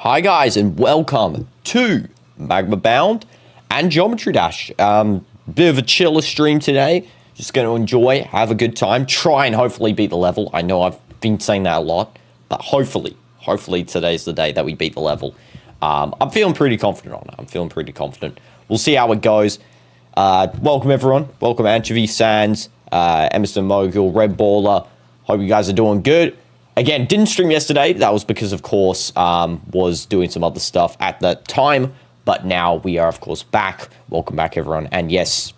Hi guys, and welcome to Magma Bound and Geometry Dash. Bit of a chiller stream today. Just going to enjoy, have a good time, try and hopefully beat the level. I know I've been saying that a lot, but hopefully today's the day that we beat the level. I'm feeling pretty confident on it. We'll see how it goes. Welcome everyone. Welcome Anchovy Sands, Emerson Mogul, Red Baller. Hope you guys are doing good. Again, didn't stream yesterday. That was because, of course, was doing some other stuff at that time. But now we are, of course, back. Welcome back, everyone. And yes,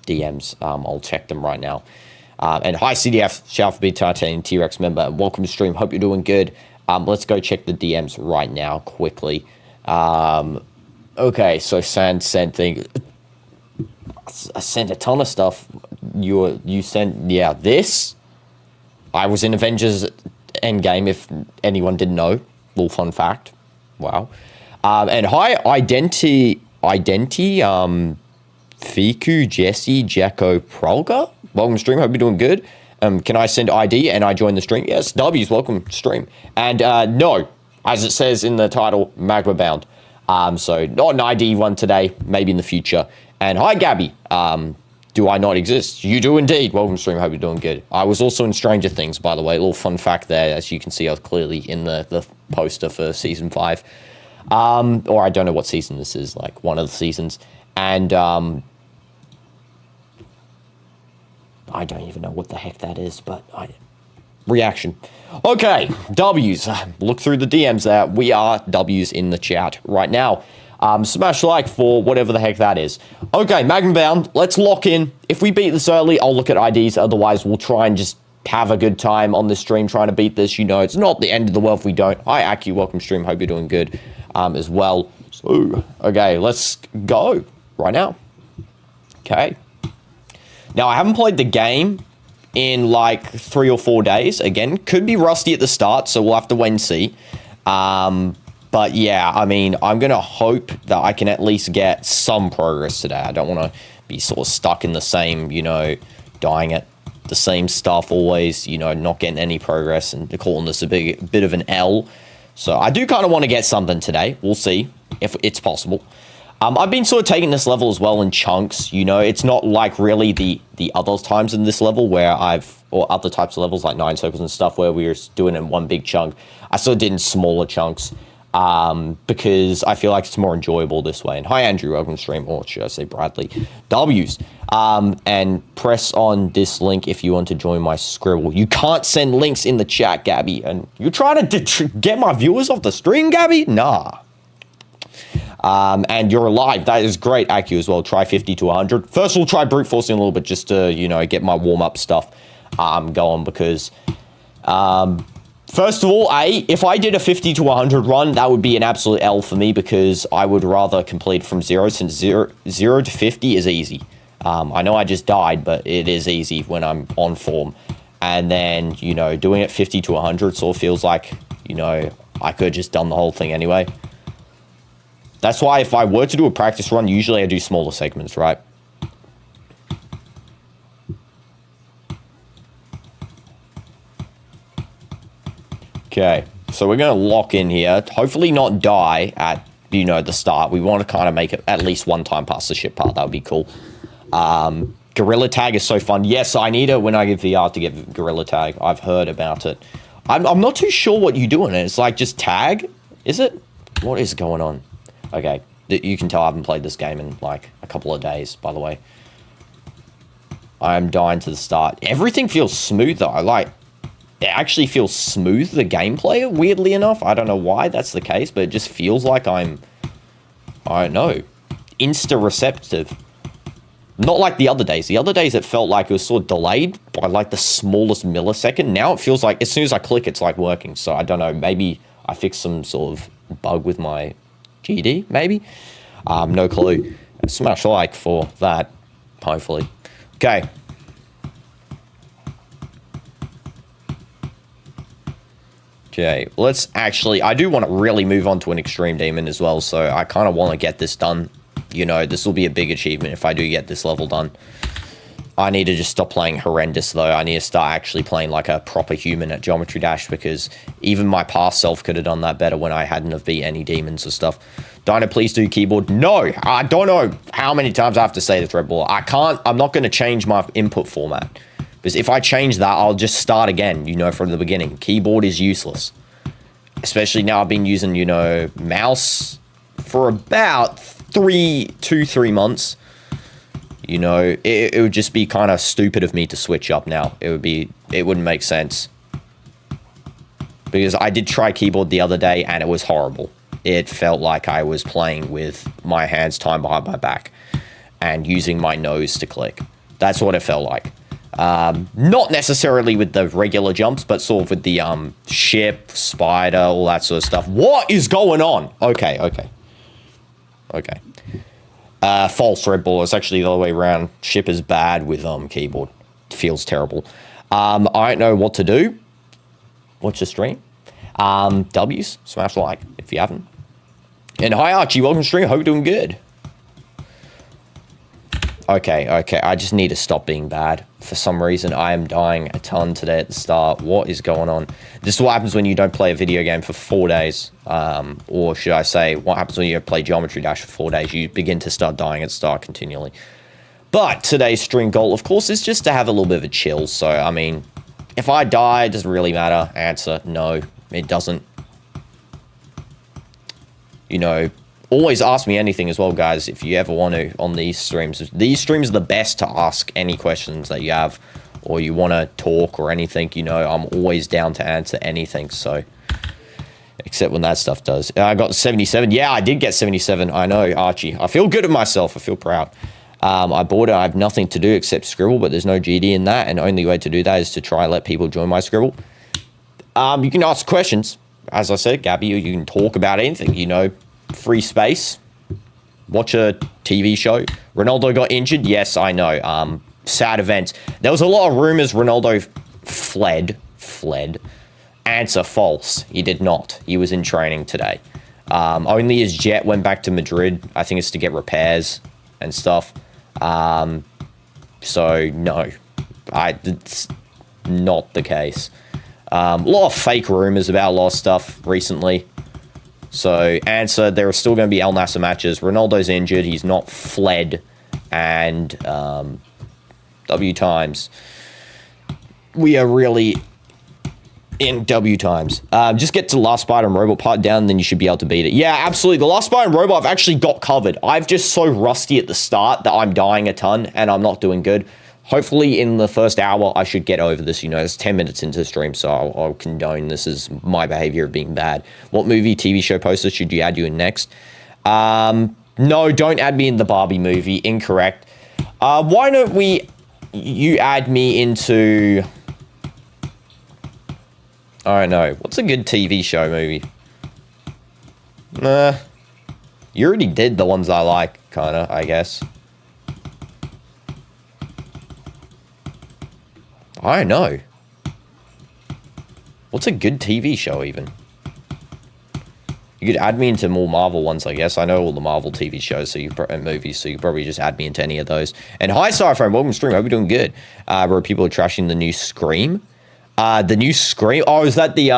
DMs. I'll check them right now. And hi, CDF, shout out for being Titanium T-Rex member. And welcome to stream. Hope you're doing good. Let's go check the DMs right now, quickly. Okay, so sent thing. I sent a ton of stuff. You sent, yeah, this. I was in Avengers Endgame, if anyone didn't know. Little fun fact. Wow. And hi, Fiku, Jesse, Jacko, Prolga. Welcome to stream. Hope you're doing good. Can I send ID and I join the stream? Yes, W's, welcome to stream. And no, as it says in the title, Magma Bound. So not an ID one today, maybe in the future. And hi, Gabby. Do I not exist? You do indeed. Welcome to stream. Hope you're doing good. I was also in Stranger Things, by the way. A little fun fact there. As you can see, I was clearly in the poster for season 5. Or I don't know what season this is, like one of the seasons. And I don't even know what the heck that is, but reaction. Okay, W's. Look through the DMs there. We are W's in the chat right now. Smash like for whatever the heck that is. Okay, Magma Bound, let's lock in. If we beat this early, I'll look at IDs. Otherwise, we'll try and just have a good time on the stream trying to beat this. You know, it's not the end of the world if we don't. Hi, Aki, welcome to stream. Hope you're doing good as well. So, okay, let's go right now. Okay. Now, I haven't played the game in like 3 or 4 days. Again, could be rusty at the start, so we'll have to wait and see. But yeah, I mean, I'm going to hope that I can at least get some progress today. I don't want to be sort of stuck in the same, you know, dying at the same stuff always, you know, not getting any progress and calling this a bit of an L. So I do kind of want to get something today. We'll see if it's possible. I've been sort of taking this level as well in chunks, you know. It's not like really the other times in this level where or other types of levels like 9 circles and stuff where we were doing it in one big chunk. I sort of did in smaller chunks. Because I feel like it's more enjoyable this way. And hi, Andrew, welcome to stream, or should I say Bradley. W's. And press on this link if you want to join my Scribble. You can't send links in the chat, Gabby. And you're trying to get my viewers off the stream, Gabby? Nah. And you're alive. That is great, Aki, as well. Try 50 to 100. First, we'll try brute forcing a little bit just to, you know, get my warm-up stuff going because... First of all, if I did a 50 to 100 run, that would be an absolute L for me because I would rather complete from 0 since 0 to 50 is easy. I know I just died, but it is easy when I'm on form. And then, you know, doing it 50 to 100 sort of feels like, you know, I could have just done the whole thing anyway. That's why if I were to do a practice run, usually I do smaller segments, right? Okay, so we're going to lock in here. Hopefully not die at, you know, the start. We want to kind of make it at least one time past the ship part. That would be cool. Gorilla Tag is so fun. Yes, I need it when I get VR to get Gorilla Tag. I've heard about it. I'm not too sure what you do in it. It's like just tag? Is it? What is going on? Okay, you can tell I haven't played this game in like a couple of days, by the way. I'm dying to the start. Everything feels smooth though. It actually feels smooth, the gameplay, weirdly enough. I don't know why that's the case, but it just feels like I don't know, insta-receptive. Not like the other days. The other days it felt like it was sort of delayed by like the smallest millisecond. Now it feels like as soon as I click, it's like working. So I don't know, maybe I fixed some sort of bug with my GD, maybe? No clue. Smash like for that, hopefully. Okay. Okay, let's actually... I do want to really move on to an Extreme Demon as well, so I kind of want to get this done. You know, this will be a big achievement if I do get this level done. I need to just stop playing horrendous, though. I need to start actually playing like a proper human at Geometry Dash, because even my past self could have done that better when I hadn't have beat any demons or stuff. Dino, please do keyboard. No, I don't know how many times I have to say this, Red Bull. I'm not going to change my input format. Because if I change that, I'll just start again, you know, from the beginning. Keyboard is useless. Especially now I've been using, you know, mouse for about 2-3 months. You know, it would just be kind of stupid of me to switch up now. It wouldn't make sense. Because I did try keyboard the other day and it was horrible. It felt like I was playing with my hands tied behind my back and using my nose to click. That's what it felt like. Not necessarily with the regular jumps, but sort of with the ship, spider, all that sort of stuff. What is going on? Okay. False, Red Bull. It's actually the other way around. Ship is bad with keyboard. It feels terrible. I don't know what to do. Watch the stream. W's, smash like if you haven't. And hi Archie, welcome to stream. Hope you're doing good. Okay. I just need to stop being bad. For some reason, I am dying a ton today at the start. What is going on? This is what happens when you don't play a video game for 4 days. Or should I say, what happens when you play Geometry Dash for 4 days? You begin to start dying at the start continually. But today's stream goal, of course, is just to have a little bit of a chill. So, I mean, if I die, it doesn't really matter. Answer, no, it doesn't. You know, always ask me anything as well, guys, if you ever want to on these streams. These streams are the best to ask any questions that you have or you want to talk or anything. You know, I'm always down to answer anything, so... Except when that stuff does. I got 77. Yeah, I did get 77. I know, Archie. I feel good of myself. I feel proud. I bought it. I have nothing to do except scribble, but there's no GD in that, and the only way to do that is to try and let people join my scribble. You can ask questions. As I said, Gabby, you can talk about anything, you know. Free space. Watch a TV show. Ronaldo got injured. Yes, I know. Sad events. There was a lot of rumors Ronaldo fled. Answer, false. He did not. He was in training today. Only his jet went back to Madrid. I think it's to get repairs and stuff. So, no. It's not the case. A lot of fake rumors about a lot of stuff recently. So, answer, there are still going to be El Nasser matches. Ronaldo's injured. He's not fled. And W times. We are really in W times. Just get to the last spider and robot part down, and then you should be able to beat it. Yeah, absolutely. The last spider and robot I've actually got covered. I've just so rusty at the start that I'm dying a ton, and I'm not doing good. Hopefully, in the first hour, I should get over this. You know, it's 10 minutes into the stream, so I'll condone this as my behavior of being bad. What movie, TV show poster should you add you in next? No, don't add me in the Barbie movie. Incorrect. Why don't you add me into... I don't know. What's a good TV show movie? Nah. You already did the ones I like, kind of, I guess. I don't know. What's a good TV show, even? You could add me into more Marvel ones, I guess. I know all the Marvel TV shows and movies, so you probably just add me into any of those. And hi, Cypher, welcome to stream. Hope you're doing good. Where people are trashing the new Scream. The new Scream. Oh, is that the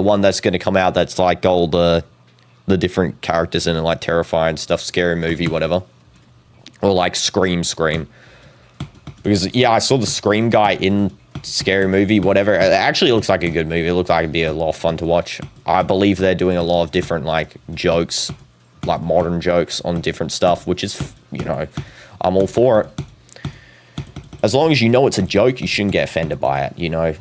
one that's going to come out? That's like all the different characters in it, like terrifying stuff, scary movie, whatever, or like Scream. Because yeah, I saw the Scream guy in Scary Movie, whatever. It actually looks like a good movie. It looks like it'd be a lot of fun to watch. I believe they're doing a lot of different like jokes, like modern jokes on different stuff, which is, you know, I'm all for it. As long as you know it's a joke, you shouldn't get offended by it, you know.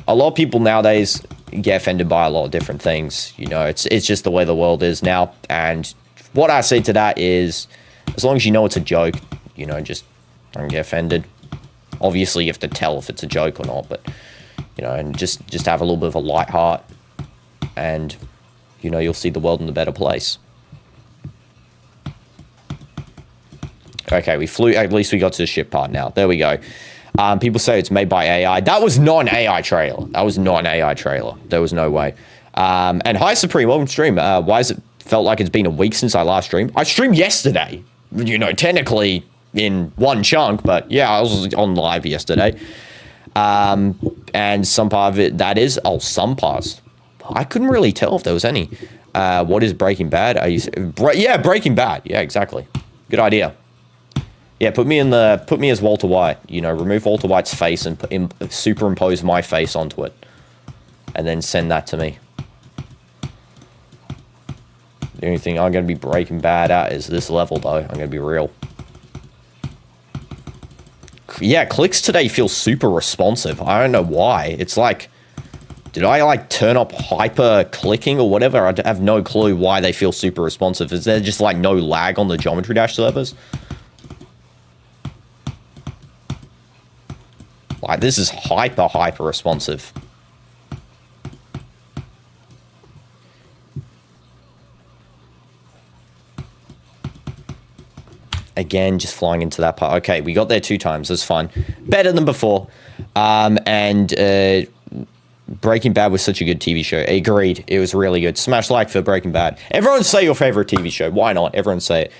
A lot of people nowadays get offended by a lot of different things, you know. It's just the way the world is now. And what I say to that is, as long as you know it's a joke, you know, just don't get offended. Obviously, you have to tell if it's a joke or not, but, you know, and just have a little bit of a light heart, and, you know, you'll see the world in a better place. Okay, we flew. At least we got to the ship part now. There we go. People say it's made by AI. That was not an AI trailer. There was no way. And hi, Supreme. Welcome to stream. Why has it felt like it's been a week since I last streamed? I streamed yesterday. you know, technically in one chunk, but yeah, I was on live yesterday. And some part of it, that is, oh, some parts. I couldn't really tell if there was any. What is Breaking Bad? Yeah, Breaking Bad. Yeah, exactly. Good idea. Yeah, put me as Walter White. You know, remove Walter White's face and superimpose my face onto it. And then send that to me. The only thing I'm going to be Breaking Bad at is this level, though. I'm going to be real. Yeah, clicks today feel super responsive. I don't know why. It's like, did I like turn up hyper clicking or whatever? I have no clue why they feel super responsive. Is there just like no lag on the Geometry Dash servers? Like, this is hyper responsive. Again, just flying into that part. Okay, we got there 2 times. That's fine. Better than before. Breaking Bad was such a good TV show. Agreed. It was really good. Smash like for Breaking Bad. Everyone say your favorite TV show. Why not? Everyone say it.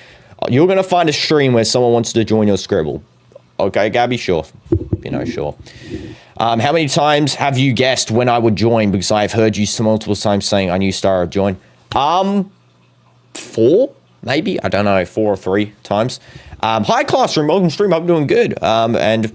You're going to find a stream where someone wants to join your Scribble. Okay, Gabby? Sure. You know, sure. How many times have you guessed when I would join? Because I've heard you multiple times saying I knew Star would join. 4? Maybe, I don't know, 4 or 3 times. Hi, Classroom. Welcome to stream. Hope you're doing good. And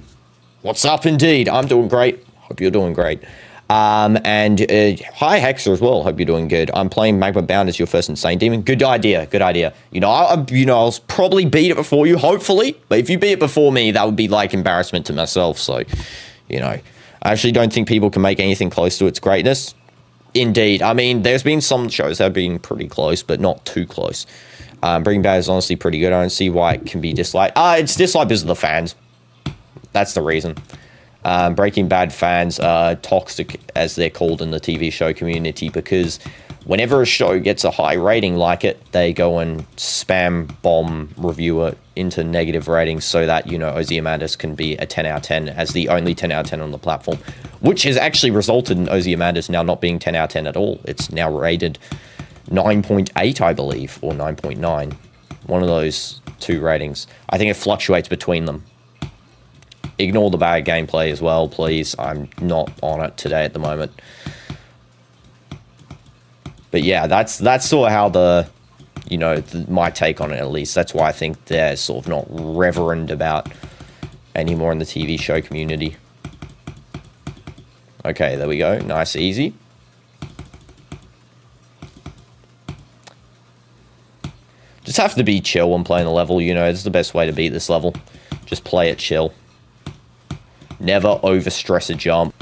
what's up, indeed? I'm doing great. Hope you're doing great. Hi, Hexer as well. Hope you're doing good. I'm playing Magma Bound as your first Insane Demon. Good idea. Good idea. You know, I'll probably beat it before you, hopefully. But if you beat it before me, that would be like embarrassment to myself. So, you know, I actually don't think people can make anything close to its greatness. Indeed. I mean, there's been some shows that have been pretty close, but not too close. Breaking Bad is honestly pretty good. I don't see why it can be disliked. It's disliked because of the fans. That's the reason. Breaking Bad fans are toxic, as they're called in the TV show community, because whenever a show gets a high rating like it, they go and spam bomb reviewer into negative ratings so that, you know, Ozymandias can be a 10 out of 10 as the only 10 out of 10 on the platform, which has actually resulted in Ozymandias now not being 10 out of 10 at all. It's now rated 9.8, I believe, or 9.9. One of those 2 ratings. I think it fluctuates between them. Ignore the bad gameplay as well, please. I'm not on it today at the moment. But yeah, that's sort of how the, you know, my take on it, at least. That's why I think they're sort of not reverend about anymore in the TV show community. Okay, there we go. Nice, easy. Just have to be chill when playing the level, you know. It's the best way to beat this level. Just play it chill. Never overstress a jump.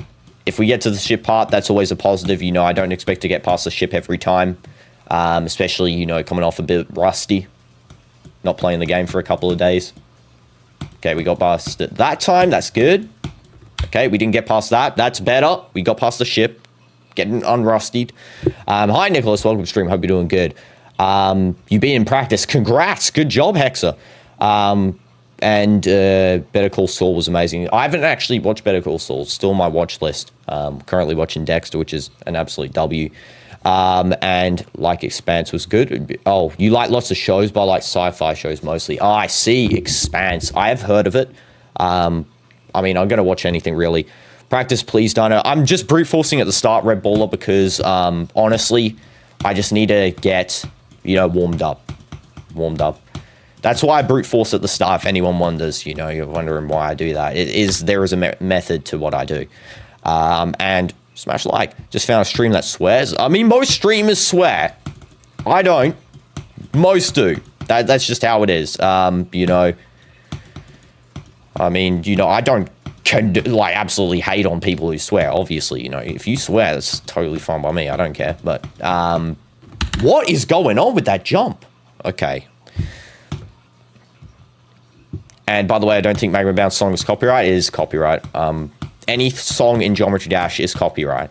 If we get to the ship part, that's always a positive. You know, I don't expect to get past the ship every time. Especially, you know, coming off a bit rusty. Not playing the game for a couple of days. Okay, we got past it that time. That's good. Okay, we didn't get past that. That's better. We got past the ship. Getting unrustied. Hi, Nicholas. Welcome to stream. Hope you're doing good. You've been in practice. Congrats. Good job, Hexer. Better Call Saul was amazing. I haven't actually watched Better Call Saul. It's still on my watch list. Currently watching Dexter, which is an absolute W. And like Expanse was good. Oh, you like lots of shows, but I like sci-fi shows mostly. Oh, I see. Expanse. I have heard of it. I mean, I'm going to watch anything really. Practice, please, Dino. I'm just brute forcing at the start, Red Baller, because honestly, I just need to get, you know, warmed up. That's why I brute force at the start, if anyone wonders, you know, you're wondering why I do that. There is a method to what I do. And smash like. Just found a stream that swears. I mean, most streamers swear. I don't. Most do. That's just how it is. You know, I mean, you know, I don't like absolutely hate on people who swear. Obviously, you know, if you swear, that's totally fine by me. I don't care. But what is going on with that jump? Okay. And by the way, I don't think Magma Bound song is copyright. It is copyright. Any song in Geometry Dash is copyright.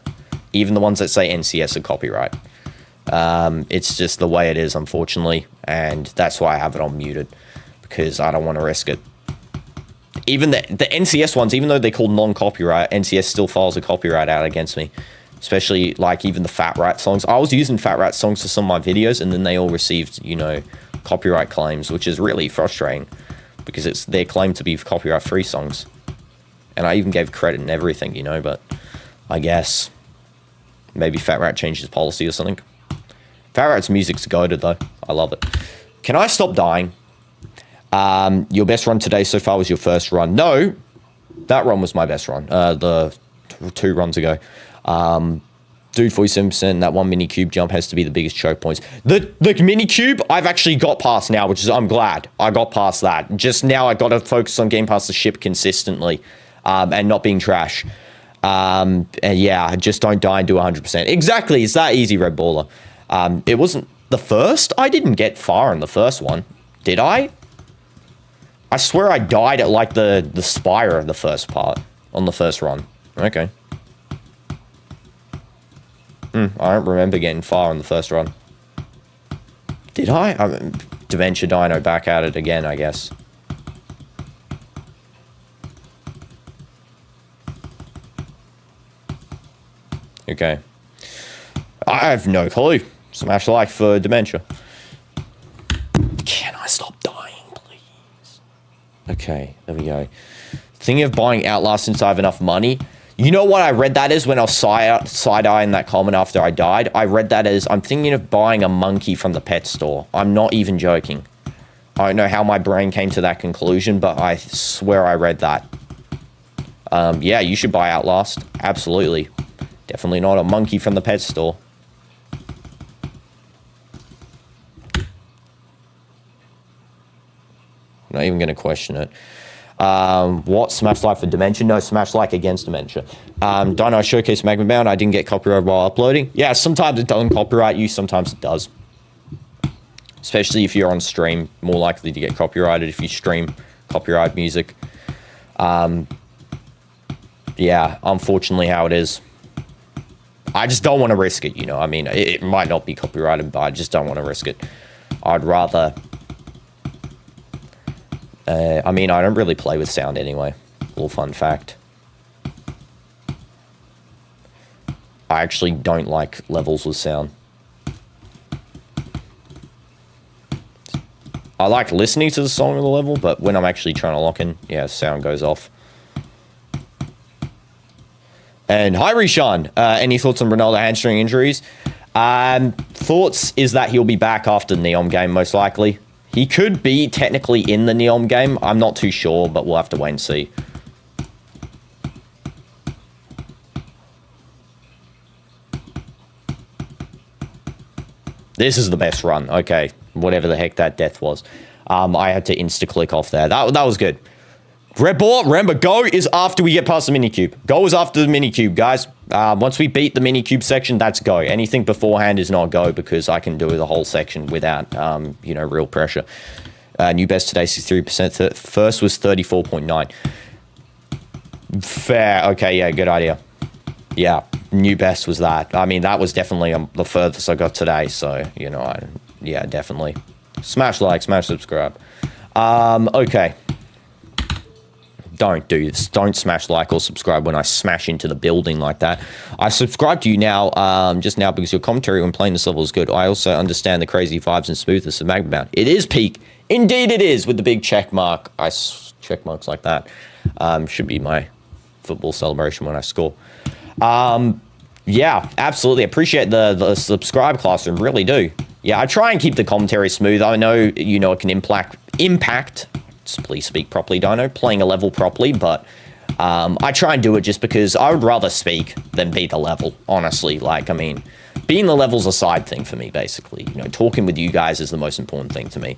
Even the ones that say NCS are copyright. It's just the way it is, unfortunately. And that's why I have it on muted. Because I don't want to risk it. Even the NCS ones, even though they're called non-copyright, NCS still files a copyright out against me. Especially, like, even the Fat Rat songs. I was using Fat Rat songs for some of my videos, and then they all received, you know, copyright claims, which is really frustrating because it's their claim to be copyright-free songs. And I even gave credit and everything, you know, but I guess maybe Fat Rat changed his policy or something. Fat Rat's music's goated, though. I love it. Can I stop dying? Your best run today so far was your first run. No, that run was my best run. The 2 runs ago. Dude, 47%, that one mini cube jump has to be the biggest choke points. The mini cube, I've actually got past now, which is, I'm glad I got past that. Just now, I got to focus on getting past the ship consistently and not being trash. And yeah, just don't die and do 100%. Exactly, it's that easy, Red Baller. It wasn't the first. I didn't get far in the first one, did I? I swear I died at like the spire of the first part on the first run. Okay. I don't remember getting far on the first run. Did I? Dementia Dino back at it again, I guess. Okay. I have no clue. Smash like for Dementia. Can I stop dying, please? Okay, there we go. Thinking of buying Outlast since I have enough money. You know what I read that as when I was side-eyeing that comment after I died? I read that as, I'm thinking of buying a monkey from the pet store. I'm not even joking. I don't know how my brain came to that conclusion, but I swear I read that. Yeah, you should buy Outlast. Absolutely. Definitely not a monkey from the pet store. I'm not even going to question it. What? Smash like for Dementia? No, Smash like against Dementia. Dino Showcase Magma Bound. I didn't get copyrighted while uploading. Yeah, sometimes it doesn't copyright you, sometimes it does. Especially if you're on stream, more likely to get copyrighted if you stream copyright music. Yeah, unfortunately how it is. I just don't want to risk it, you know. I mean, it might not be copyrighted, but I just don't want to risk it. I'd rather... I mean, I don't really play with sound anyway. Little fun fact. I actually don't like levels with sound. I like listening to the song or the level, but when I'm actually trying to lock in, yeah, sound goes off. And hi, Rishan. Any thoughts on Ronaldo hamstring injuries? Thoughts is that he'll be back after the Neom game, most likely. He could be technically in the Neom game. I'm not too sure, but we'll have to wait and see. This is the best run. Okay, whatever the heck that death was. I had to insta-click off there. That was good. Red Ball, remember, go is after we get past the minicube. Go is after the minicube, guys. Once we beat the minicube section, that's go. Anything beforehand is not go because I can do the whole section without, you know, real pressure. New best today, 63%. First was 34.9. Fair. Okay, yeah, good idea. Yeah, new best was that. I mean, that was definitely the furthest I got today. So, you know, yeah, definitely. Smash like, smash subscribe. Okay. Don't do this. Don't smash like or subscribe when I smash into the building like that. I subscribe to you now, just now, because your commentary when playing this level is good. I also understand the crazy vibes and smoothness of Magma Bound. It is peak. Indeed it is, with the big check mark. Check marks like that. Should be my football celebration when I score. Yeah, absolutely. Appreciate the subscribe classroom. Really do. Yeah, I try and keep the commentary smooth. I know, you know, it can impact please speak properly, Dino, playing a level properly, but I try and do it just because I would rather speak than be the level, honestly. Like, I mean, being the level's a side thing for me, basically. You know, talking with you guys is the most important thing to me.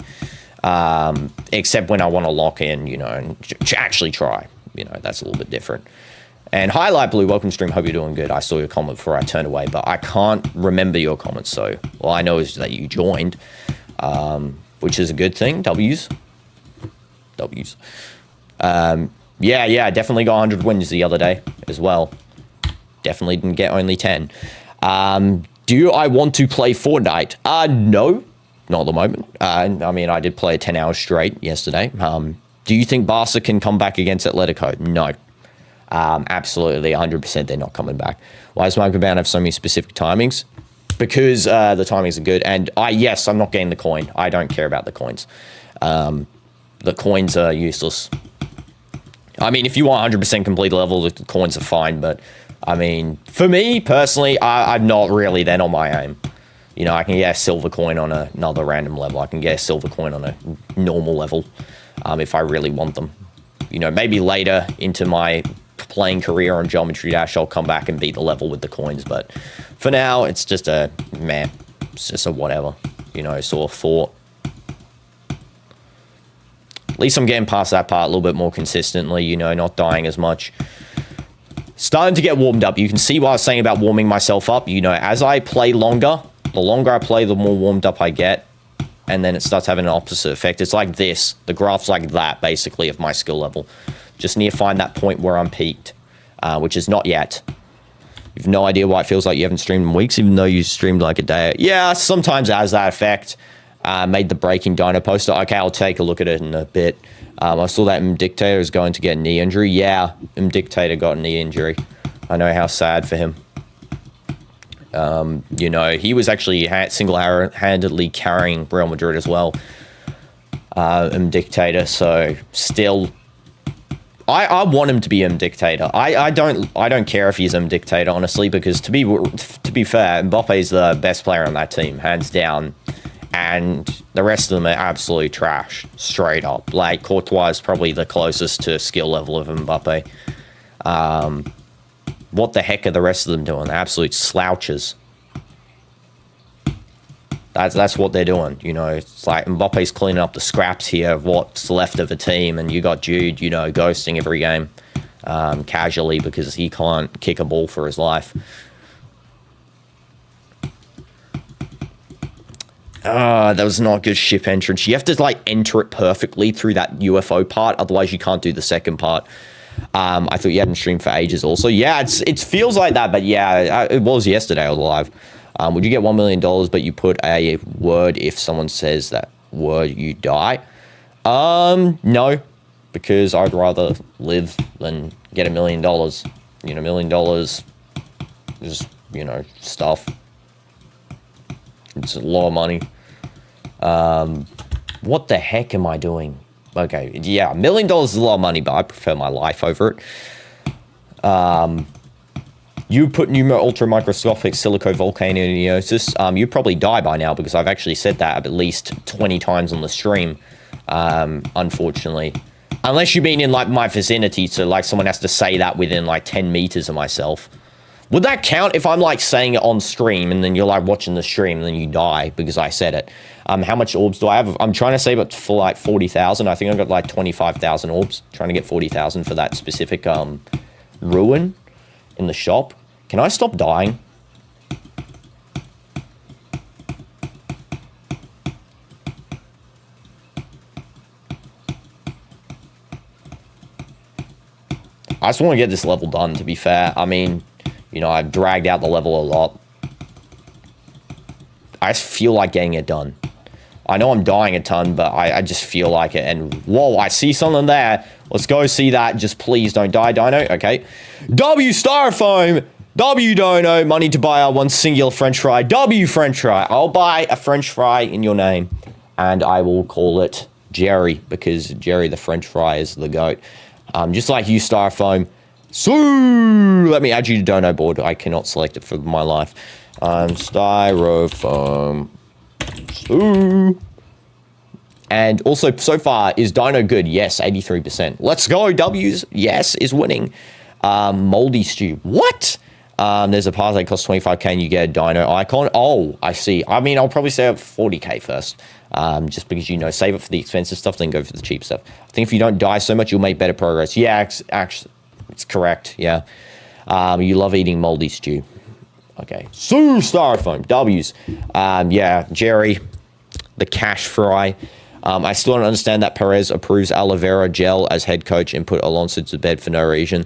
Except when I want to lock in, you know, and actually try. You know, that's a little bit different. And hi, Light Blue, welcome to stream. Hope you're doing good. I saw your comment before I turned away, but I can't remember your comment, so all I know is that you joined, which is a good thing. W's. Yeah, definitely got 100 wins the other day as well. Definitely didn't get only 10. Do I want to play Fortnite? No, not at the moment. I mean, I did play 10 hours straight yesterday. Do you think Barca can come back against Atletico? No. Absolutely, 100% they're not coming back. Why does Magma Bound have so many specific timings? because the timings are good. And yes, I'm not getting the coin. I don't care about the coins. The coins are useless. I mean, if you want 100% complete level, the coins are fine. But, I mean, for me, personally, I'm not really then on my aim. You know, I can get a silver coin on another random level. I can get a silver coin on a normal level if I really want them. You know, maybe later into my playing career on Geometry Dash, I'll come back and beat the level with the coins. But for now, it's just a meh. It's just a whatever. You know, sort of thought. At least I'm getting past that part a little bit more consistently, you know, not dying as much. Starting to get warmed up. You can see what I was saying about warming myself up. You know, as I play longer, the longer I play, the more warmed up I get. And then it starts having an opposite effect. It's like this. The graph's like that, basically, of my skill level. Just need to find that point where I'm peaked, which is not yet. You've no idea why it feels like you haven't streamed in weeks, even though you streamed like a day. Yeah, sometimes it has that effect. Made the breaking Dino poster. Okay, I'll take a look at it in a bit. I saw that Dictator is going to get a knee injury. Yeah, Dictator got a knee injury. I know how sad for him. You know, he was actually single-handedly carrying Real Madrid as well. Dictator, so still... I want him to be Dictator. I don't care if he's Dictator, honestly, because to be fair, Mbappe's the best player on that team, hands down. And the rest of them are absolutely trash, straight up. Like, Courtois is probably the closest to skill level of Mbappe. What the heck are the rest of them doing? They're absolute slouches. That's what they're doing, you know. It's like Mbappe's cleaning up the scraps here of what's left of a team, and you got Jude, you know, ghosting every game casually because he can't kick a ball for his life. That was not a good ship entrance. You have to, like, enter it perfectly through that UFO part. Otherwise, you can't do the second part. I thought you hadn't streamed for ages also. Yeah, it feels like that, but yeah, it was yesterday I was live. Would you get $1 million, but you put a word if someone says that word, you die? No, because I'd rather live than get $1 million. You know, $1 million is, you know, stuff. It's a lot of money. What the heck am I doing? Okay, yeah, $1 million is a lot of money, but I prefer my life over it. You put ultra microscopic silicovolcanosis. You'd probably die by now because I've actually said that at least 20 times on the stream, unfortunately. Unless you've been in, like, my vicinity, so, like, someone has to say that within, like, 10 meters of myself. Would that count if I'm, like, saying it on stream and then you're, like, watching the stream and then you die because I said it? How much orbs do I have? I'm trying to save it for, like, 40,000. I think I've got, like, 25,000 orbs. Trying to get 40,000 for that specific ruin in the shop. Can I stop dying? I just want to get this level done, to be fair. I mean... You know, I've dragged out the level a lot. I just feel like getting it done. I know I'm dying a ton, but I just feel like it. And, whoa, I see something there. Let's go see that. Just please don't die, Dino. Okay. W Styrofoam. W Dono. Money to buy our one singular French fry. W French fry. I'll buy a French fry in your name. And I will call it Jerry, because Jerry the French fry is the GOAT. Just like you, Styrofoam. So, let me add you to Dono board. I cannot select it for my life. Styrofoam. So. And also, so far, is Dino good? Yes, 83%. Let's go, W's. Yes, is winning. Moldy Stew. What? There's a pass that costs 25k and you get a Dino icon. Oh, I see. I mean, I'll probably save up 40k first. Just because, you know, save it for the expensive stuff, then go for the cheap stuff. I think if you don't die so much, you'll make better progress. Yeah, actually. It's correct, yeah. You love eating moldy stew. Okay. So, Styrofoam. W's. Yeah, Jerry, the cash fry. I still don't understand that Perez approves aloe vera gel as head coach and put Alonso to bed for no reason.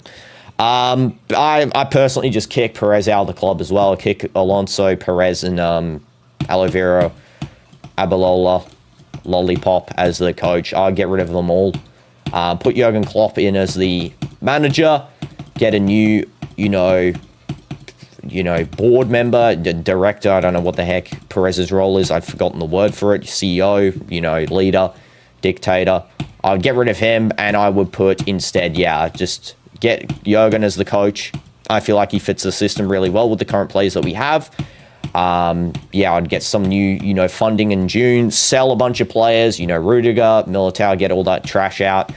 I personally just kick Perez out of the club as well. I kick Alonso, Perez, and aloe vera, Abalola, Lollipop as the coach. I'll get rid of them all. Put Jurgen Klopp in as the manager, get a new, you know, you know, board member, director, I don't know what the heck Perez's role is. I've forgotten the word for it. CEO, you know, leader, dictator. I would get rid of him, and I would put instead, yeah, just get Jurgen as the coach. I feel like he fits the system really well with the current players that we have. Yeah, I'd get some new, you know, funding in June, sell a bunch of players, you know, Rudiger, Militao, get all that trash out.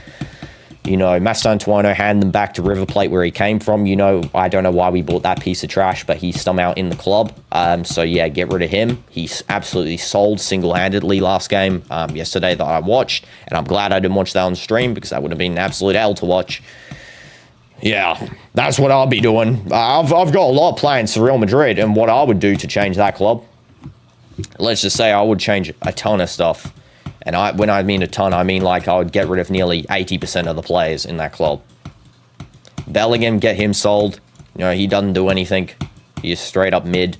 You know, Mastantuono, hand them back to River Plate where he came from. You know, I don't know why we bought that piece of trash, but he's somehow in the club. So, yeah, get rid of him. He's absolutely sold single-handedly last game yesterday that I watched. And I'm glad I didn't watch that on stream because that would have been an absolute hell to watch. Yeah, that's what I'll be doing. I've got a lot of plans for Real Madrid and what I would do to change that club. Let's just say I would change a ton of stuff. And when I mean a ton, I mean like I would get rid of nearly 80% of the players in that club. Bellingham, get him sold. You know, he doesn't do anything. He's straight up mid.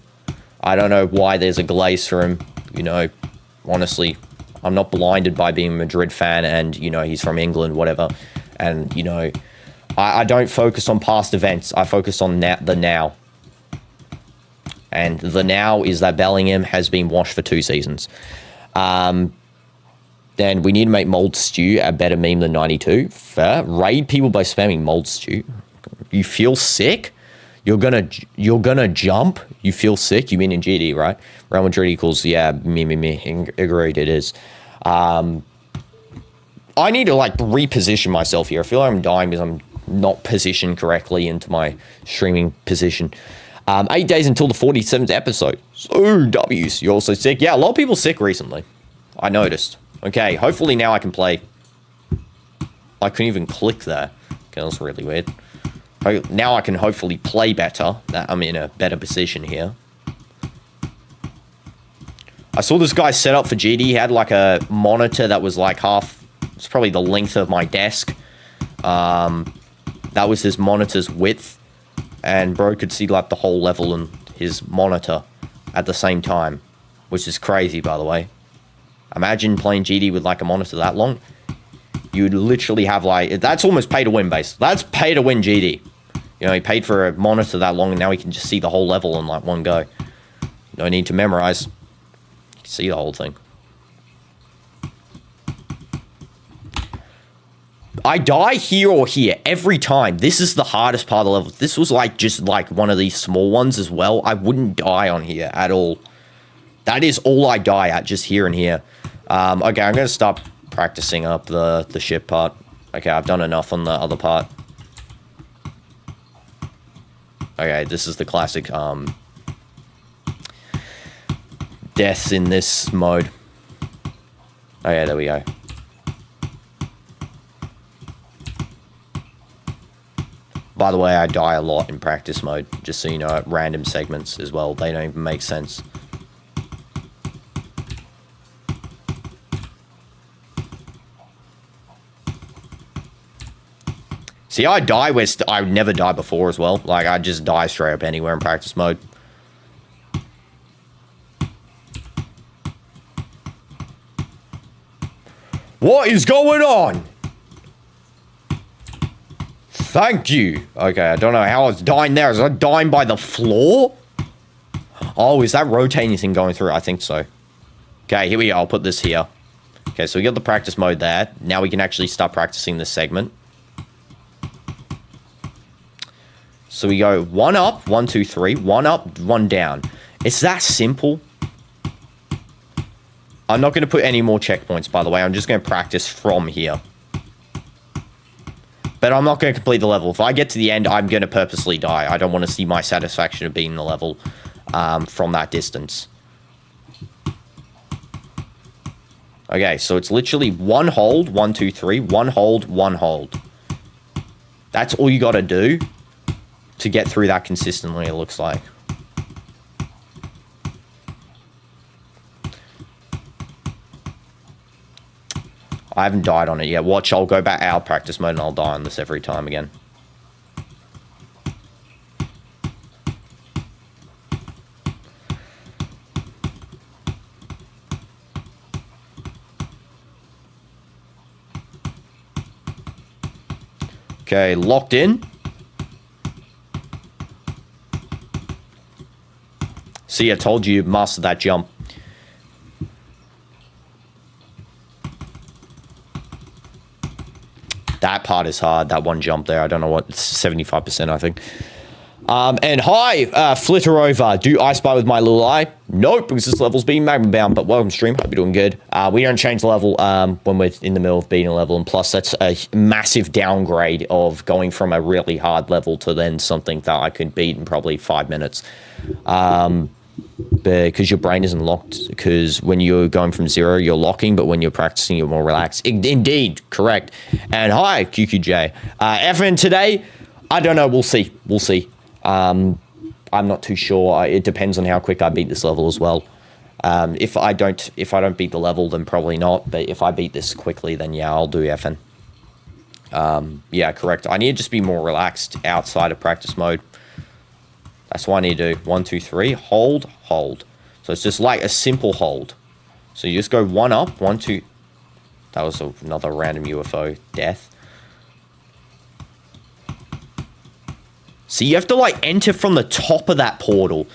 I don't know why there's a glaze for him. You know, honestly, I'm not blinded by being a Madrid fan and, you know, he's from England, whatever. And, you know, I don't focus on past events. I focus on the now. And the now is that Bellingham has been washed for 2 seasons. Then we need to make Mold Stew a better meme than 92. Fair. Raid people by spamming Mold Stew. You feel sick? You're gonna jump? You feel sick? You mean in GD, right? Real Madrid equals, yeah, me. Agreed, it is. I need to, like, reposition myself here. I feel like I'm dying because I'm not positioned correctly into my streaming position. 8 days until the 47th episode. So, W's. You're also sick? Yeah, a lot of people sick recently. I noticed. Okay, hopefully now I can play. I couldn't even click there. Okay, that's really weird. Now I can hopefully play better. That I'm in a better position here. I saw this guy set up for GD. He had like a monitor that was like half. It's probably the length of my desk. That was his monitor's width. And bro could see like the whole level in his monitor at the same time. Which is crazy, by the way. Imagine playing GD with like a monitor that long. You'd literally have like... That's almost pay to win base. That's pay to win GD. You know, he paid for a monitor that long and now he can just see the whole level in like one go. No need to memorize. You can see the whole thing. I die here or here every time. This is the hardest part of the level. If this was like just like one of these small ones as well, I wouldn't die on here at all. That is all I die at, just here and here. Okay, I'm going to stop practicing up the ship part. Okay, I've done enough on the other part. Okay, this is the classic deaths in this mode. Okay, there we go. By the way, I die a lot in practice mode, just so you know, at random segments as well. They don't even make sense. See, I die where I would never die before as well. Like, I just die straight up anywhere in practice mode. What is going on? Thank you. Okay, I don't know how I was dying there. Is I dying by the floor? Oh, is that rotating thing going through? I think so. Okay, here we go. I'll put this here. Okay, so we got the practice mode there. Now we can actually start practicing this segment. So we go 1 up, 1, 2, 3, 1 up, 1 down. It's that simple. I'm not going to put any more checkpoints, by the way. I'm just going to practice from here. But I'm not going to complete the level. If I get to the end, I'm going to purposely die. I don't want to see my satisfaction of being in the level from that distance. Okay, so it's literally 1 hold, 1, 2, 3, 1 hold, 1 hold. That's all you got to do to get through that consistently, it looks like. I haven't died on it yet. Watch, I'll go back out practice mode and I'll die on this every time again. Okay, locked in. See, I told you, master that jump. That part is hard, that one jump there. I don't know what, it's 75%, I think. And hi, Flitter over. Do I spy with my little eye? Nope, because this level's being magma bound, but welcome stream. Hope you're doing good. We don't change the level when we're in the middle of beating a level, and plus that's a massive downgrade of going from a really hard level to then something that I could beat in probably 5 minutes. Because your brain isn't locked, because when you're going from 0, you're locking, but when you're practicing, you're more relaxed. Indeed, correct. And hi, QQJ. FN today, I don't know, we'll see. We'll see. I'm not too sure. It depends on how quick I beat this level as well. If I don't beat the level, then probably not. But if I beat this quickly, then yeah, I'll do FN. Yeah, correct. I need to just be more relaxed outside of practice mode. That's what I need to do. 1, 2, 3. Hold, hold. So it's just like a simple hold. So you just go 1 up, 1, 2. That was another random UFO death. So you have to like enter from the top of that portal.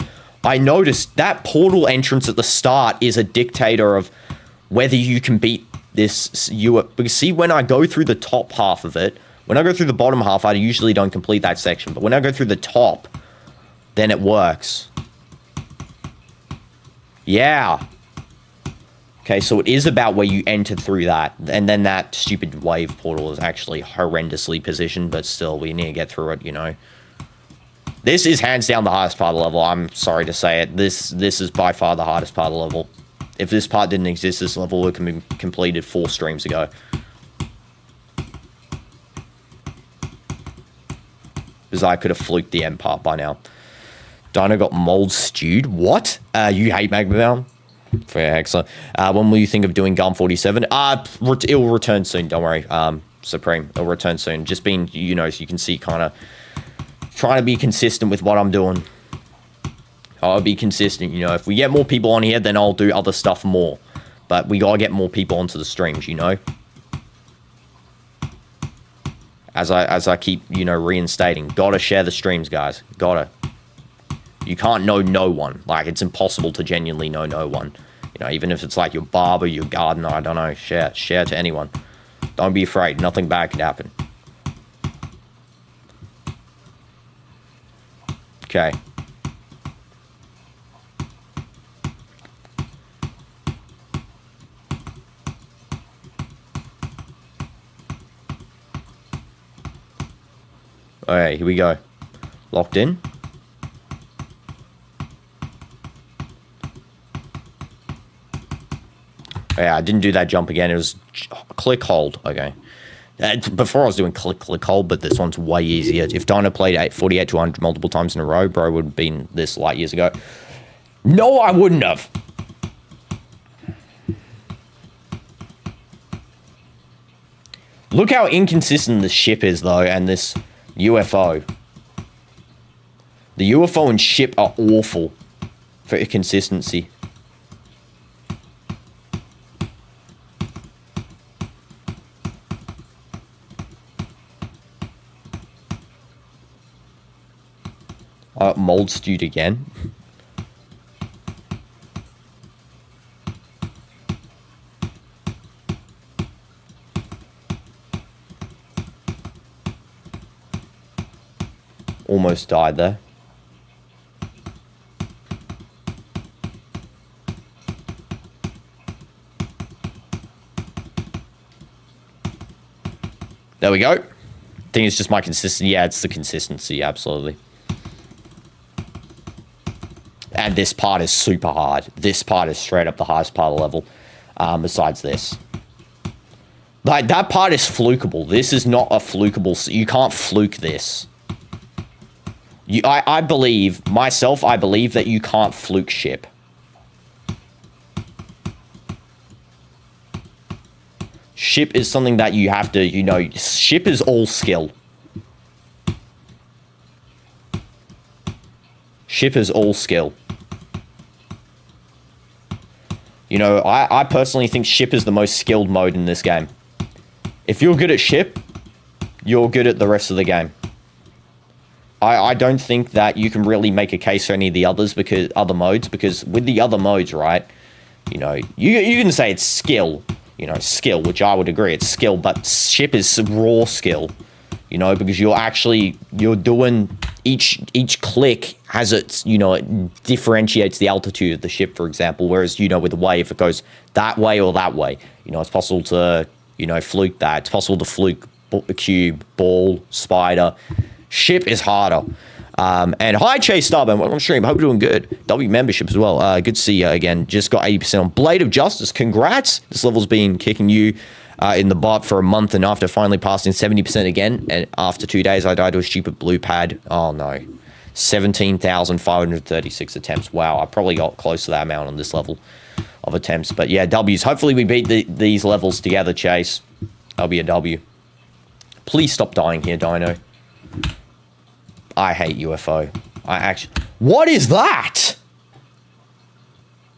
I noticed that portal entrance at the start is a dictator of whether you can beat this because see, when I go through the top half of it, when I go through the bottom half, I usually don't complete that section. But when I go through the top, then it works. Yeah. Okay, so it is about where you enter through that. And then that stupid wave portal is actually horrendously positioned, but still, we need to get through it, you know. This is hands down the hardest part of the level. I'm sorry to say it. This is by far the hardest part of the level. If this part didn't exist, this level would have been completed 4 streams ago. Because I could have fluked the end part by now. Dino got mold stewed. What? You hate Magma Bound? Fair, excellent. When will you think of doing Gum 47? It will return soon, don't worry. Supreme, it'll return soon. Just being, you know, so you can see kind of trying to be consistent with what I'm doing. I'll be consistent, you know. If we get more people on here, then I'll do other stuff more. But we gotta get more people onto the streams, you know. As I keep, you know, reinstating. Gotta share the streams, guys. Gotta. You can't know no one. Like, it's impossible to genuinely know no one. You know, even if it's like your barber, your gardener, I don't know. Share to anyone. Don't be afraid. Nothing bad could happen. Okay. Alright, here we go. Locked in. Yeah, I didn't do that jump again. It was click hold. Okay. Before I was doing click hold, but this one's way easier. If Dino played 48 to 100 multiple times in a row, bro would have been this light years ago. No, I wouldn't have. Look how inconsistent this ship is, though, and this UFO. The UFO and ship are awful for consistency. Mold stewed again. Almost died there. There we go. I think it's just my consistency. Yeah, it's the consistency, absolutely. And this part is super hard. This part is straight up the highest part of the level. Besides this. Like, that part is flukable. This is not a flukable... You can't fluke this. I believe... Myself, I believe that you can't fluke ship. Ship is something that you have to, you know... Ship is all skill. Ship is all skill. You know, I personally think ship is the most skilled mode in this game. If you're good at ship, you're good at the rest of the game. I don't think that you can really make a case for any of the others, because other modes, because with the other modes, right, you know, you can say it's skill, you know, skill, which I would agree, it's skill, but ship is raw skill, you know, because you're doing each click has its, you know, it differentiates the altitude of the ship, for example, whereas, you know, with the wave, it goes that way or that way, you know, it's possible to, you know, fluke that, it's possible to fluke cube, ball, spider. Ship is harder. And hi, Chase Stub, and welcome to stream. Hope you're doing good. W membership as well. Good to see you again. Just got 80% on Blade of Justice. Congrats. This level's been kicking you in the butt for a month, and after finally passing 70% again, and after 2 days, I died to a stupid blue pad. Oh, no. 17,536 attempts. Wow, I probably got close to that amount on this level of attempts. But yeah, W's. Hopefully we beat these levels together, Chase. That'll be a W. Please stop dying here, Dino. I hate UFO. What is that?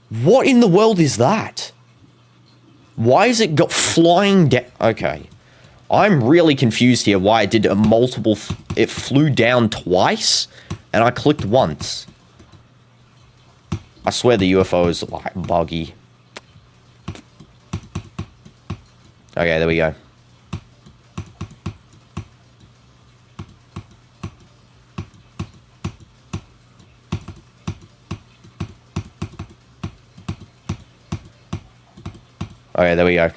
What in the world is that? Why is it got flying down? Okay. I'm really confused here why it did a multiple... It flew down twice, and I clicked once. I swear the UFO is, like, buggy. Okay, there we go. Okay, there we go.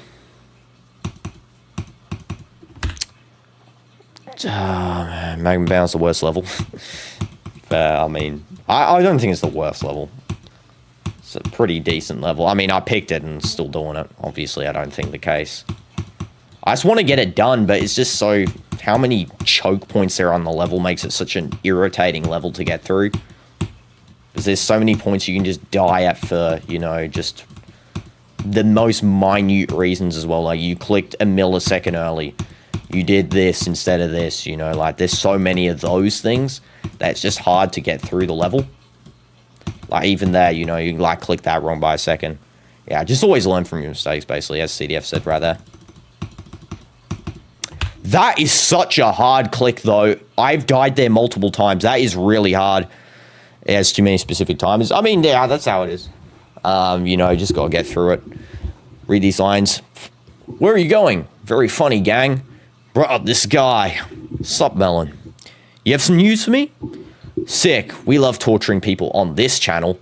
Oh, man. Magma Bound's the worst level. I mean, I don't think it's the worst level. It's a pretty decent level. I mean, I picked it and still doing it. Obviously, I don't think the case. I just want to get it done, but it's just so... How many choke points there are on the level makes it such an irritating level to get through. Because there's so many points you can just die at for, you know, just... the most minute reasons as well, like you clicked a millisecond early, you did this instead of this, you know, like there's so many of those things that it's just hard to get through the level. Like even there, you know, you like click that wrong by a second. Yeah, just always learn from your mistakes, basically, as CDF said right there. That is such a hard click though. I've died there multiple times. That is really hard. It has too many specific times. I mean, yeah, that's how it is. You know, just gotta get through it. Read these lines. Where are you going? Very funny, gang. Bro, this guy. Sup, Melon? You have some news for me? Sick. We love torturing people on this channel.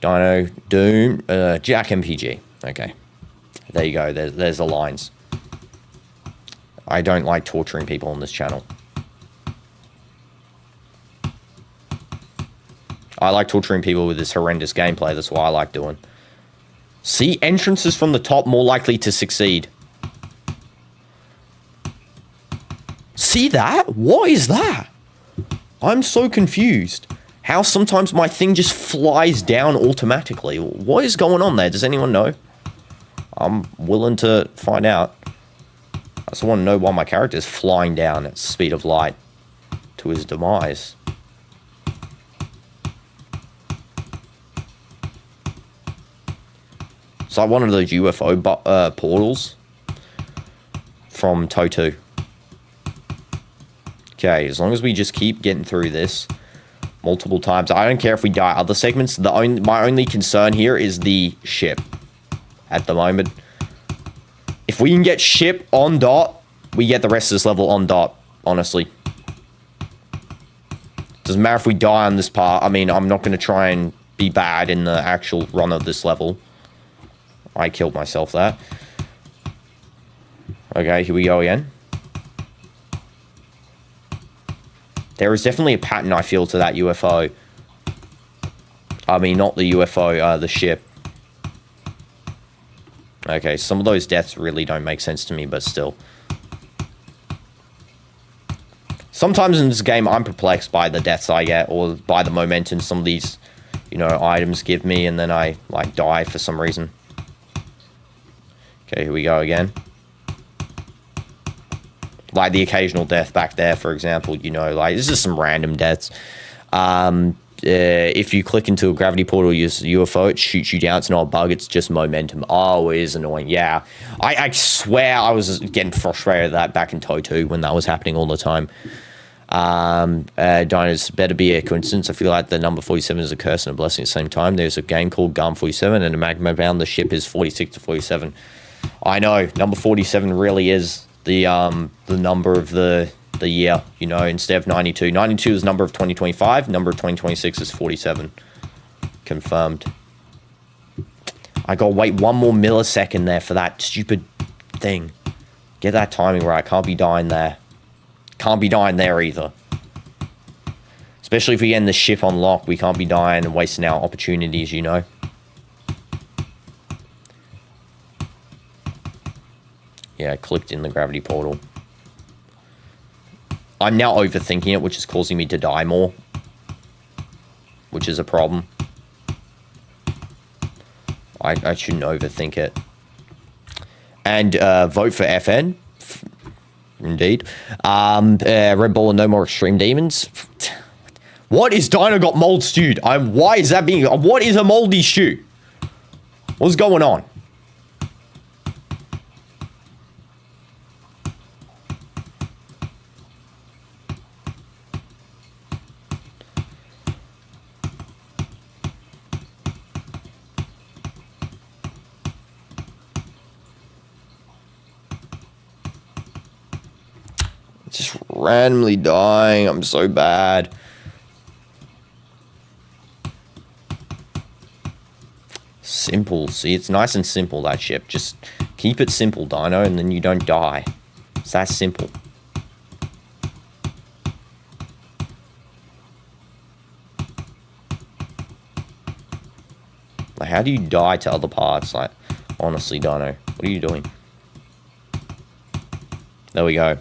DinoDoomz, Jack MPG. Okay. There you go. There's the lines. I don't like torturing people on this channel. I like torturing people with this horrendous gameplay. That's what I like doing. See, entrances from the top more likely to succeed. See that? What is that? I'm so confused. How sometimes my thing just flies down automatically. What is going on there? Does anyone know? I'm willing to find out. I just want to know why my character is flying down at the speed of light to his demise. It's like one of those UFO portals from SUIII. Okay, as long as we just keep getting through this multiple times. I don't care if we die other segments. My only concern here is the ship at the moment. If we can get ship on dot, we get the rest of this level on dot, honestly. Doesn't matter if we die on this part. I mean, I'm not going to try and be bad in the actual run of this level. I killed myself there. Okay, here we go again. There is definitely a pattern, I feel, to that UFO. I mean, not the UFO, the ship. Okay, some of those deaths really don't make sense to me, but still. Sometimes in this game, I'm perplexed by the deaths I get, or by the momentum some of these, you know, items give me, and then I, like, die for some reason. Okay, here we go again. Like the occasional death back there, for example, you know, like, this is some random deaths. If you click into a gravity portal, use UFO, it shoots you down. It's not a bug, it's just momentum. Oh, it is annoying. Yeah, I swear I was getting frustrated with that back in SUIII when that was happening all the time. Dinos better be a coincidence. I feel like the number 47 is a curse and a blessing at the same time. There's a game called Garm 47 and a Magma bound. The ship is 46 to 47. I know, number 47 really is the number of the year, you know, instead of 92. 92 is number of 2025, number of 2026 is 47. Confirmed. I gotta wait one more millisecond there for that stupid thing. Get that timing right. Can't be dying there. Can't be dying there either. Especially if we get the ship on lock, we can't be dying and wasting our opportunities, you know. Yeah, I clicked in the gravity portal. I'm now overthinking it, which is causing me to die more. Which is a problem. I shouldn't overthink it. And vote for FN. Indeed. Red Bull and no more extreme demons. What is Dino got mold stewed? Why is that being... What is a moldy stew? What's going on? Just randomly dying. I'm so bad. Simple. See, it's nice and simple, that ship. Just keep it simple, Dino, and then you don't die. It's that simple. Like, how do you die to other parts? Like, honestly, Dino, what are you doing? There we go.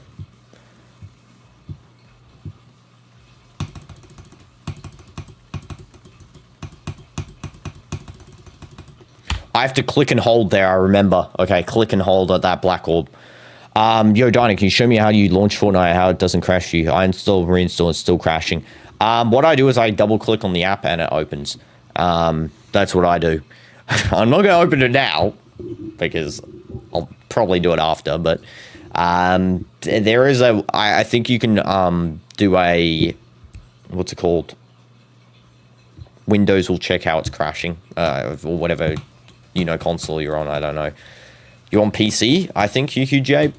I have to click and hold there, I remember. Okay, click and hold at that black orb. Yo, Dino, can you show me how you launch Fortnite, how it doesn't crash you? I install, reinstall, it's still crashing. What I do is I double click on the app and it opens. That's what I do. I'm not going to open it now, because I'll probably do it after, but there is a... I think you can do a... What's it called? Windows will check how it's crashing, or whatever... You know, console you're on, I don't know. You're on PC, I think, QQJ.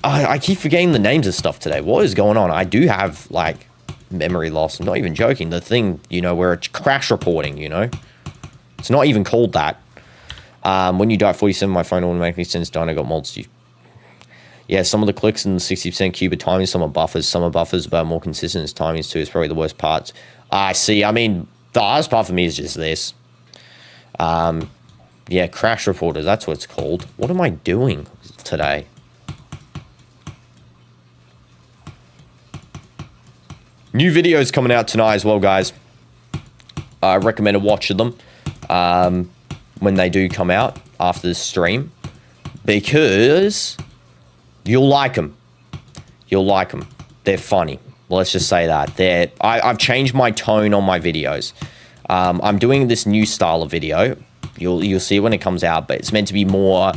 I keep forgetting the names of stuff today. What is going on? I do have, like, memory loss. I'm not even joking. The thing, you know, where it's crash reporting, you know? It's not even called that. When you die at 47, my phone automatically sends Dino got mods to you. Yeah, some of the clicks and 60% qubit timing, some are buffers, but more consistent as timings too is probably the worst parts. I see. I mean, the hardest part for me is just this. Yeah, crash reporters, that's what it's called. What am I doing today? New videos coming out tonight as well, guys. I recommend watching them when they do come out after the stream, because you'll like them. You'll like them. They're funny. Let's just say that. I've changed my tone on my videos. I'm doing this new style of video. You'll see it when it comes out, but it's meant to be more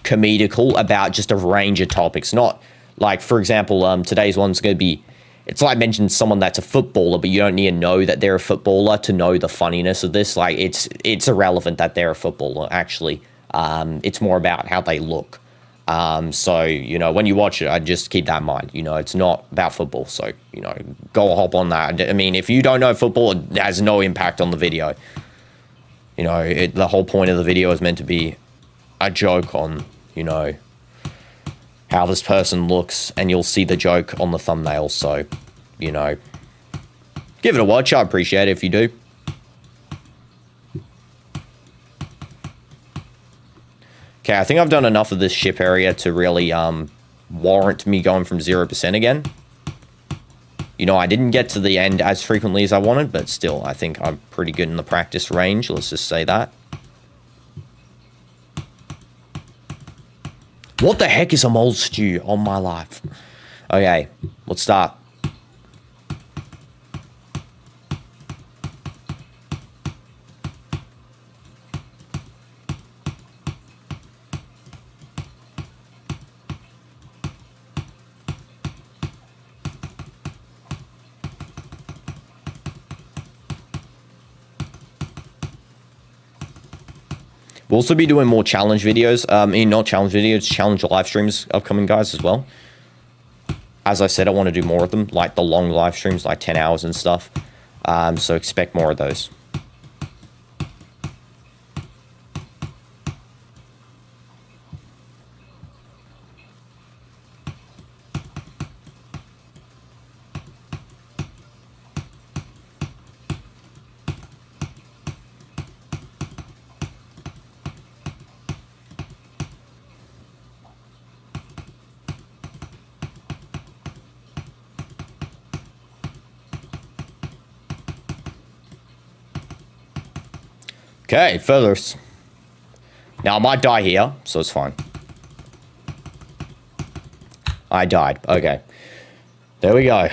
comedical about just a range of topics. Not like, for example, today's one's going to be, it's like mentioning someone that's a footballer, but you don't need to know that they're a footballer to know the funniness of this. Like, it's irrelevant that they're a footballer, actually. It's more about how they look. So, you know, when you watch it, I just keep that in mind. You know, it's not about football. So, you know, go hop on that. I mean, if you don't know football, it has no impact on the video. You know, the whole point of the video is meant to be a joke on, you know, how this person looks, and you'll see the joke on the thumbnail. So, you know, give it a watch. I appreciate it if you do. Okay, I think I've done enough of this ship area to really warrant me going from 0% again. You know, I didn't get to the end as frequently as I wanted, but still, I think I'm pretty good in the practice range. Let's just say that. What the heck is a mold stew on my life? Okay, let's start. We'll also be doing more challenge videos. Not challenge videos, challenge live streams upcoming, guys, as well. As I said, I want to do more of them, like the long live streams, like 10 hours and stuff. So expect more of those. Okay, feathers. Now, I might die here, so it's fine. I died. Okay. There we go.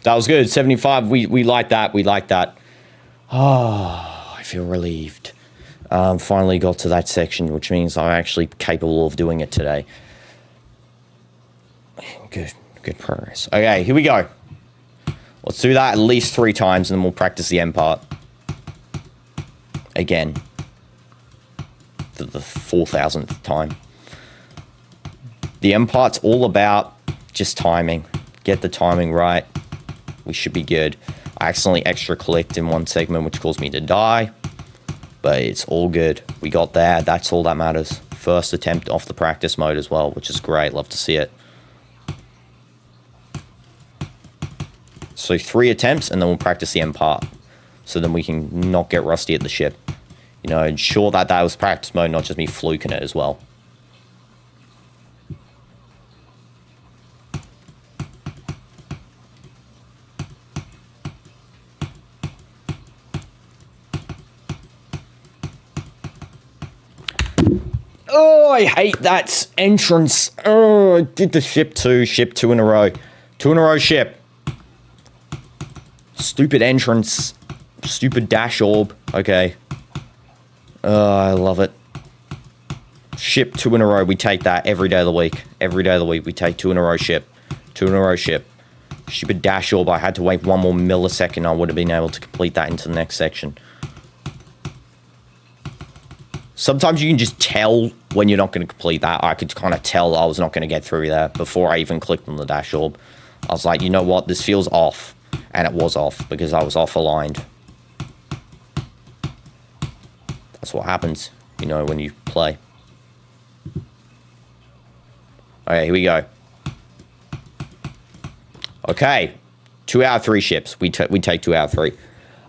That was good. 75. We like that. We like that. Oh, I feel relieved. Finally got to that section, which means I'm actually capable of doing it today. Good progress. Okay, here we go. Let's do that at least 3 times, and then we'll practice the end part. Again. For the 4,000th time. The end part's all about just timing. Get the timing right. We should be good. I accidentally extra clicked in one segment, which caused me to die. But it's all good. We got there. That's all that matters. First attempt off the practice mode as well, which is great. Love to see it. So 3 attempts, and then we'll practice the end part. So then we can not get rusty at the ship. You know, ensure that that was practice mode, not just me fluking it as well. Oh, I hate that entrance. Oh, I did the ship 2 in a row. 2 in a row ship. Stupid entrance. Stupid dash orb. Okay. I love it. Ship 2 in a row. We take that every day of the week. Every day of the week we take 2 in a row ship. 2 in a row ship. Stupid dash orb. I had to wait 1 more millisecond. I would have been able to complete that into the next section. Sometimes you can just tell when you're not going to complete that. I could kind of tell I was not going to get through there before I even clicked on the dash orb. I was like, you know what? This feels off. And it was off because I was off aligned. That's what happens, you know, when you play. Okay, here we go. Okay, 2 out of 3 ships. We take 2 out of 3.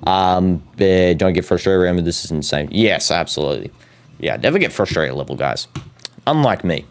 Don't get frustrated. Remember, this is insane. Yes, absolutely. Yeah, never get frustrated at level, guys. Unlike me.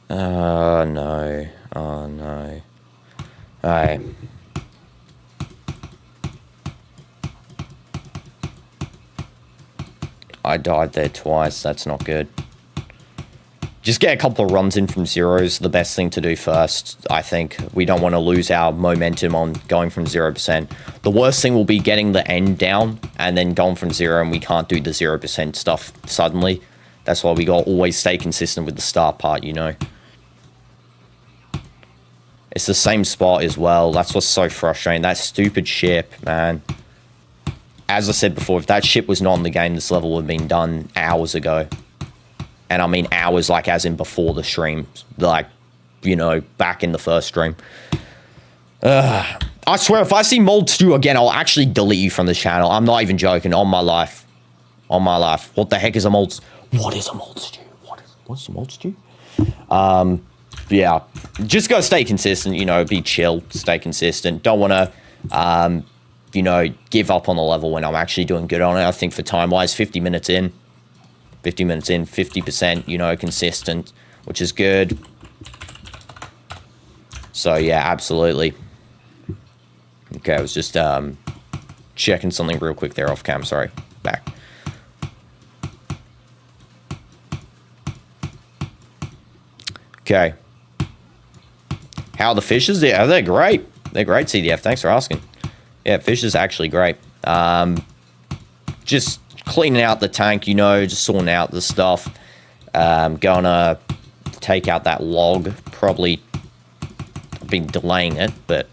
Oh, no. Oh, no. Alright. I died there twice. That's not good. Just get a couple of runs in from zeros. The best thing to do first, I think. We don't want to lose our momentum on going from 0%. The worst thing will be getting the end down and then going from 0, and we can't do the 0% stuff suddenly. That's why we got to always stay consistent with the start part, you know. It's the same spot as well. That's what's so frustrating. That stupid ship, man. As I said before, if that ship was not in the game, this level would have been done hours ago. And I mean hours, like as in before the stream. Like, you know, back in the first stream. I swear, if I see Mold Stew again, I'll actually delete you from this channel. I'm not even joking. On my life. On my life. What the heck is a Mold... What is a Mold Stew? What's a Mold Stew? Yeah, just gotta stay consistent, you know, be chill, stay consistent. Don't want to, you know, give up on the level when I'm actually doing good on it. I think for time-wise, 50 minutes in, 50 minutes in, 50%, you know, consistent, which is good. So, yeah, absolutely. Okay, I was just checking something real quick there off cam. Sorry. Back. Okay. How are the fishes? Yeah, they're great. They're great, CDF. Thanks for asking. Yeah, fish is actually great. Just cleaning out the tank, you know, just sorting out the stuff. Gonna take out that log. Probably been delaying it, but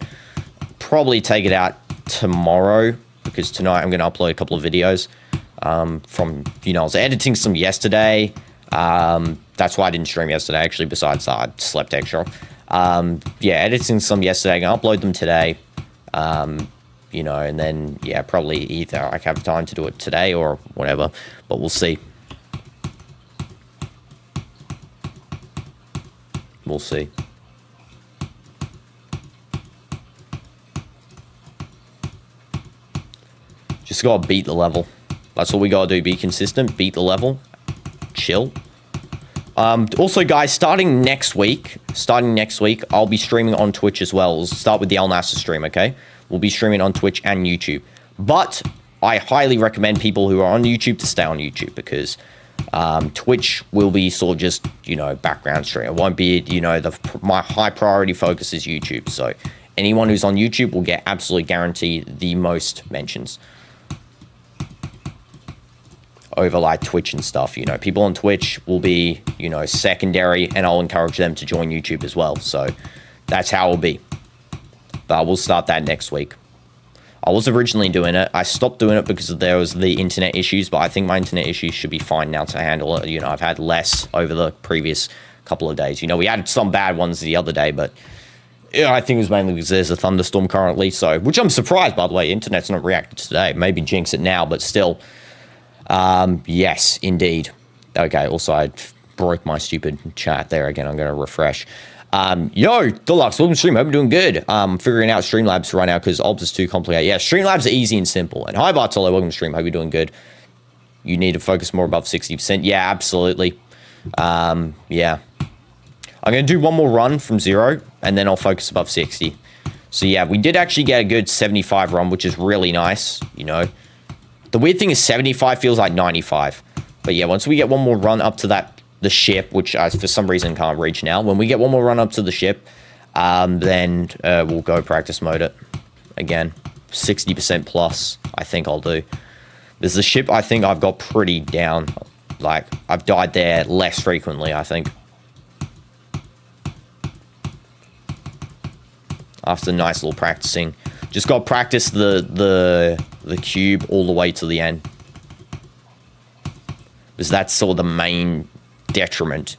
probably take it out tomorrow, because tonight I'm going to upload a couple of videos from, you know, I was editing some yesterday. That's why I didn't stream yesterday, actually, besides that, I slept extra. Yeah, editing some yesterday, I'm going to upload them today. You know, and then, yeah, probably either I have time to do it today or whatever, but we'll see. We'll see. Just gotta beat the level. That's all we gotta do. Be consistent, beat the level, chill. Also, guys, starting next week, I'll be streaming on Twitch as well. We'll start with the El Nasser stream, okay? We'll be streaming on Twitch and YouTube. But I highly recommend people who are on YouTube to stay on YouTube, because Twitch will be sort of just, you know, background stream. It won't be, you know, my high priority focus is YouTube. So anyone who's on YouTube will get absolutely guaranteed the most mentions over like Twitch and stuff. You know, people on Twitch will be, you know, secondary, and I'll encourage them to join YouTube as well. So that's how it'll be. But we'll start that next week. I was originally doing it. I stopped doing it because there was the internet issues, but I think my internet issues should be fine now to handle it. You know, I've had less over the previous couple of days. You know, we had some bad ones the other day, but yeah, I think it was mainly because there's a thunderstorm currently. So, which I'm surprised, by the way, internet's not reacted today. Maybe jinx it now, but still. Yes, indeed. Okay, also I broke my stupid chat there again. I'm going to refresh. Yo, Deluxe, welcome to stream. Hope you're doing good. Figuring out Streamlabs right now because Obs is too complicated. Yeah, Streamlabs are easy and simple. And hi, Bartolo, welcome to stream. Hope you're doing good. You need to focus more above 60%. Yeah, absolutely. Yeah. I'm going to do one more run from 0, and then I'll focus above 60. So yeah, we did actually get a good 75 run, which is really nice, you know. The weird thing is 75 feels like 95. But yeah, once we get one more run up to the ship, which I, for some reason, can't reach now. When we get one more run up to the ship, then we'll go practice mode it again. 60% plus, I think I'll do. There's the ship I think I've got pretty down. Like, I've died there less frequently, I think. After nice little practicing. Just got to practice the cube all the way to the end. Because that's sort of the main detriment.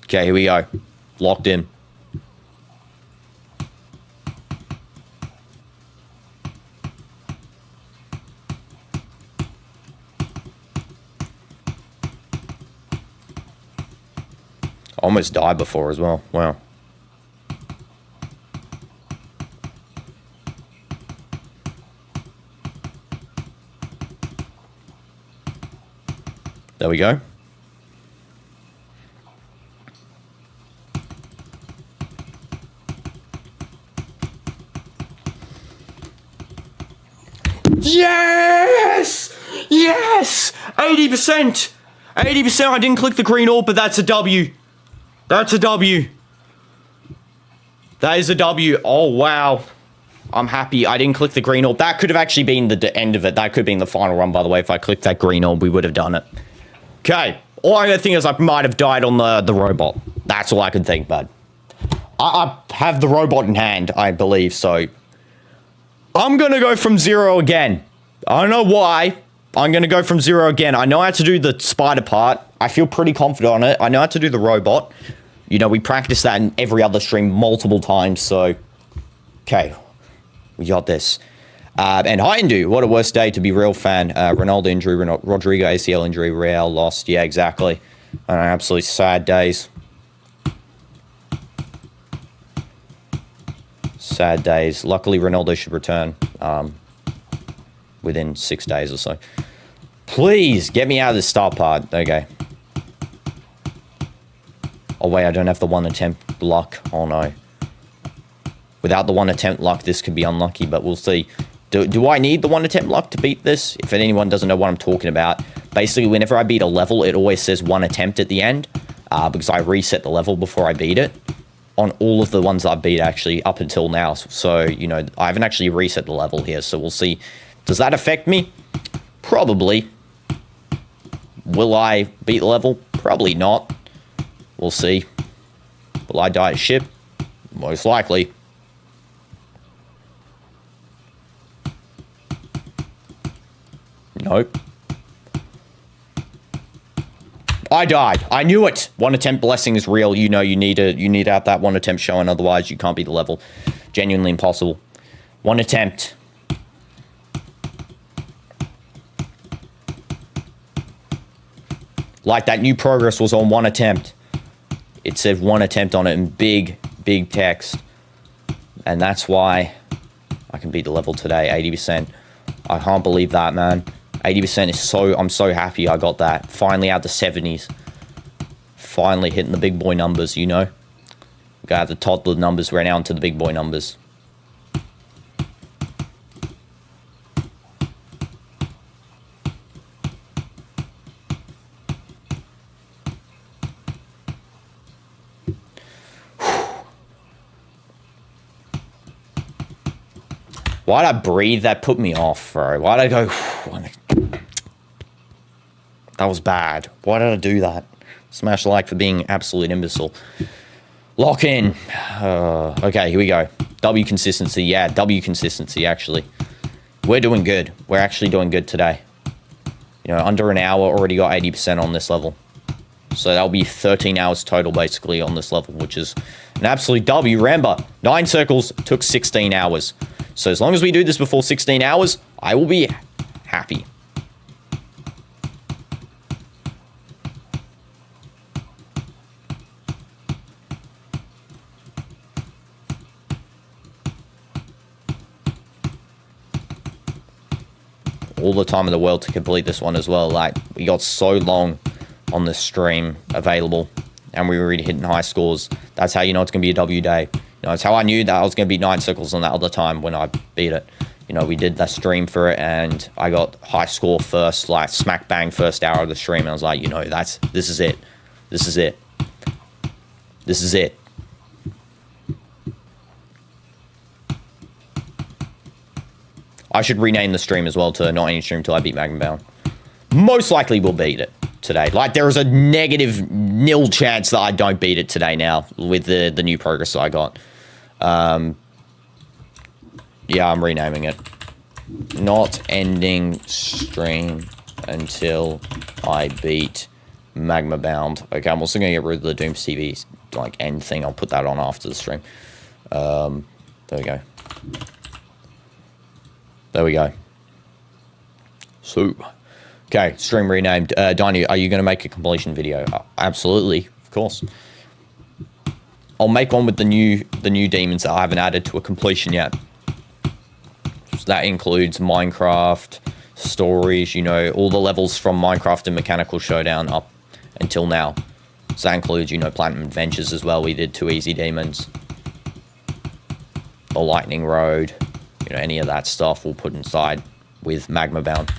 Okay, here we go. Locked in. Almost died before as well. Wow. There we go. Yes! Yes! 80%! 80%, I didn't click the green orb, but that's a W. That's a W. That is a W. Oh, wow. I'm happy I didn't click the green orb. That could have actually been the end of it. That could have been the final run, by the way. If I clicked that green orb, we would have done it. Okay. All I can think is I might have died on the robot. That's all I can think, bud. I have the robot in hand, I believe, so... I'm going to go from 0 again. I don't know why. I'm going to go from 0 again. I know how to do the spider part. I feel pretty confident on it. I know how to do the robot. You know, we practice that in every other stream multiple times, so... Okay. We got this. And hi, Indu. What a worst day to be real fan. Ronaldo injury, Rodrigo ACL injury, Real lost. Yeah, exactly. Absolutely sad days. Sad days. Luckily, Ronaldo should return within 6 days or so. Please, get me out of this start part. Okay. Oh, wait, I don't have the 1 attempt luck. Oh, no. Without the 1 attempt luck, this could be unlucky, but we'll see. Do I need the 1 attempt luck to beat this? If anyone doesn't know what I'm talking about, basically, whenever I beat a level, it always says 1 attempt at the end, because I reset the level before I beat it. On all of the ones I beat, actually, up until now. So, you know, I haven't actually reset the level here, so we'll see. Does that affect me? Probably. Will I beat the level? Probably not. We'll see. Will I die at ship? Most likely. Nope. I died. I knew it. 1 attempt blessing is real. You know you need to have that 1 attempt showing, otherwise you can't beat the level. Genuinely impossible. 1 attempt. Like that new progress was on 1 attempt. It said 1 attempt on it in big, big text. And that's why I can beat the level today, 80%. I can't believe that, man. 80% is I'm so happy I got that. Finally out the 70s. Finally hitting the big boy numbers, you know. Got the toddler numbers, we're now into the big boy numbers. Why'd I breathe? That put me off, bro. Why'd I go... That was bad. Why did I do that? Smash the like for being absolute imbecile. Lock in. Okay, here we go. W consistency. Yeah, W consistency, actually. We're doing good. We're actually doing good today. You know, under an hour, already got 80% on this level. So that'll be 13 hours total, basically, on this level, which is an absolute W. Remember, 9 circles took 16 hours. So as long as we do this before 16 hours, I will be happy. All the time in the world to complete this one as well. Like, we got so long on this stream available, and we were already hitting high scores. That's how you know it's going to be a W day. You know, it's how I knew that I was going to beat 9 circles on that other time when I beat it. You know, we did that stream for it, and I got high score first, like, smack bang first hour of the stream. And I was like, you know, this is it. This is it. This is it. I should rename the stream as well to not any stream till I beat Magma Bound. Most likely we'll beat it today. Like, there is a negative nil chance that I don't beat it today now with the new progress that I got. Yeah, I'm renaming it. Not ending stream until I beat Magma Bound. Okay, I'm also going to get rid of the Doomz TV, like, end thing. I'll put that on after the stream. There we go. There we go. So, okay, stream renamed. Dino, are you going to make a completion video? Absolutely, of course. I'll make one with the new demons that I haven't added to a completion yet. So that includes Minecraft, stories, you know, all the levels from Minecraft and Mechanical Showdown up until now. So that includes, you know, Platinum Adventures as well. We did 2 easy demons. The Lightning Road. You know, any of that stuff we'll put inside with Magma Bound.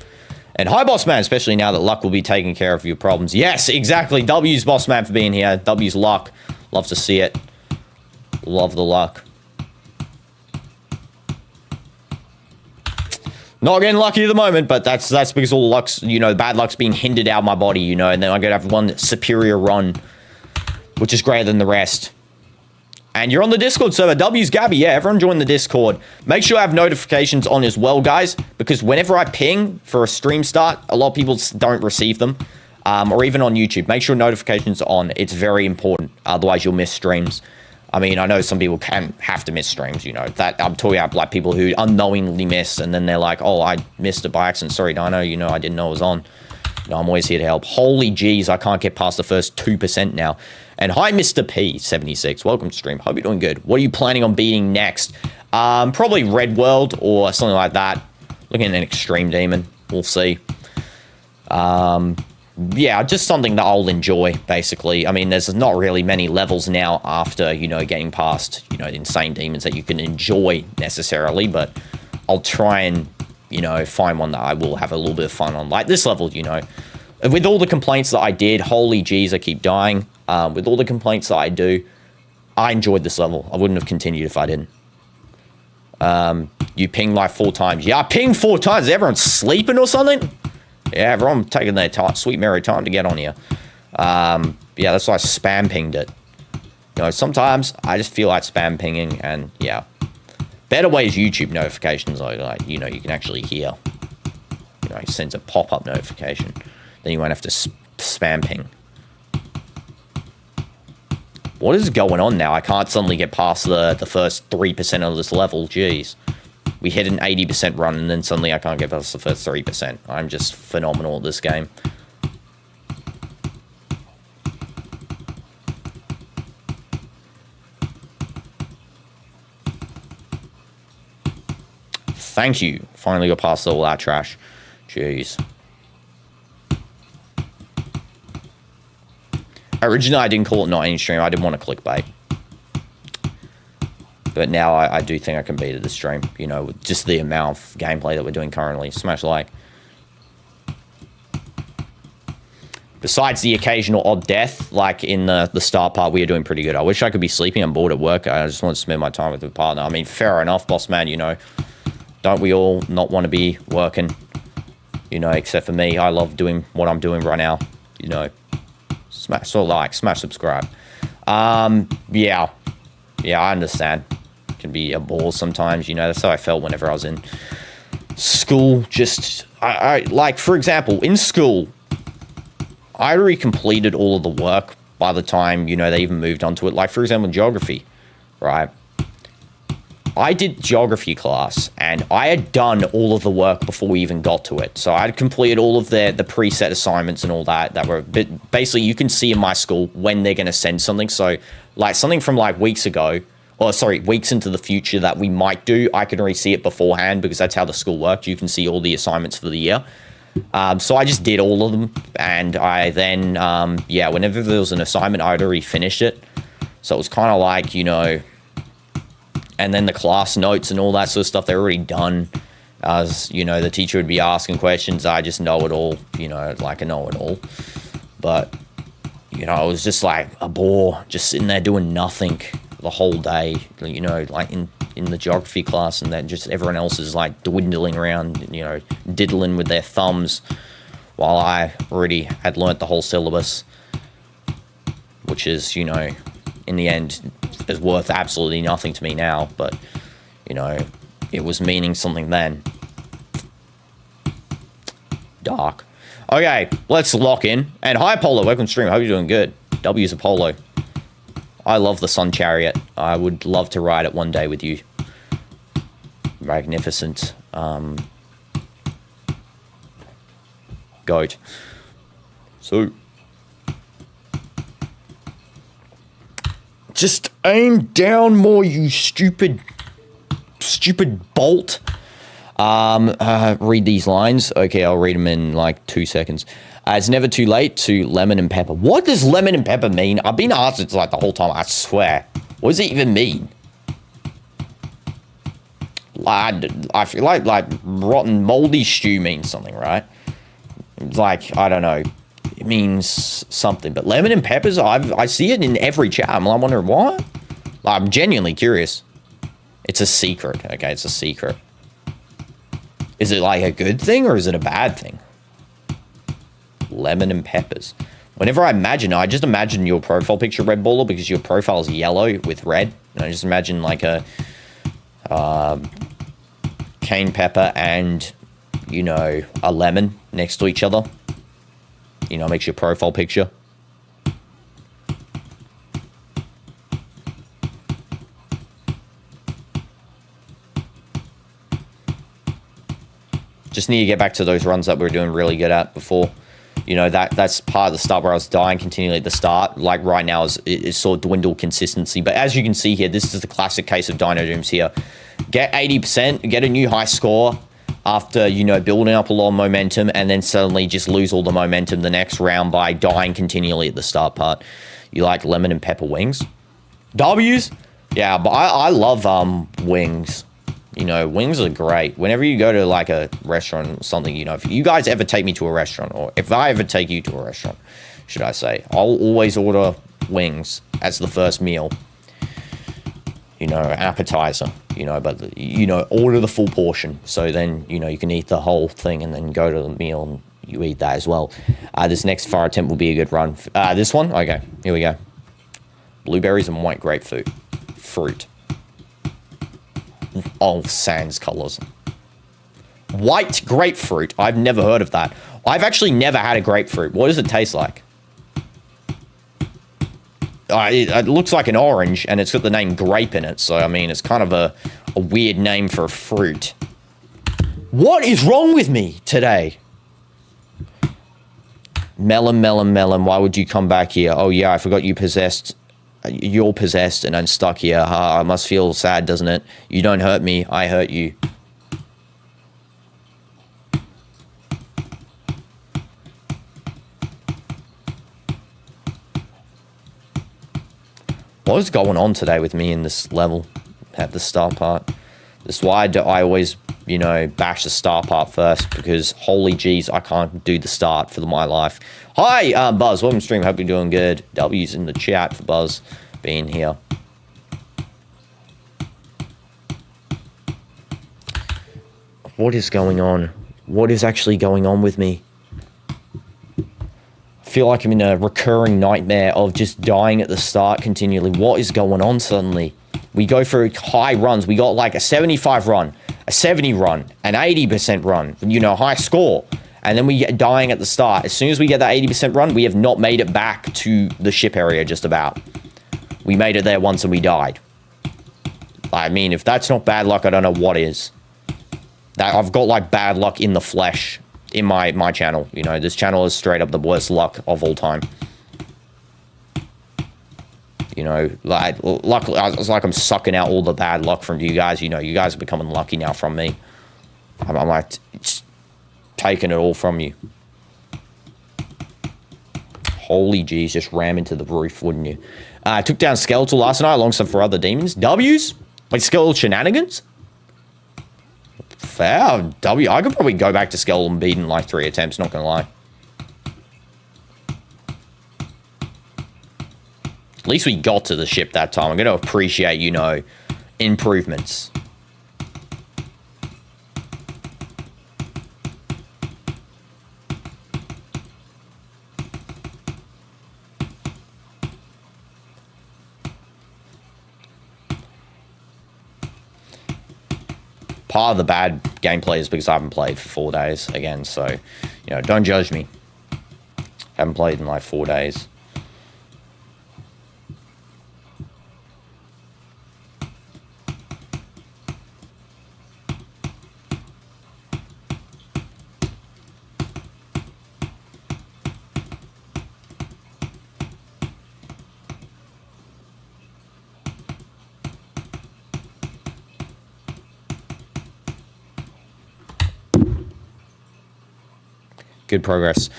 And hi, Boss Man, especially now that Luck will be taking care of your problems. Yes, exactly. W's Boss Man for being here. W's Luck. Love to see it. Love the luck. Not getting lucky at the moment, but that's because all the luck's, you know, bad luck's being hindered out of my body, you know, and then I'm going to have one superior run, which is greater than the rest. And you're on the Discord server, W's Gabby. Yeah, everyone join the Discord. Make sure I have notifications on as well, guys, because whenever I ping for a stream start, a lot of people don't receive them, or even on YouTube. Make sure notifications are on. It's very important. Otherwise, you'll miss streams. I mean, I know some people can have to miss streams, you know. That I'm talking about, like, people who unknowingly miss, and then they're like, oh, I missed it by accident. Sorry, Dino, you know, I didn't know it was on. No, I'm always here to help. Holy jeez, I can't get past the first 2% now. And hi, Mr. P76. Welcome to stream. Hope you're doing good. What are you planning on beating next? Probably Red World or something like that. Looking at an Extreme Demon. We'll see. Yeah, just something that I'll enjoy, basically. I mean, there's not really many levels now after, you know, getting past, you know, insane demons that you can enjoy necessarily, but I'll try and, you know, find one that I will have a little bit of fun on. Like this level, you know. With all the complaints that I did, holy jeez, I keep dying. With all the complaints that I do, I enjoyed this level. I wouldn't have continued if I didn't. You pinged like 4 times. Yeah, I pinged 4 times. Is everyone sleeping or something? Yeah, everyone taking their time, sweet merry time to get on here. Yeah, that's why I spam pinged it. You know, sometimes I just feel like spam pinging, and yeah. Better way is YouTube notifications, like, you know, you can actually hear. You know, it sends a pop-up notification. Then you won't have to spam ping. What is going on now? I can't suddenly get past the first 3% of this level. Jeez. We hit an 80% run, and then suddenly I can't get past the first 3%. I'm just phenomenal at this game. Thank you. Finally got past all that trash. Jeez. Originally, I didn't call it not any stream. I didn't want to clickbait. But now I do think I can beat it this stream. You know, with just the amount of gameplay that we're doing currently. Smash like. Besides the occasional odd death, like in the start part, we are doing pretty good. I wish I could be sleeping. I'm bored at work. I just want to spend my time with a partner. I mean, fair enough, boss man, you know. Don't we all not want to be working? You know, except for me. I love doing what I'm doing right now. You know. Smash like, smash subscribe. Yeah. Yeah, I understand. It can be a bore sometimes, you know. That's how I felt whenever I was in school. Just, I like, for example, in school, I already completed all of the work by the time, you know, they even moved on to it. Like, for example, geography, right? I did geography class, and I had done all of the work before we even got to it. So I had completed all of the preset assignments and all that were, but basically you can see in my school when they're going to send something. So like something from like weeks ago, or sorry, weeks into the future that we might do, I can already see it beforehand because that's how the school worked. You can see all the assignments for the year. So I just did all of them, and I then, yeah, whenever there was an assignment, I'd already finished it. So it was kind of like, you know, and then the class notes and all that sort of stuff, they're already done. As, you know, the teacher would be asking questions. I just know it all, you know, like I know it all. But, you know, it was just like a bore, just sitting there doing nothing the whole day, you know, like in the geography class, and then just everyone else is like dwindling around, you know, diddling with their thumbs while I already had learnt the whole syllabus, which is, you know, in the end is worth absolutely nothing to me now, but, you know, it was meaning something then. Dark. Okay, let's lock in. And hi, Apollo. Welcome to stream. Hope you're doing good. W's Apollo. I love the Sun Chariot. I would love to ride it one day with you. Magnificent. Goat. So... just aim down more, you stupid bolt. Read these lines. Okay, I'll read them in like 2 seconds. It's never too late to lemon and pepper. What does lemon and pepper mean? I've been asked it like the whole time, I swear. What does it even mean? I feel like rotten moldy stew means something, right? Like, I don't know. It means something, but lemon and peppers, I see it in every chat. I'm wondering what? I'm genuinely curious. It's a secret. Okay, it's a secret. Is it like a good thing or is it a bad thing? Lemon and peppers. Whenever I imagine, I just imagine your profile picture, Red Baller, because your profile is yellow with red. And I just imagine like a cayenne pepper and, you know, a lemon next to each other. You know, makes your profile picture. Just need to get back to those runs that we were doing really good at before. You know, that's part of the start where I was dying continually at the start. Like right now is sort of dwindled consistency. But as you can see here, this is the classic case of DinoDoomz here. get 80%, get a new high score after, you know, building up a lot of momentum, and then suddenly just lose all the momentum the next round by dying continually at the start part. You like lemon and pepper wings? W's? Yeah, but I love wings. You know, wings are great. Whenever you go to like a restaurant or something, you know, if you guys ever take me to a restaurant, or if I ever take you to a restaurant, should I say, I'll always order wings as the first meal. You know, appetizer, you know, but, you know, order the full portion. So then, you know, you can eat the whole thing and then go to the meal and you eat that as well. This next fire attempt will be a good run. This one? Okay, here we go. Blueberries and white grapefruit. Fruit. Oh, sans colors. White grapefruit. I've never heard of that. I've actually never had a grapefruit. What does it taste like? It looks like an orange, and it's got the name grape in it. So, I mean, it's kind of a weird name for a fruit. What is wrong with me today? Melon, melon, melon. Why would you come back here? Oh, yeah, I forgot you possessed. You're possessed and I'm stuck here. I must feel sad, doesn't it? You don't hurt me, I hurt you. What is going on today with me in this level at the start part? That's why I always, you know, bash the start part first, because holy jeez, I can't do the start for my life. Hi, Buzz, welcome to stream. Hope you're doing good. W's in the chat for Buzz being here. What is going on? What is actually going on with me? I feel like I'm in a recurring nightmare of just dying at the start continually. What is going on suddenly? We go for high runs. We got like a 75 run, a 70 run, an 80% run, you know, high score. And then we get dying at the start. As soon as we get that 80% run, we have not made it back to the ship area just about. We made it there once and we died. I mean, if that's not bad luck, I don't know what is. That I've got like bad luck in the flesh in my channel. You know, this channel is straight up the worst luck of all time. You know, like, luckily, it's like I'm sucking out all the bad luck from you guys. You know, you guys are becoming lucky now from me. I'm like, taking it all from you. Holy jeez, just ram into the roof, wouldn't you? I took down Skeletal last night alongside 4 other demons. W's? Like Skeletal shenanigans? Fair. W. I could probably go back to Skeletal and beat in like 3 attempts, not gonna lie. At least we got to the ship that time. I'm gonna appreciate, you know, improvements. Part of the bad gameplay is because I haven't played for 4 days again, so, you know, don't judge me. Haven't played in like 4 days. Good progress.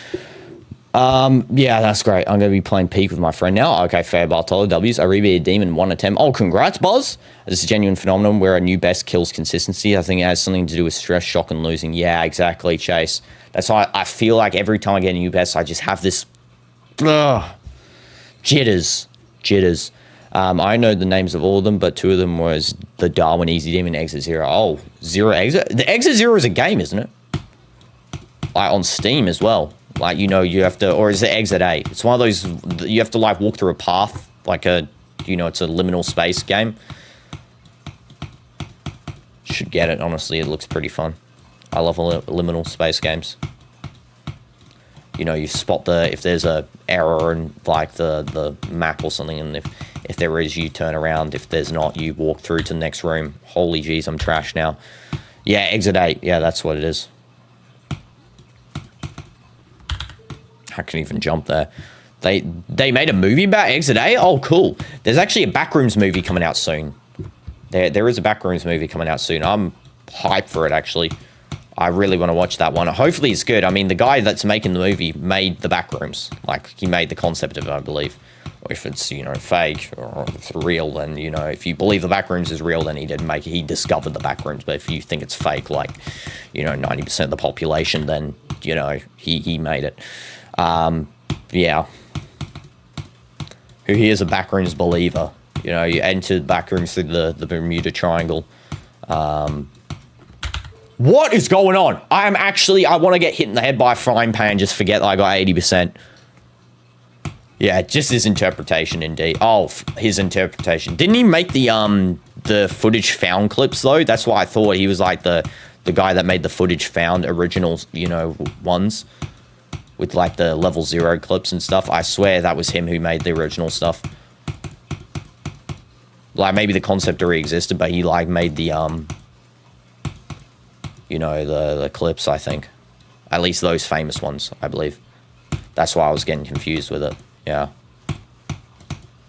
Yeah, that's great. I'm going to be playing Peak with my friend now. Okay, fair. Bartolo W's. I rebeat a demon 1 attempt. Oh, congrats, Buzz. This is a genuine phenomenon where a new best kills consistency. I think it has something to do with stress, shock, and losing. Yeah, exactly, Chase. That's why I feel like every time I get a new best, I just have this jitters. I know the names of all of them, but 2 of them was the Darwin Easy Demon Exit Zero. Oh, Zero Exit? The Exit Zero is a game, isn't it? Like on Steam as well. Like, you know, you have to, or is it Exit 8? It's one of those, you have to like walk through a path, like a, you know, it's a liminal space game. Should get it, honestly, it looks pretty fun. I love liminal space games. You know, you spot if there's a error in like the map or something, and if there is, you turn around. If there's not, you walk through to the next room. Holy jeez, I'm trash now. Yeah, Exit 8, yeah, that's what it is. I can even jump there. They made a movie about Exit 8? Oh, cool. There's actually a Backrooms movie coming out soon. There is a Backrooms movie coming out soon. I'm hyped for it, actually. I really want to watch that one. Hopefully it's good. I mean, the guy that's making the movie made the Backrooms. Like, he made the concept of it, I believe. Or if it's, you know, fake or if it's real, then, you know, if you believe the Backrooms is real, then he didn't make it. He discovered the Backrooms. But if you think it's fake, like, you know, 90% of the population, then, you know, he made it. Yeah. Who here is a Backrooms believer? You know, you enter the Backrooms through the Bermuda Triangle. What is going on? I want to get hit in the head by a frying pan, just forget that I got 80%. Yeah, just his interpretation, indeed. Oh, his interpretation. Didn't he make the footage found clips, though? That's why I thought he was like the guy that made the footage found original, you know, ones. With like the level 0 clips and stuff. I swear that was him who made the original stuff. Like, maybe the concept already existed, but he like made the, you know, the clips, I think. At least those famous ones, I believe. That's why I was getting confused with it. Yeah.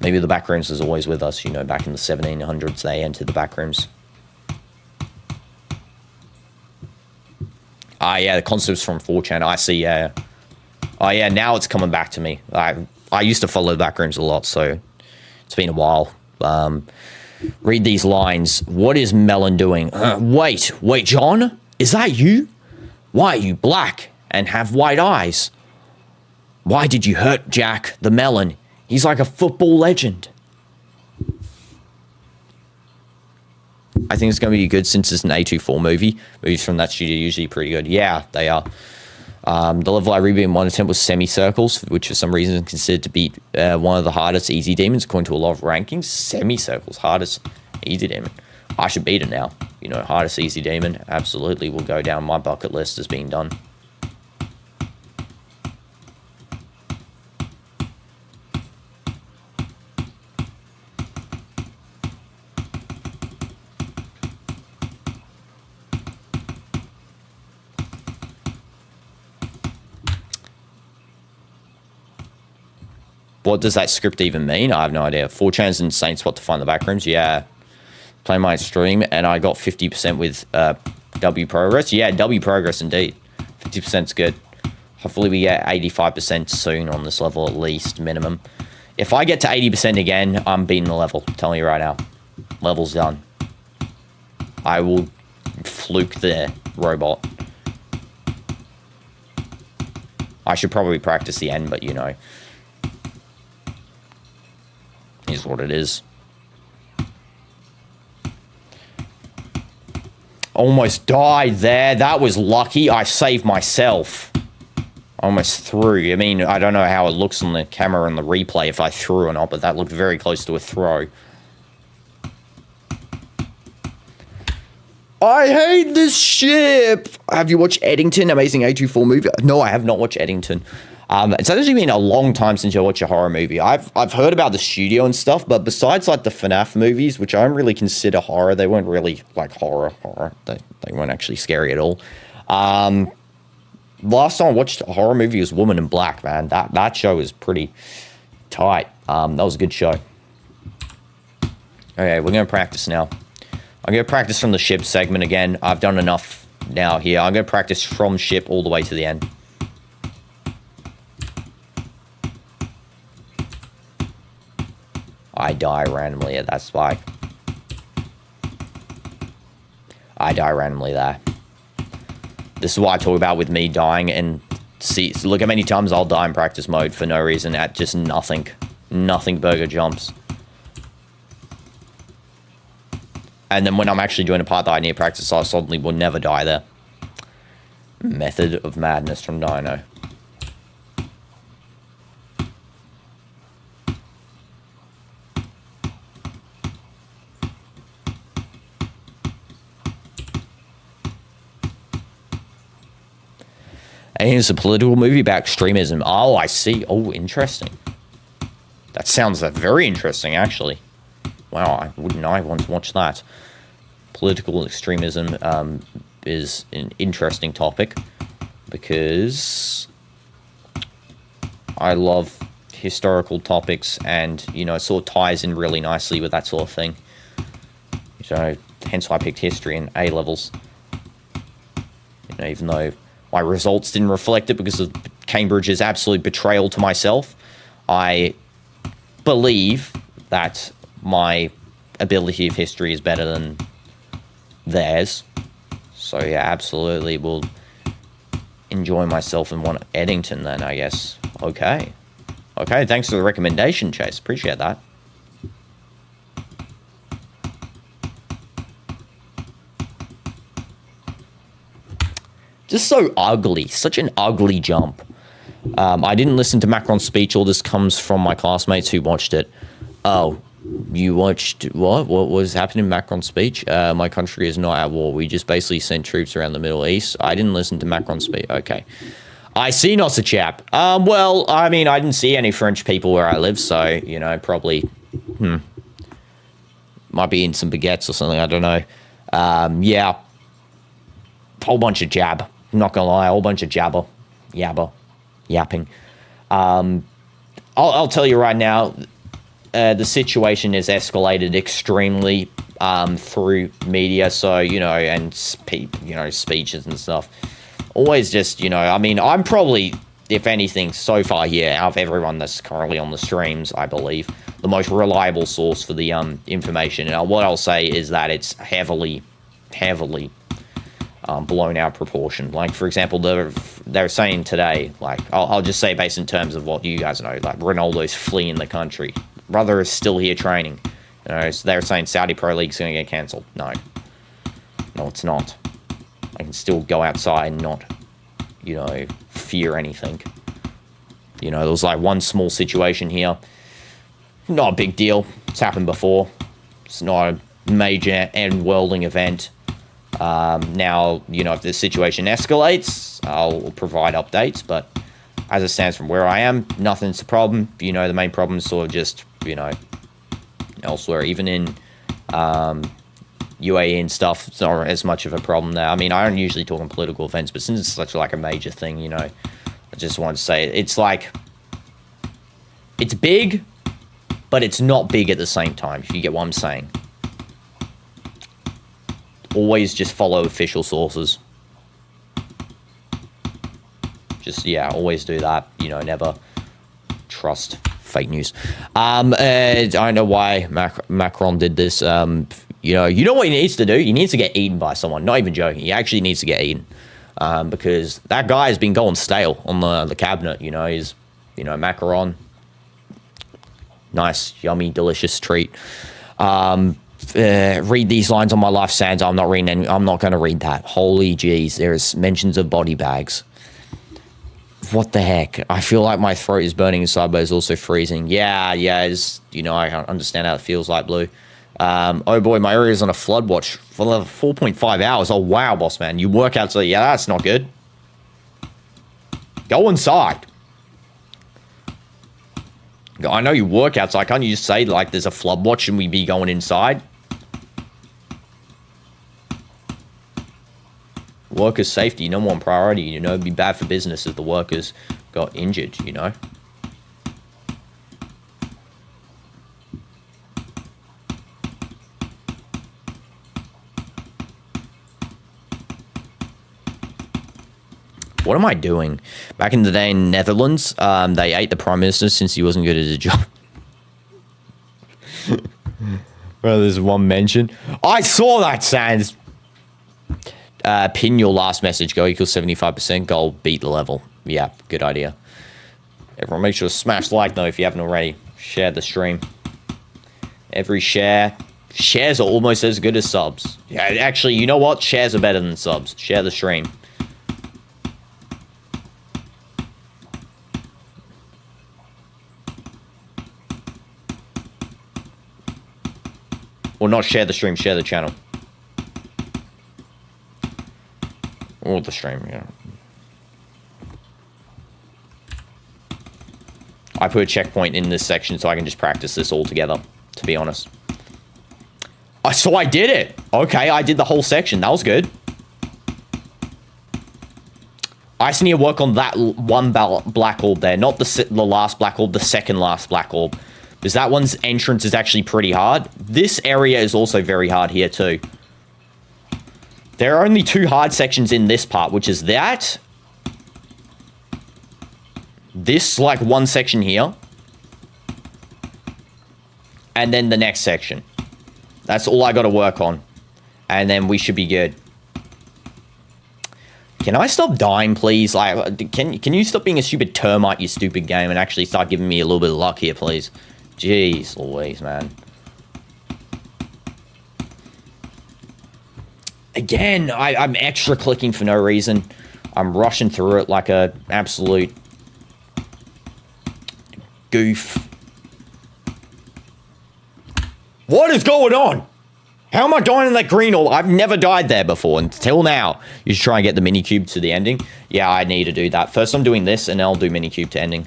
Maybe the Backrooms is always with us, you know, back in the 1700s they entered the Backrooms. Ah, yeah, the concept's from 4chan. I see, yeah. Oh, yeah, now it's coming back to me. I used to follow the Backrooms a lot, so it's been a while. Read these lines. What is Melon doing? Wait, John? Is that you? Why are you black and have white eyes? Why did you hurt Jack the Melon? He's like a football legend. I think it's going to be good since it's an A24 movie. Movies from that studio are usually pretty good. Yeah, they are. The level I rebeat in one attempt was semicircles, which for some reason is considered to be one of the hardest easy demons according to a lot of rankings. Semicircles, hardest easy demon. I should beat it now. You know, hardest easy demon absolutely will go down my bucket list as being done. What does that script even mean? I have no idea. 4chan's insane spot to find the Backrooms. Yeah. Play my stream, and I got 50% with W Progress. Yeah, W Progress indeed. 50%'s good. Hopefully we get 85% soon on this level at least, minimum. If I get to 80% again, I'm beating the level. I'm telling you right now. Level's done. I will fluke the robot. I should probably practice the end, but you know. Is what it is. Almost died there. That was lucky. I saved myself. Almost threw. I mean, I don't know how it looks on the camera and the replay if I threw or not, but that looked very close to a throw. I hate this ship. Have you watched Eddington? Amazing A24 movie. No, I have not watched Eddington. It's actually been a long time since I watched a horror movie. I've heard about the studio and stuff, but besides like the FAHH movies, which I don't really consider horror, they weren't really like horror. They weren't actually scary at all. Last time I watched a horror movie was Woman in Black, man. That show was pretty tight. That was a good show. Okay, we're gonna practice now. I'm gonna practice from the ship segment again. I've done enough now here. I'm gonna practice from ship all the way to the end. I die randomly at that spike. I die randomly there. This is what I talk about with me dying, and see, look how many times I'll die in practice mode for no reason at just nothing. Nothing burger jumps. And then when I'm actually doing a part that I need to practice, I suddenly will never die there. Method of Madness from Dino. And it's a political movie about extremism. Oh, I see. Oh, interesting. That sounds very interesting, actually. Wow, wouldn't I want to watch that? Political extremism is an interesting topic because I love historical topics, and, you know, it sort of ties in really nicely with that sort of thing. So, hence why I picked history in A levels. You know, even though my results didn't reflect it because of Cambridge's absolute betrayal to myself, I believe that my ability of history is better than theirs. So yeah, absolutely will enjoy myself in one Eddington then, I guess. Okay. Okay, thanks for the recommendation, Chase. Appreciate that. Just so ugly. Such an ugly jump. I didn't listen to Macron's speech. All this comes from my classmates who watched it. Oh, you watched what? What was happening in Macron's speech? My country is not at war. We just basically sent troops around the Middle East. I didn't listen to Macron's speech. Okay. I see not a chap. Well, I mean, I didn't see any French people where I live, so, you know, probably, might be in some baguettes or something, I don't know. Yeah. Whole bunch of jab. I'm not gonna lie, a whole bunch of jabber. Yapping. I'll tell you right now, the situation is escalated extremely through media, so, you know, and speeches and stuff. Always just, you know, I mean, I'm probably, if anything, so far here, out of everyone that's currently on the streams, I believe, the most reliable source for the information. And what I'll say is that it's heavily blown out proportion. Like, for example, they're saying today, like, I'll just say based in terms of what you guys know, like, Ronaldo's fleeing the country. Brother is still here training. You know, so they're saying Saudi Pro League's going to get cancelled. No, it's not. I can still go outside and not, you know, fear anything. You know, there was like one small situation here. Not a big deal. It's happened before. It's not a major end-worlding event. Now, you know, if the situation escalates, I'll provide updates, but as it stands from where I am, nothing's a problem. You know, the main problem is sort of just, you know, elsewhere, even in UAE and stuff, it's not as much of a problem there. I mean, I don't usually talk on political events, but since it's such like a major thing, you know, I just wanted to say it's like, it's big, but it's not big at the same time, if you get what I'm saying. Always just follow official sources. Just, yeah, always do that. You know, never trust fake news. I don't know why Macron did this. You know what he needs to do? He needs to get eaten by someone. Not even joking. He actually needs to get eaten. Because that guy has been going stale on the cabinet. You know, he's, you know, Macron. Nice, yummy, delicious treat. Read these lines on my life, Sans. I'm not reading any. I'm not going to read that. Holy jeez, there's mentions of body bags. What the heck? I feel like my throat is burning inside, but it's also freezing. Yeah, it's, you know, I understand how it feels like, Blue. Oh boy, my area is on a flood watch for 4.5 hours. Oh wow, boss man, you work out, so yeah, that's not good. Go inside. I know you work outside. Can't you just say, like, there's a flood watch and we be going inside? Workers' safety, number one priority, you know. It'd be bad for business if the workers got injured, you know. What am I doing? Back in the day in Netherlands, they ate the Prime Minister since he wasn't good at his job. Well, there's one mention. I saw that, Sans. Pin your last message. Go equals 75%. Goal, beat the level. Yeah, good idea. Everyone make sure to smash like, though, if you haven't already. Share the stream. Every share. Shares are almost as good as subs. Yeah, actually, you know what? Shares are better than subs. Share the stream. Or not share the stream, share the channel. Or the stream, yeah. I put a checkpoint in this section so I can just practice this all together, to be honest. So I did it! Okay, I did the whole section. That was good. I just need to work on that one black orb there. Not the last black orb, the second last black orb. Because that one's entrance is actually pretty hard. This area is also very hard here too. There are only 2 hard sections in this part, which is that. This, like, one section here. And then the next section. That's all I got to work on. And then we should be good. Can I stop dying, please? Like, can you stop being a stupid termite, you stupid game, and actually start giving me a little bit of luck here, please? Jeez Louise, man. Again, I'm extra clicking for no reason. I'm rushing through it like a absolute goof. What is going on? How am I dying in that green orb? I've never died there before until now. You should try and get the mini cube to the ending. Yeah, I need to do that. First I'm doing this and then I'll do mini cube to ending.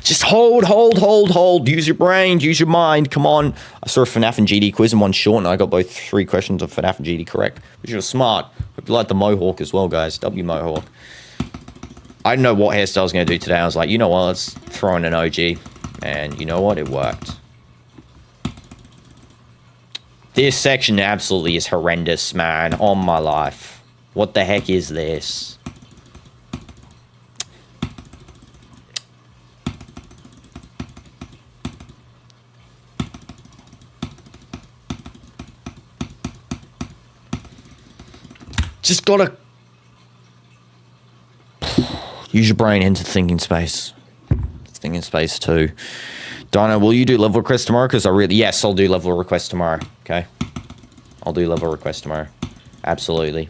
Just hold. Use your brain, use your mind. Come on. I saw a FNAF and GD quiz in one short and I got both 3 questions of FNAF and GD correct. Which was smart. Hope you like the mohawk as well, guys. W mohawk. I didn't know what hairstyle I was going to do today. I was like, you know what? Let's throw in an OG. And you know what? It worked. This section absolutely is horrendous, man. On my life. What the heck is this? Just gotta use your brain into thinking space. Thinking space too. Dino, will you do level requests tomorrow? Because yes, I'll do level requests tomorrow. Okay, I'll do level requests tomorrow. Absolutely.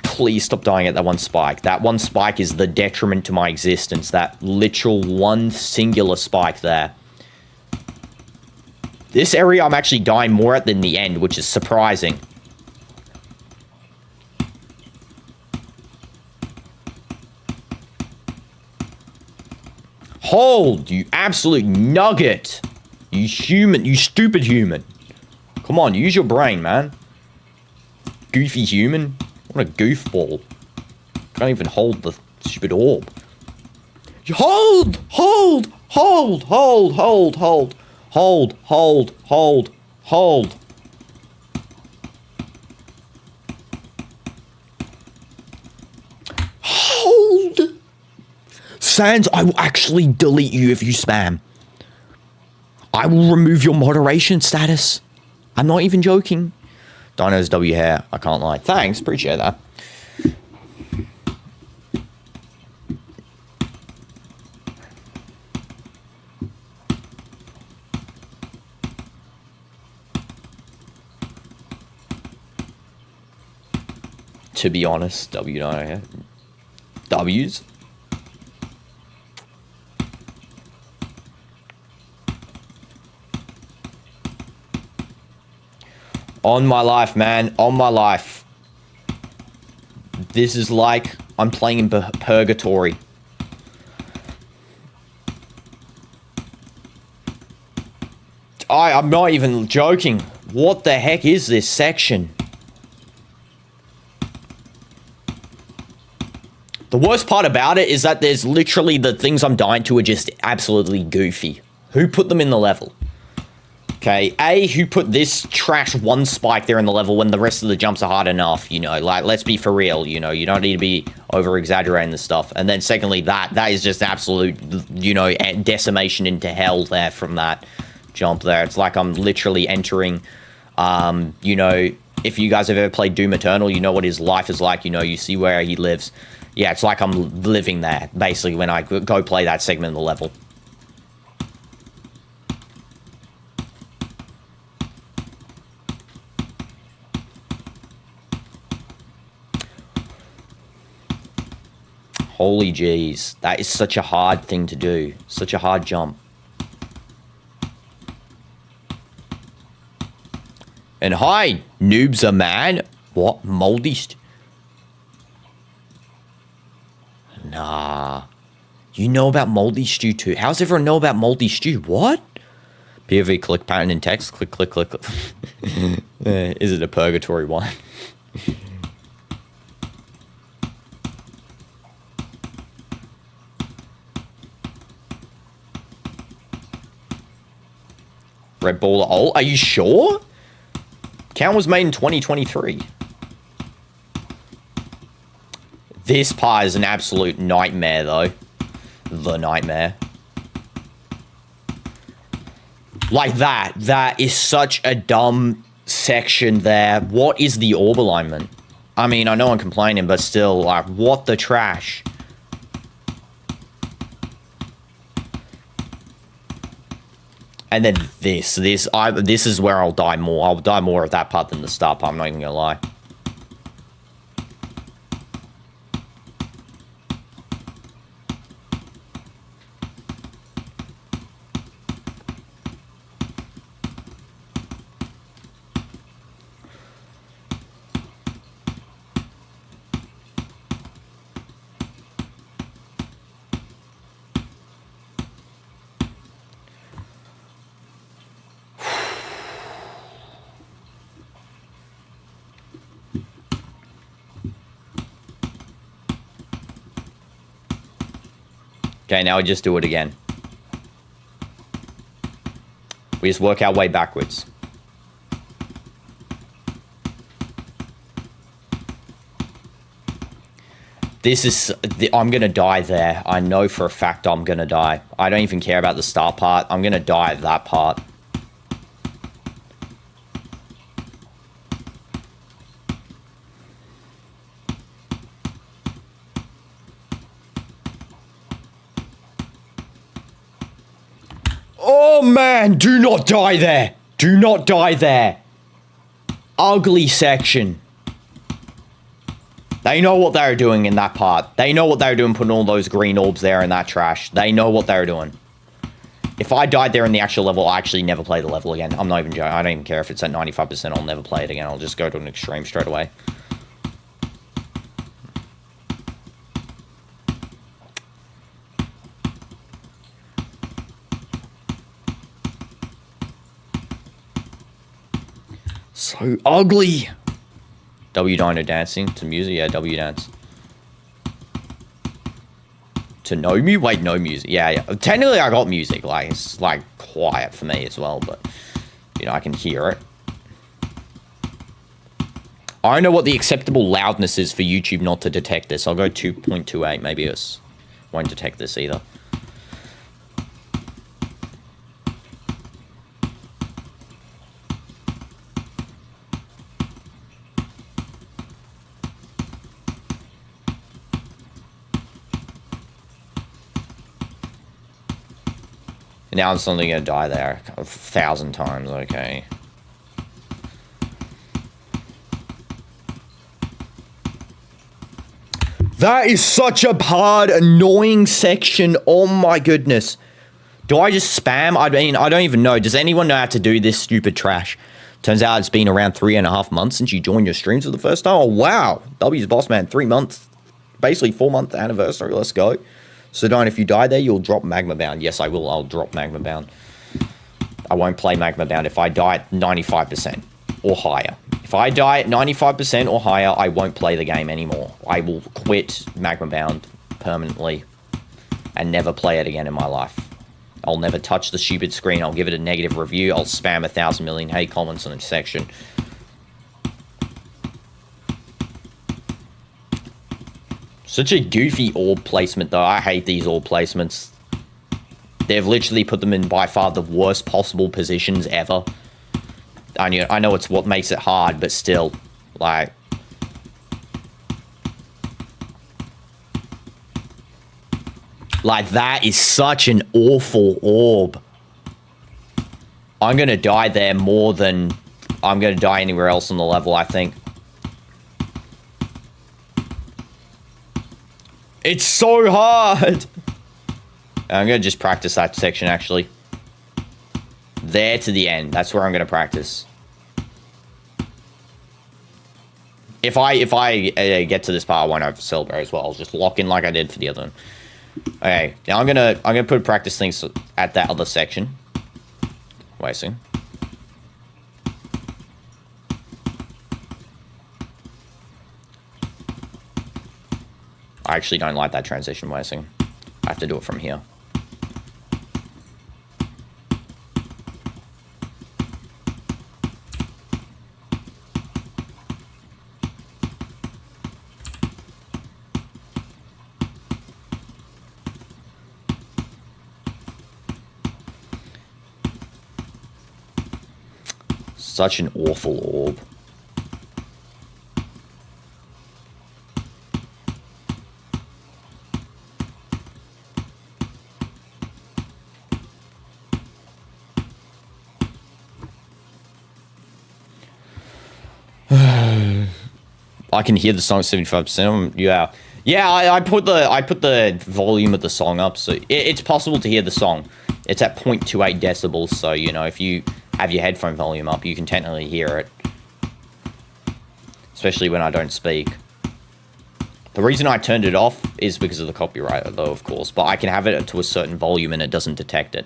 Please stop dying at that one spike. That one spike is the detriment to my existence. That literal one singular spike there. This area I'm actually dying more at than the end, which is surprising. Hold, you absolute nugget. You human, you stupid human. Come on, use your brain, man. Goofy human. What a goofball. Can't even hold the stupid orb. Hold. Sans, I will actually delete you if you spam. I will remove your moderation status. I'm not even joking. Dino's W hair, I can't lie. Thanks, appreciate that. To be honest, W9 W's. On my life, man. On my life. This is like I'm playing in purgatory. I'm not even joking. What the heck is this section? The worst part about it is that there's literally the things I'm dying to are just absolutely goofy. Who put them in the level? Okay, A, who put this trash one spike there in the level when the rest of the jumps are hard enough, you know, like, let's be for real, you know, you don't need to be over-exaggerating this stuff. And then secondly, that is just absolute, you know, decimation into hell there from that jump there. It's like I'm literally entering, you know, if you guys have ever played Doom Eternal, you know what his life is like, you know, you see where he lives. Yeah, it's like I'm living there, basically, when I go play that segment of the level. Holy jeez, that is such a hard thing to do. Such a hard jump. And hi, noobs are man. What? Moldy Nah. You know about moldy stew too. How does everyone know about moldy stew? What? POV click pattern in text. Click, click, click. Is it a purgatory one? Red Baller ult. Are you sure? Count was made in 2023. This part is an absolute nightmare, though. The nightmare. Like that. That is such a dumb section there. What is the orb alignment? I mean, I know I'm complaining, but still, like, what the trash? And then this is where I'll die more. I'll die more at that part than the start part, I'm not even gonna lie. Okay, now we just do it again. We just work our way backwards. This is... I'm gonna die there. I know for a fact I'm gonna die. I don't even care about the start part. I'm gonna die at that part. Oh man, do not die there. Do not die there. Ugly section. They know what they're doing in that part. They know what they're doing putting all those green orbs there in that trash. They know what they're doing. If I died there in the actual level, I'll actually never play the level again. I'm not even joking. I don't even care if it's at 95%. I'll never play it again. I'll just go to an extreme straight away. So ugly. W Dino dancing to music. Yeah, W dance. To no music? Wait, no music. Yeah, yeah. Technically, I got music. Like, it's like quiet for me as well, but you know, I can hear it. I don't know what the acceptable loudness is for YouTube not to detect this. I'll go 2.28. Maybe it won't detect this either. Now I'm suddenly gonna die there 1,000 times, okay. That is such a hard, annoying section, oh my goodness. Do I just spam? I mean, I don't even know. Does anyone know how to do this stupid trash? Turns out it's been around 3.5 months since you joined your streams for the first time. Oh wow, W's boss man, 3 months. Basically 4-month anniversary, let's go. So Don, if you die there, you'll drop Magma Bound. Yes, I will. I'll drop Magma Bound. I won't play Magma Bound if I die at 95% or higher. If I die at 95% or higher, I won't play the game anymore. I will quit Magma Bound permanently and never play it again in my life. I'll never touch the stupid screen. I'll give it a negative review. I'll spam 1,000 million hate comments in the section. Such a goofy orb placement, though. I hate these orb placements. They've literally put them in by far the worst possible positions ever. I know it's what makes it hard, but still, like... Like, that is such an awful orb. I'm gonna die there more than I'm gonna die anywhere else on the level, I think. It's so hard! I'm gonna just practice that section, actually. There to the end. That's where I'm gonna practice. If I get to this part, I won't have to celebrate as well. I'll just lock in like I did for the other one. Okay, now I'm gonna put practice things at that other section. Wait a second. I actually don't like that transition. Wait a second. I have to do it from here. Such an awful orb. I can hear the song 75%. Yeah, yeah. I put the volume of the song up, so it's possible to hear the song. It's at 0.28 decibels, so you know if you have your headphone volume up, you can technically hear it. Especially when I don't speak. The reason I turned it off is because of the copyright, though, of course. But I can have it to a certain volume and it doesn't detect it.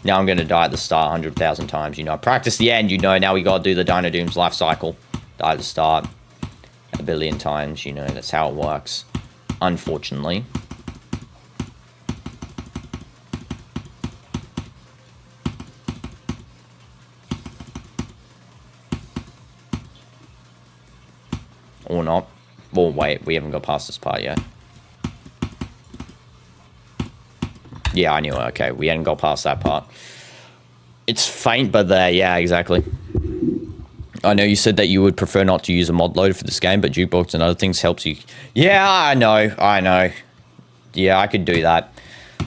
Now I'm going to die at the start 100,000 times, you know. Practice the end, you know. Now we got to do the DinoDoomz life cycle. Die at the start a billion times, you know. That's how it works. Unfortunately. Or not. Well, wait, we haven't got past this part yet. Yeah, I knew it. Okay, we hadn't got past that part. It's faint, but there. Yeah, exactly. I know you said that you would prefer not to use a mod loader for this game, but jukebox and other things helps you. Yeah, I know. Yeah, I could do that.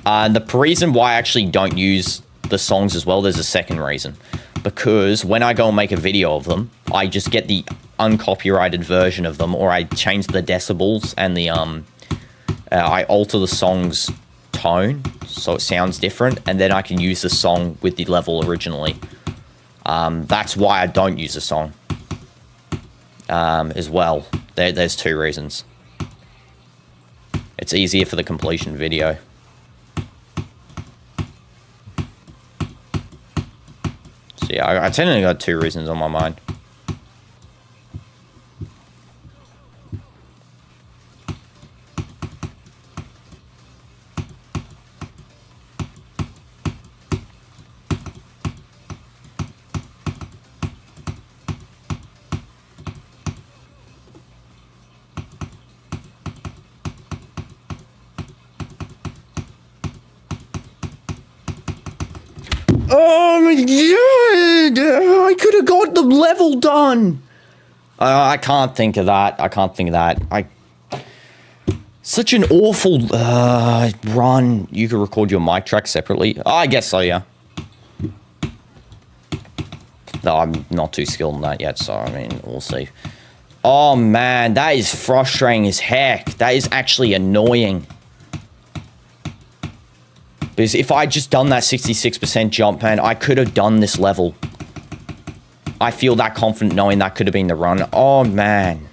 The reason why I actually don't use the songs as well, there's a second reason. Because when I go and make a video of them, I just get the uncopyrighted version of them, or I change the decibels and the I alter the song's tone so it sounds different, and then I can use the song with the level originally. That's why I don't use the song as well. There's two reasons. It's easier for the completion video. So yeah, I technically got two reasons on my mind. Oh my god! I could have got the level done! I can't think of that. Such an awful run. You could record your mic track separately. Oh, I guess so, yeah. No, I'm not too skilled in that yet, so I mean, we'll see. Oh man, that is frustrating as heck. That is actually annoying. Because if I'd just done that 66% jump, man, I could have done this level. I feel that confident knowing that could have been the run. Oh, man.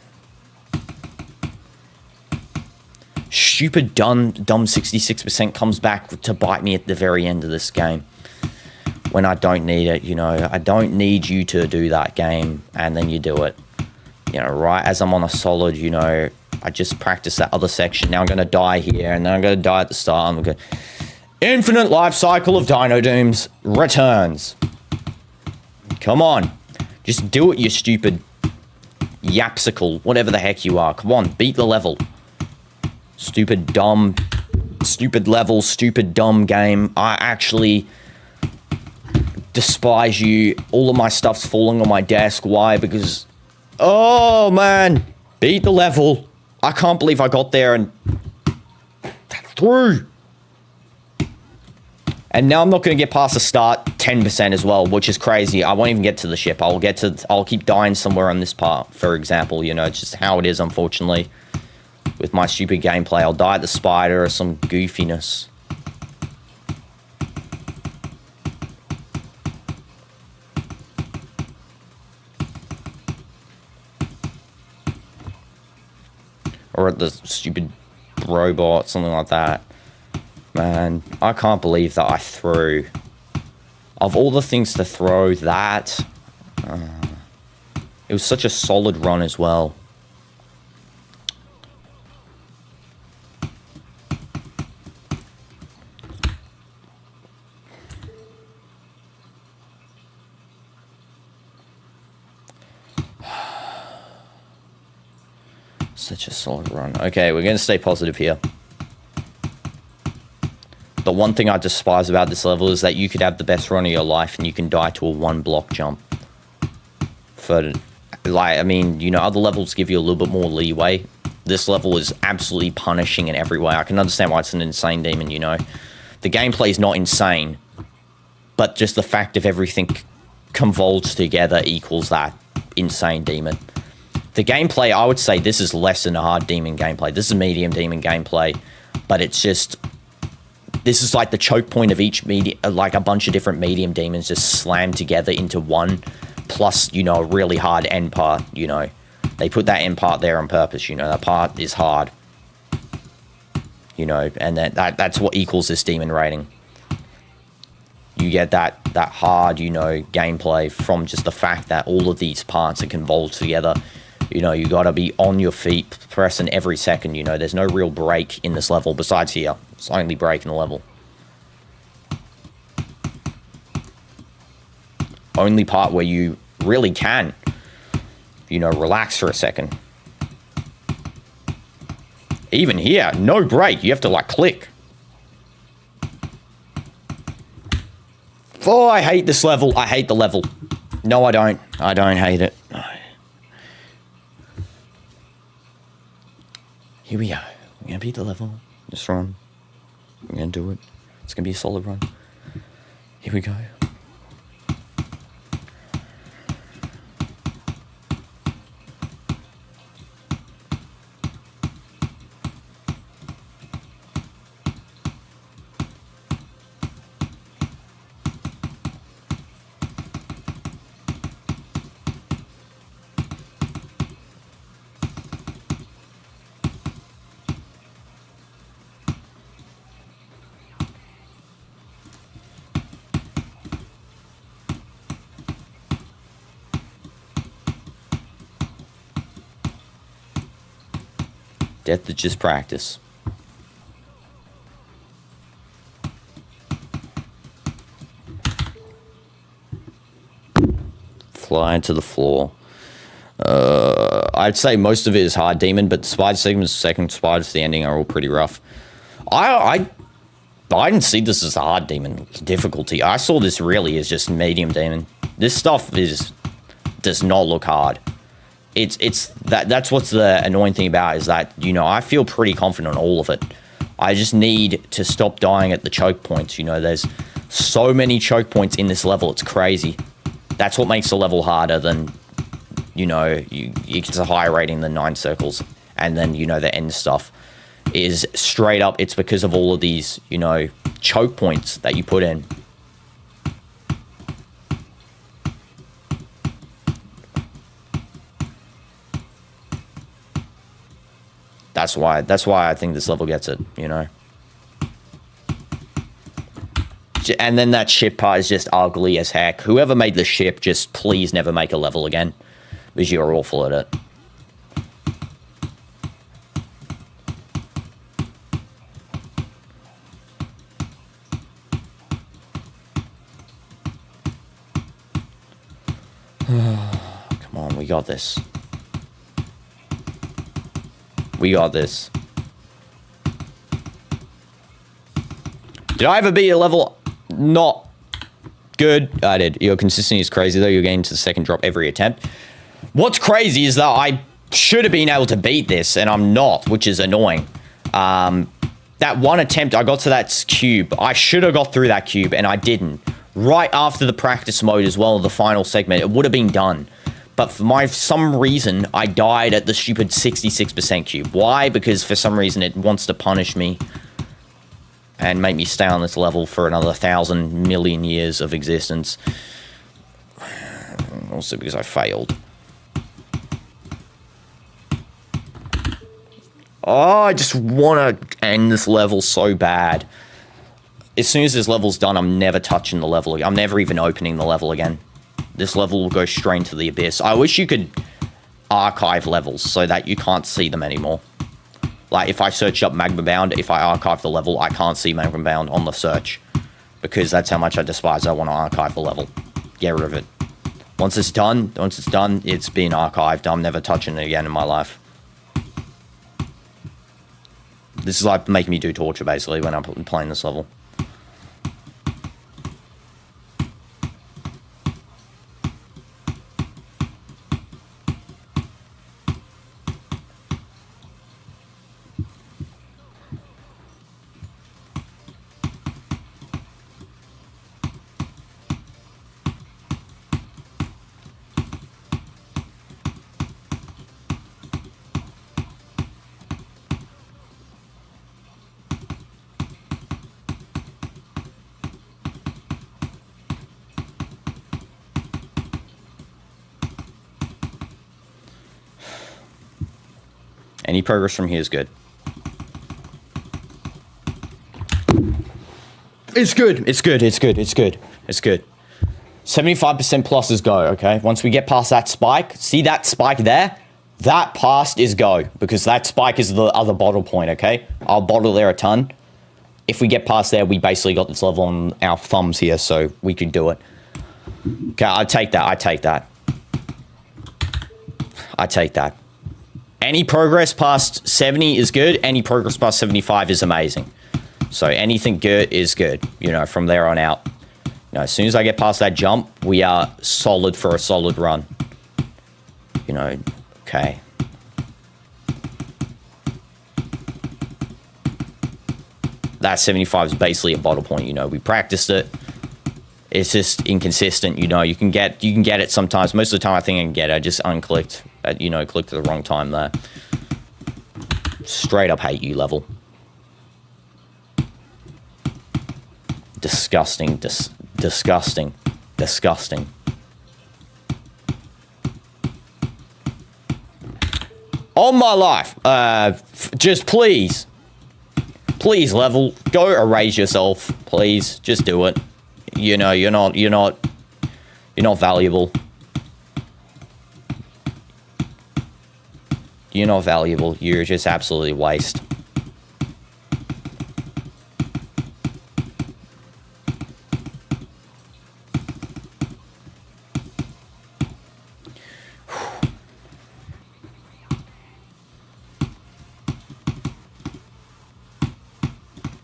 Stupid, dumb 66% comes back to bite me at the very end of this game. When I don't need it, you know. I don't need you to do that game, and then you do it. You know, right as I'm on a solid, you know, I just practice that other section. Now I'm going to die here, and then I'm going to die at the start. I'm going to... Infinite life cycle of DinoDoomz returns. Come on. Just do it, you stupid yapsicle. Whatever the heck you are. Come on, beat the level. Stupid, dumb, stupid level, stupid, dumb game. I actually despise you. All of my stuff's falling on my desk. Why? Because... Oh, man. Beat the level. I can't believe I got there and... through. And now I'm not going to get past the start 10% as well, which is crazy. I won't even get to the ship. I'll keep dying somewhere on this part, for example. You know, it's just how it is, unfortunately. With my stupid gameplay, I'll die at the spider or some goofiness. Or at the stupid robot, something like that. Man, I can't believe that I threw. Of all the things to throw, that... it was such a solid run as well. Such a solid run. Okay, we're going to stay positive here. The one thing I despise about this level is that you could have the best run of your life and you can die to a 1-block jump. Like, I mean, you know, other levels give you a little bit more leeway. This level is absolutely punishing in every way. I can understand why it's an insane demon, you know. The gameplay is not insane, but just the fact of everything convolves together equals that insane demon. The gameplay, I would say this is less than a hard demon gameplay. This is medium demon gameplay, but it's just... This is like the choke point of each medium, like a bunch of different medium demons just slammed together into one, plus, you know, a really hard end part, you know. They put that end part there on purpose, you know, that part is hard. You know, and that's what equals this demon rating. You get that hard, you know, gameplay from just the fact that all of these parts are convolved together. You know, you gotta be on your feet, pressing every second, you know. There's no real break in this level, besides here. It's the only break in the level. Only part where you really can, you know, relax for a second. Even here, no break. You have to, like, click. Oh, I hate this level. I hate the level. No, I don't. I don't hate it. Here we go. We're going to beat the level. Just run. We're going to do it. It's going to be a solid run. Here we go. Death is just practice. Fly to the floor. I'd say most of it is hard demon, but the spider segments, second spiders to the ending are all pretty rough. I didn't see this as a hard demon difficulty. I saw this really as just medium demon. This stuff does not look hard. That's what's the annoying thing about it, is that, you know, I feel pretty confident on all of it. I just need to stop dying at the choke points. You know, there's so many choke points in this level, it's crazy. That's what makes the level harder than, you know, it's a higher rating than 9 circles. And then, you know, the end stuff is straight up, it's because of all of these, you know, choke points that you put in. That's why I think this level gets it, you know. And then that ship part is just ugly as heck. Whoever made the ship, just please never make a level again, because you're awful at it. Come on, we got this. We got this. Did I ever beat a level not good? I did. Your consistency is crazy, though. You're getting to the second drop every attempt. What's crazy is that I should have been able to beat this, and I'm not, which is annoying. That one attempt, I got to that cube. I should have got through that cube, and I didn't. Right after the practice mode as well, the final segment, it would have been done. But for some reason, I died at the stupid 66% cube. Why? Because for some reason, it wants to punish me and make me stay on this level for another 1,000 million years of existence. Also because I failed. Oh, I just want to end this level so bad. As soon as this level's done, I'm never touching the level again. I'm never even opening the level again. This level will go straight into the abyss. I wish you could archive levels so that you can't see them anymore. Like, if I search up Magma Bound, if I archive the level, I can't see Magma Bound on the search. Because that's how much I despise. I want to archive the level. Get rid of it. Once it's done, it's been archived. I'm never touching it again in my life. This is like making me do torture, basically, when I'm playing this level. Any progress from here is good. It's good. It's good. It's good. It's good. It's good. 75% plus is go, okay? Once we get past that spike, see that spike there? That past is go, because that spike is the other bottle point, okay? I'll bottle there a ton. If we get past there, we basically got this level on our thumbs here, so we can do it. Okay, I take that. I take that. I take that. Any progress past 70 is good. Any progress past 75 is amazing. So anything good is good, you know, from there on out. You know, as soon as I get past that jump, we are solid for a solid run. You know, okay. That 75 is basically a bottle point, you know. We practiced it. It's just inconsistent, you know. You can get it sometimes. Most of the time I think I can get it. I just unclicked, you know, clicked at the wrong time there. Straight up hate you level. Disgusting, disgusting, disgusting. On my life, just please level, go erase yourself, please, just do it. You know, you're not valuable. You're not valuable, you're just absolutely waste.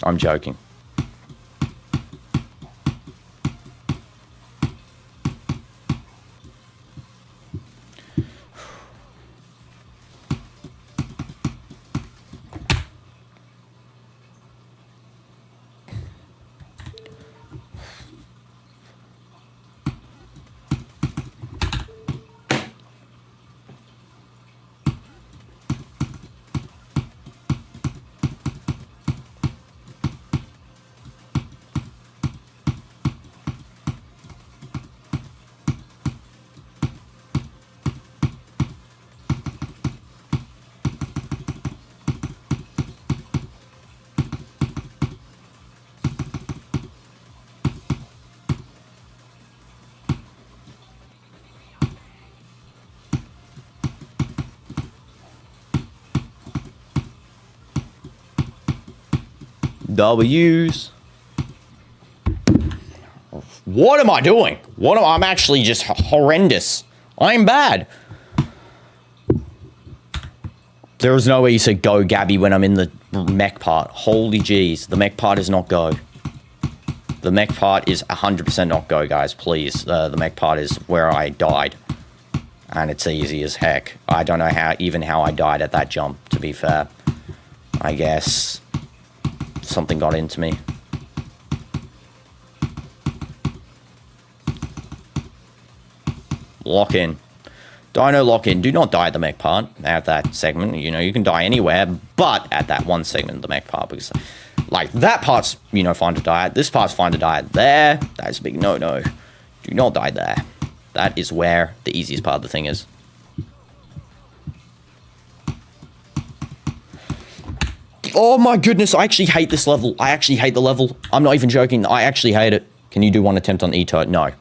I'm joking. W's. What am I doing? I'm actually just horrendous. I'm bad. There is no way you said go, Gabby, when I'm in the mech part. Holy jeez. The mech part is not go. The mech part is 100% not go, guys. Please. The mech part is where I died. And it's easy as heck. I don't know how I died at that jump, to be fair. I guess something got into me. Lock in. Dino lock in. Do not die at the mech part at that segment. You know, you can die anywhere, but at that one segment of the mech part, because, like, that part's, you know, fine to die at. This part's fine to die at there. That's a big no-no. Do not die there. That is where the easiest part of the thing is. Oh my goodness, I actually hate this level. I actually hate the level. I'm not even joking. I actually hate it. Can you do one attempt on Ito? No.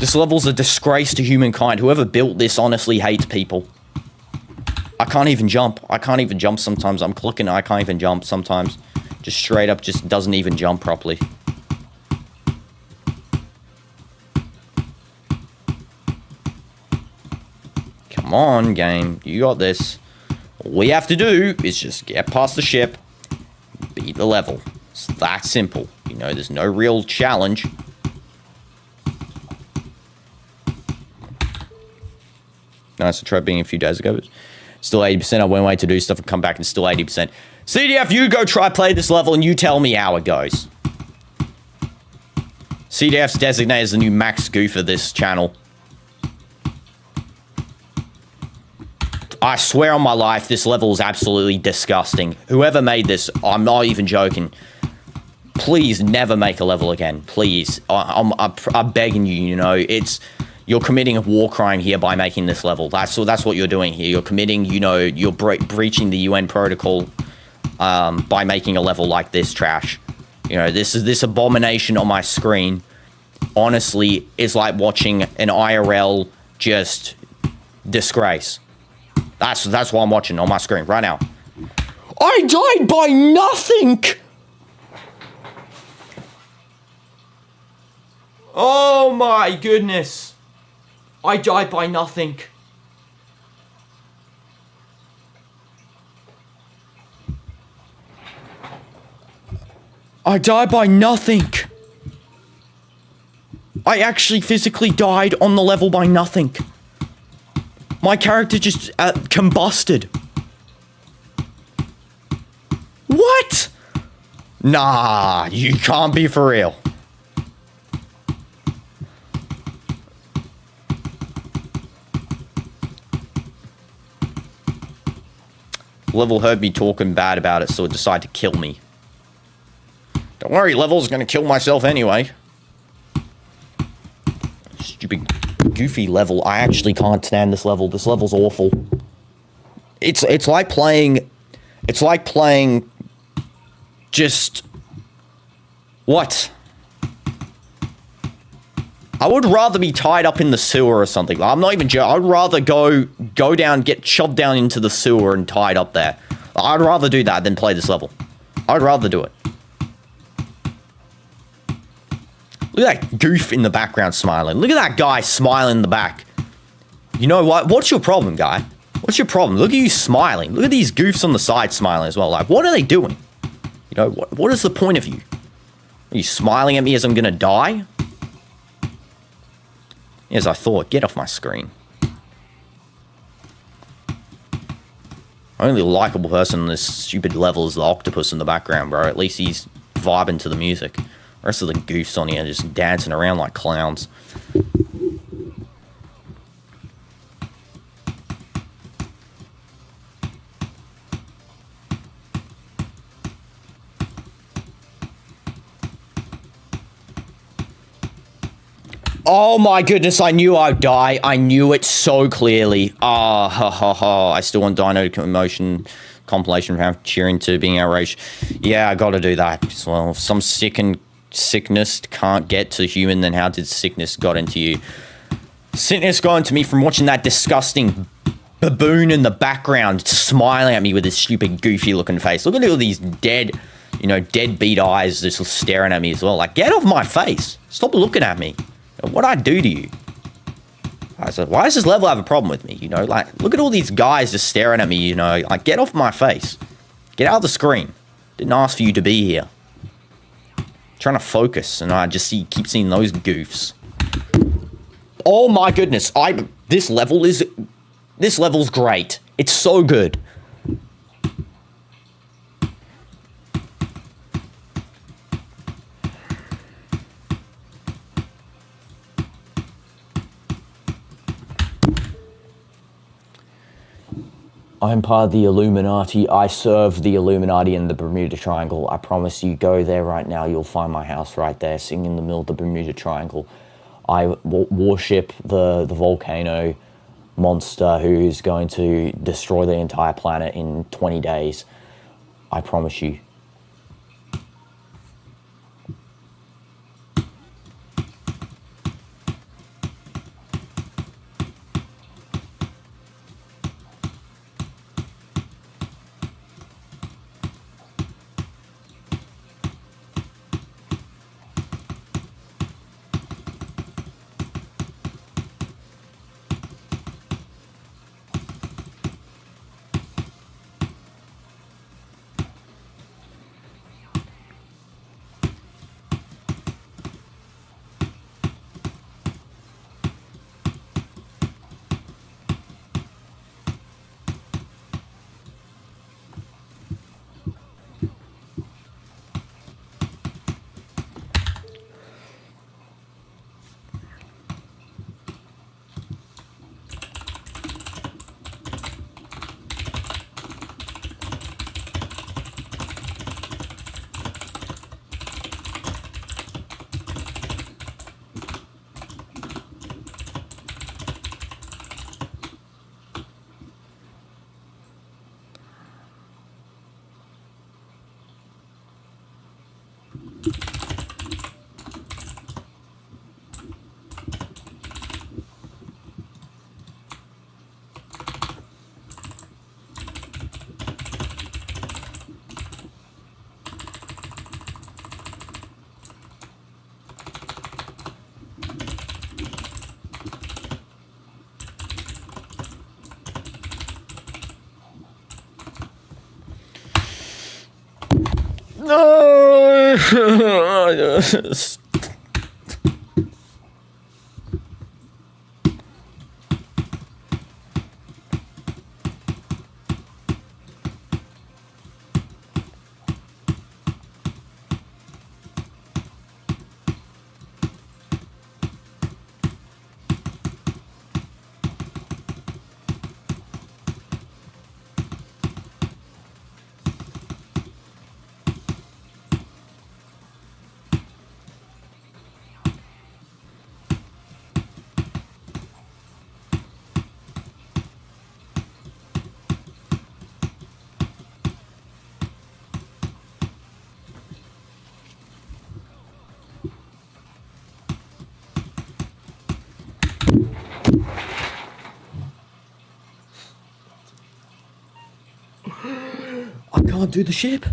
This level's a disgrace to humankind. Whoever built this honestly hates people. I can't even jump. I can't even jump sometimes. I'm clicking, I can't even jump sometimes. Just straight up just doesn't even jump properly. Come on, game. You got this. All we have to do is just get past the ship. Beat the level. It's that simple. You know, there's no real challenge. Nice to try being a few days ago. But still 80%. I went away to do stuff and come back and still 80%. CDF, you go try play this level and you tell me how it goes. CDF's designated as the new max goof of this channel. I swear on my life, this level is absolutely disgusting. Whoever made this, I'm not even joking. Please never make a level again. Please. I'm begging you, you know. You're committing a war crime here by making this level. That's what you're doing here. You're committing, you know, you're breaching the UN protocol by making a level like this trash. You know, this abomination on my screen, honestly, is like watching an IRL just disgrace. That's what I'm watching on my screen right now. I died by nothing! Oh my goodness. I died by nothing. I died by nothing. I actually physically died on the level by nothing. My character just combusted. What? Nah, you can't be for real. Level heard me talking bad about it, so it decided to kill me. Don't worry, Level's gonna kill myself anyway. Stupid, goofy level. I actually can't stand this level. This level's awful. It's like playing... It's like playing... Just... What? I would rather be tied up in the sewer or something. I'm not even joking. I'd rather go down, get shoved down into the sewer and tied up there. I'd rather do that than play this level. I'd rather do it. Look at that goof in the background smiling. Look at that guy smiling in the back. You know what? What's your problem, guy? What's your problem? Look at you smiling. Look at these goofs on the side smiling as well. Like, what are they doing? You know, what is the point of you? Are you smiling at me as I'm gonna die? As I thought. Get off my screen. Only likable person on this stupid level is the octopus in the background, bro. At least he's vibing to the music. The rest of the goofs on here just dancing around like clowns. Oh my goodness, I knew I'd die. I knew it so clearly. Ah, ha ha ha. I still want Dino Emotion compilation from cheering to being outraged. Yeah, I gotta do that. Well, if some sickness can't get to human, then how did sickness got into you? Sickness got into me from watching that disgusting baboon in the background smiling at me with his stupid goofy looking face. Look at all these dead, you know, deadbeat eyes just staring at me as well. Like, get off my face. Stop looking at me. What'd I do to you? Why does this level have a problem with me? You know, like, look at all these guys just staring at me, you know. Like, get off my face. Get out of the screen. Didn't ask for you to be here. I'm trying to focus, and I just keep seeing those goofs. Oh my goodness. This level's great. It's so good. I'm part of the Illuminati. I serve the Illuminati in the Bermuda Triangle. I promise you, go there right now. You'll find my house right there, sitting in the middle of the Bermuda Triangle. I worship the volcano monster who is going to destroy the entire planet in 20 days. I promise you. No! I can't do the ship.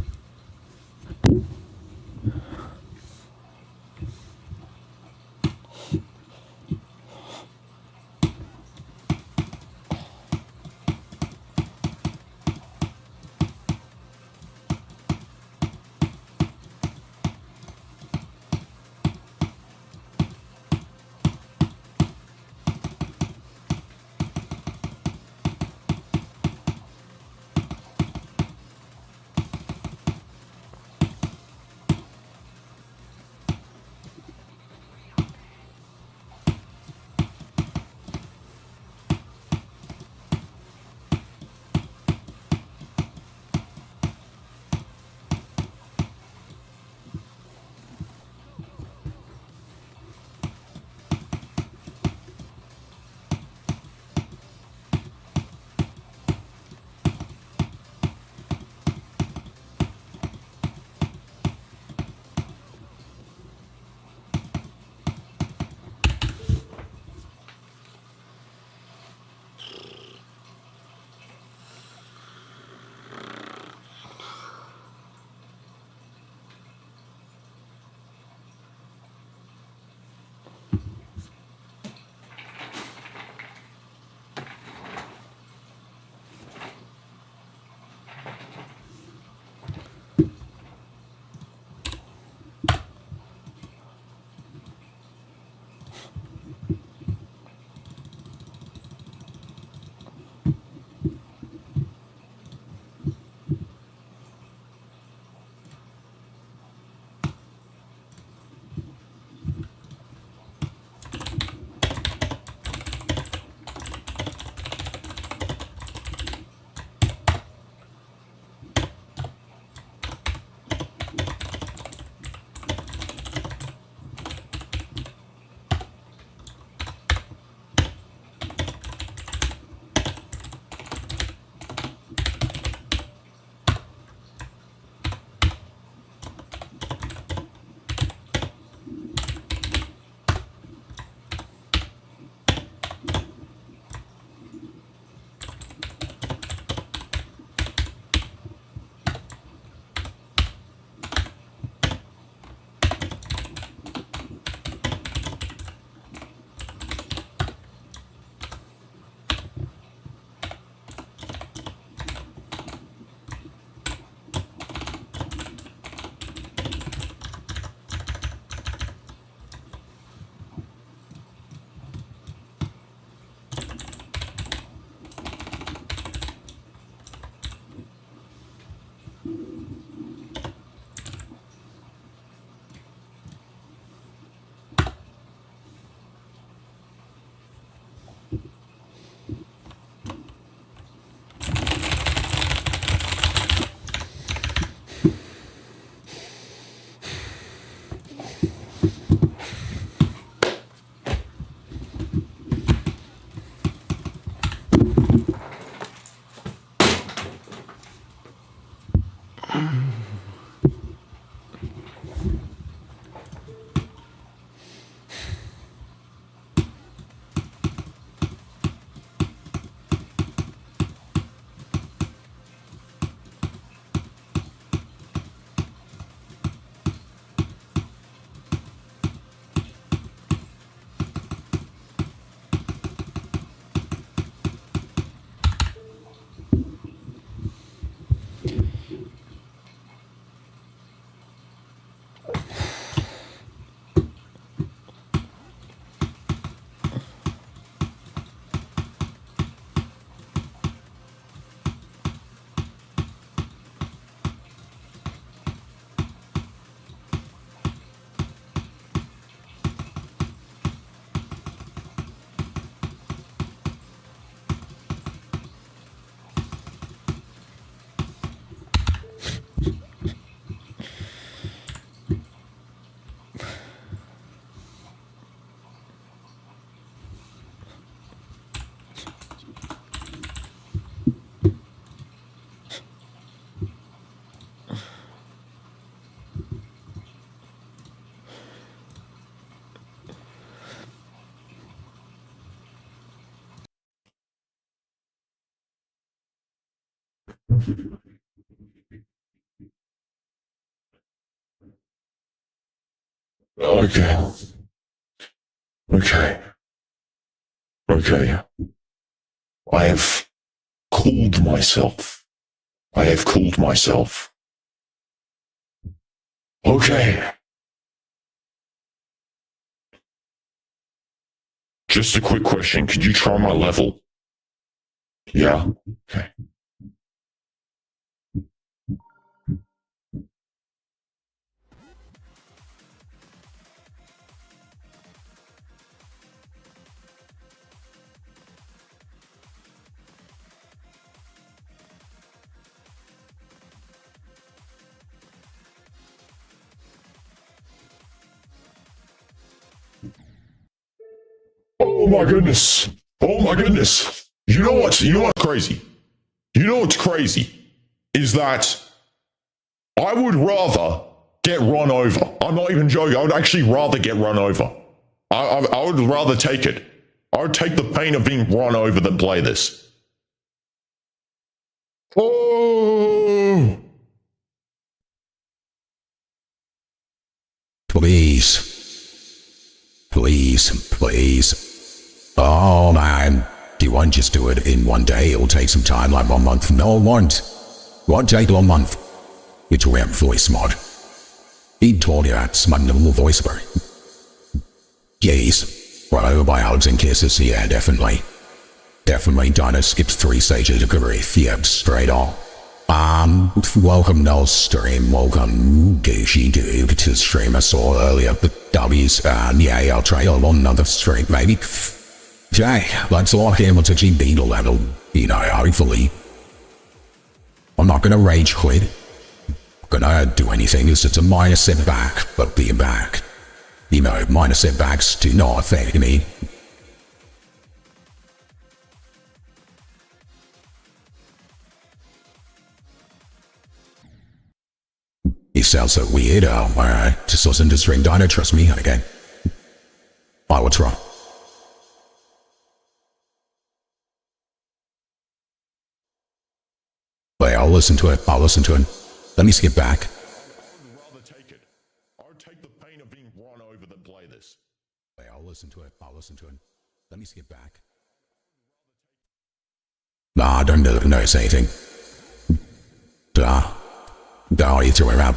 Okay. Okay. Okay. I have cooled myself. I have cooled myself. Okay. Just a quick question. Could you try my level? Yeah? Okay. Oh my goodness. Oh my goodness. You know what's crazy? You know what's crazy? Is that I would rather get run over. I'm not even joking. I would actually rather get run over. I would rather take it. I would take the pain of being run over than play this. Oh! Please. Please, please. Oh man, do you want just do it in one day? It'll take some time, like 1 month. No, it won't. Won't take 1 month. It's a rare voice mod. He told you that's my normal voice bar. Yes. Well, by hugs and kisses, yeah, definitely. Definitely Dino skipped 3 stages of grief, yep, straight on. Welcome no stream, welcome Gucci Duke to stream I saw earlier, but W's, yeah, I'll try on another stream, maybe. Jay, let's all him to actually beat a level, you know, hopefully. I'm not gonna rage quit. Gonna do anything, it's just a minor setback, but being back. You know, minor setbacks do not affect me. It sounds so weird, alright, just listen to string Dino, trust me, again. I will try. Wait, I'll listen to it, Let me skip back. I would rather take it. I would take the pain of being run over than play this. Wait, I'll listen to it. Let me skip back. Nah, don't notice anything. No, you threw it out.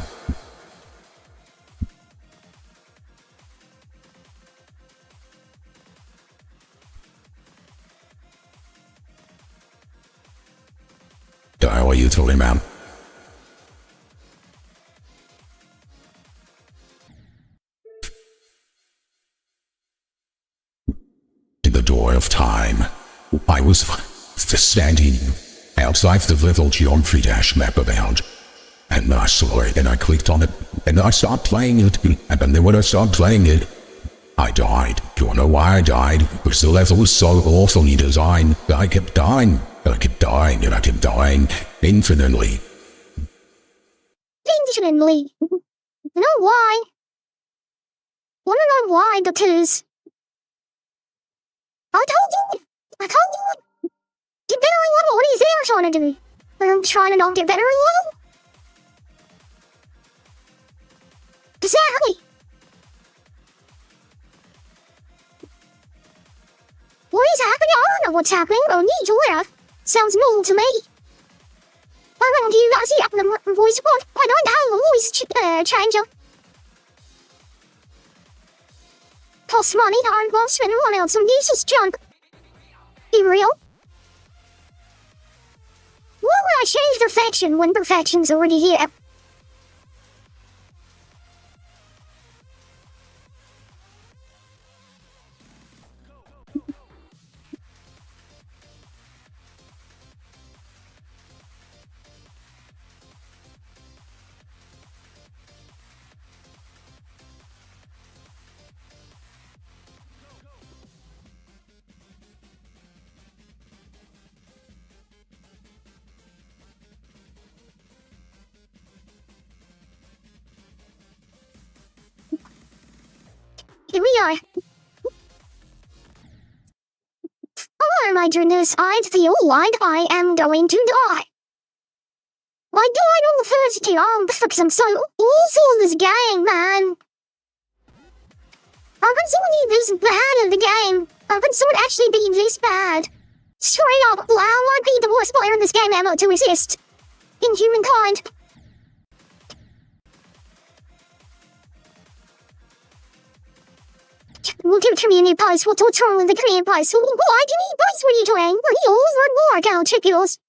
What are you talking about? In the door of time, I was standing outside the little geometry dash map about, and I saw it and I clicked on it and I started playing it, and then when I started playing it, I died. Do you know why I died? Because the level was so awfully designed that I kept dying, and I kept dying, and I kept dying infinitely. Infinitely? You know why? Wanna know why? Because I told you, get better level. What are you trying to do? I'm trying to not get better level? Exactly. What is happening? I don't know what's happening. I need to laugh. Sounds normal to me. I don't you guys see the voice box. I don't have a voice changer. Cost money, I won't spend money on some useless junk. Be real? Why would I change perfection when perfection's already here? Here we are. Oh my goodness, I feel like I am going to die. I died on the first time because I'm so awful in this game, man. I've been seeing this bad in the game. I've been so actually being this bad. Straight up, I might be the worst player in this game ever to exist in humankind. We'll do community posts. What's wrong with the community posts? Why community posts? What are you doing? What are yours or more account check yours?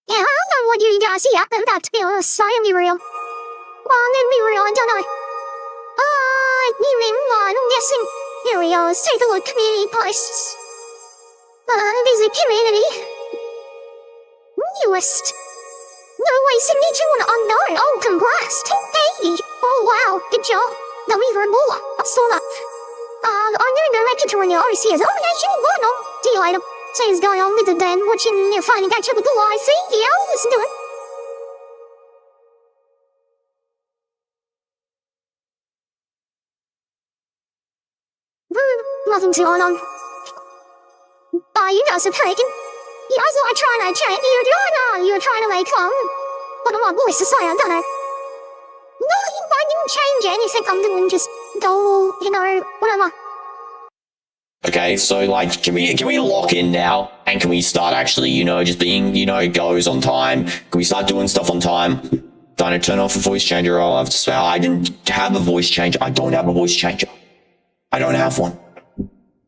Yeah, I don't know what you guys see happening, that to be honest. I am be real. Well, I'm gonna be real, don't I? You mean mine, I'm guessing. Here we are, let's take a look. Community posts. Visit community. Newest. No way, signature one unknown. Oh, congrats. 1080. Oh, wow, good job. The Weaver Mola. I saw that. I'm gonna go back to when you always see us. Oh, yeah, sure, why not? Deal item. So he's going on with the den, watching you finding catch up with the live. See? Yeah, I'll listen to it. Nothing's going on. You guys are faking. You guys are trying to change. You're trying to make one of my voice to say, don't I? No, I didn't change anything. I'm doing just go, whatever. Okay, so like, can we lock in now? And can we start actually, just being, goes on time? Can we start doing stuff on time? Don't I turn off a voice changer? I'll have to swear. I didn't have a voice changer. I don't have a voice changer. I don't have one.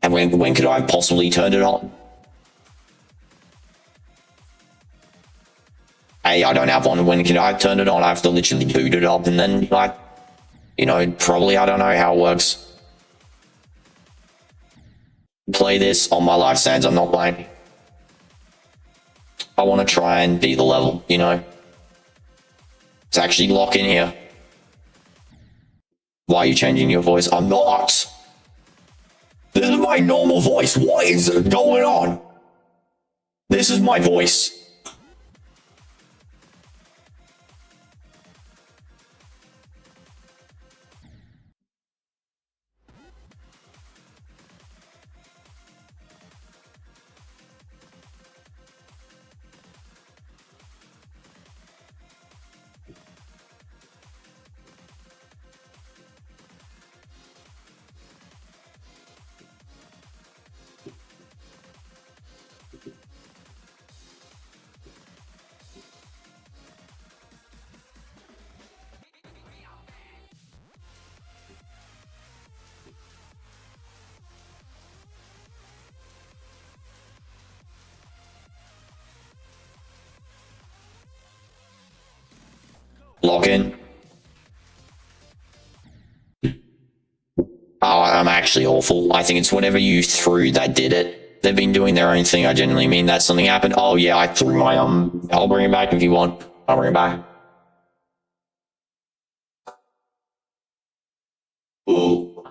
And when could I have possibly turned it on? Hey, I don't have one. When can I turn it on? I have to literally boot it up and then, probably, I don't know how it works. Play this on my live stands. I'm not playing. I want to try and beat the level, It's actually lock in here. Why are you changing your voice? I'm not. This is my normal voice. What is going on? This is my voice. Lock in. Oh, I'm actually awful. I think it's whatever you threw that did it. They've been doing their own thing. I genuinely mean that something happened. Oh yeah, I threw my I'll bring it back if you want. I'll bring it back. Ooh.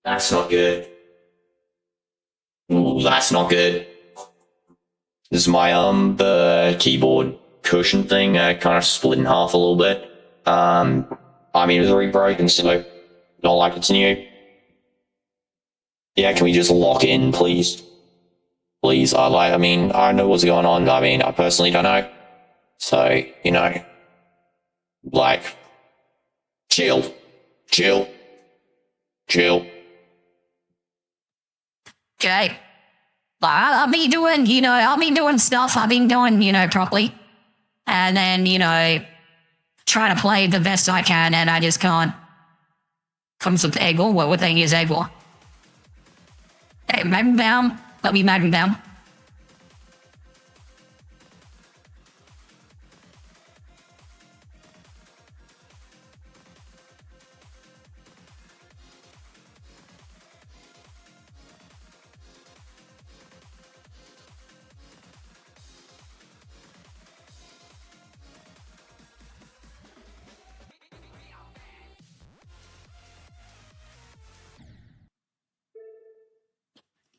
That's not good. Ooh, that's not good. This is my the keyboard cushion thing kind of split in half a little bit. I mean, it was already broken, so not like it's new. Yeah, can we just lock in, please? Please, I mean, I don't know what's going on. I mean, I personally don't know. So, chill. Okay. I've been doing, I've been doing stuff I've been doing, properly. And then, trying to play the best I can, and I just can't. Comes with ego. What thing is ego? Hey, Magma down. Let me Magma down.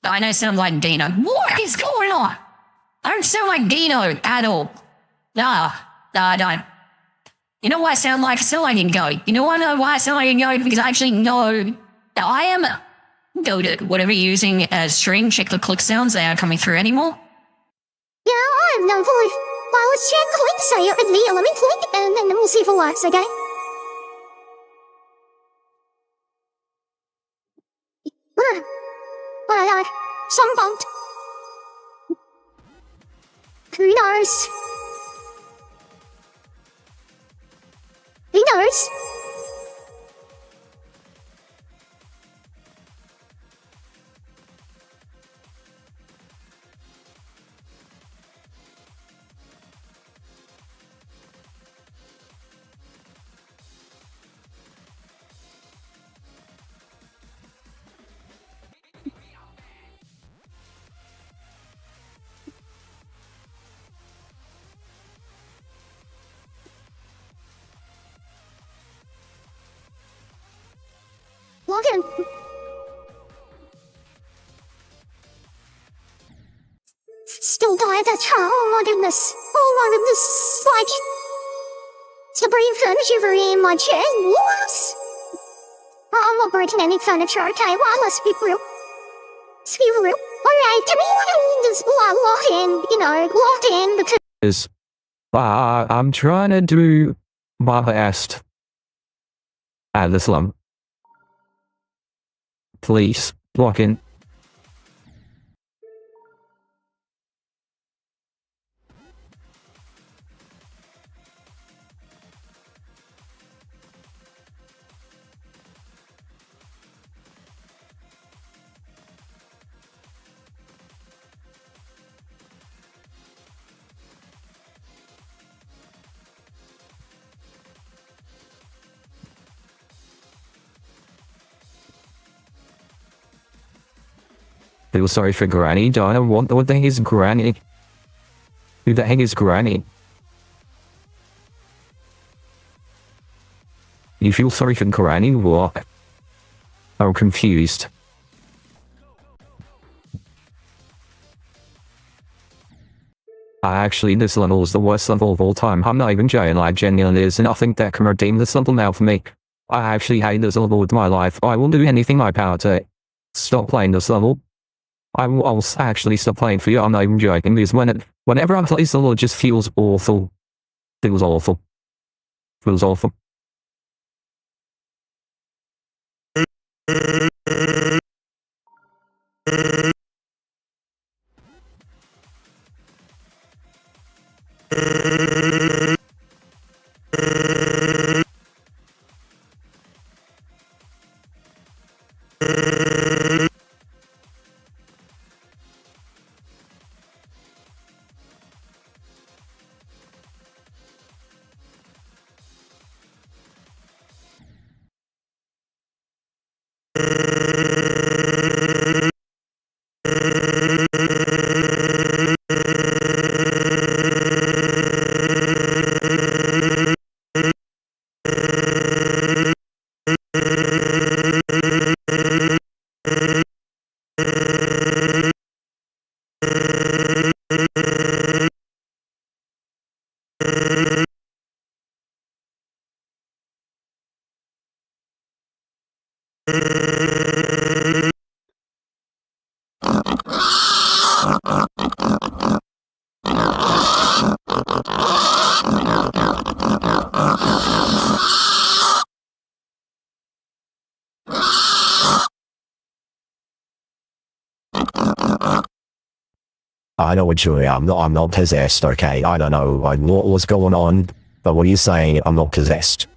I know sound like Dino. What is going on? I don't sound like Dino at all. Nah, I don't. You know what I sound like? I sound like a goat. You know why I sound like a goat? Because I actually know that I am goated. Whatever you're using as string, check the click sounds. They aren't coming through anymore. Yeah, I have no voice. Well, let's check click say it in the element click and then we'll see if it works, okay? Some bumped. Who knows? Who knows? Log in. Still died at oh my goodness. Oh my goodness. Like, to breathe furniture in my chair. What? I'm not breaking any furniture, okay? Well, let's be real. Let's be real. Alright, can we just lock in, lock in because I'm trying to do my best at this lump. Please, lock in. Feel sorry for Granny. Dino, what the heck is Granny? Who the heck is Granny? You feel sorry for Granny? What? I'm confused. Actually, this level is the worst level of all time. I'm not even joking, like genuinely there's nothing that can redeem this level now for me. I actually hate this level with my life. I will do anything in my power to stop playing this level. I'll actually stop playing for you. I'm not even joking, because whenever I play this level, it just feels awful. Feels awful. Feels awful. I know what you're doing. I'm not possessed, okay? I don't know what's going on, but what are you saying? I'm not possessed.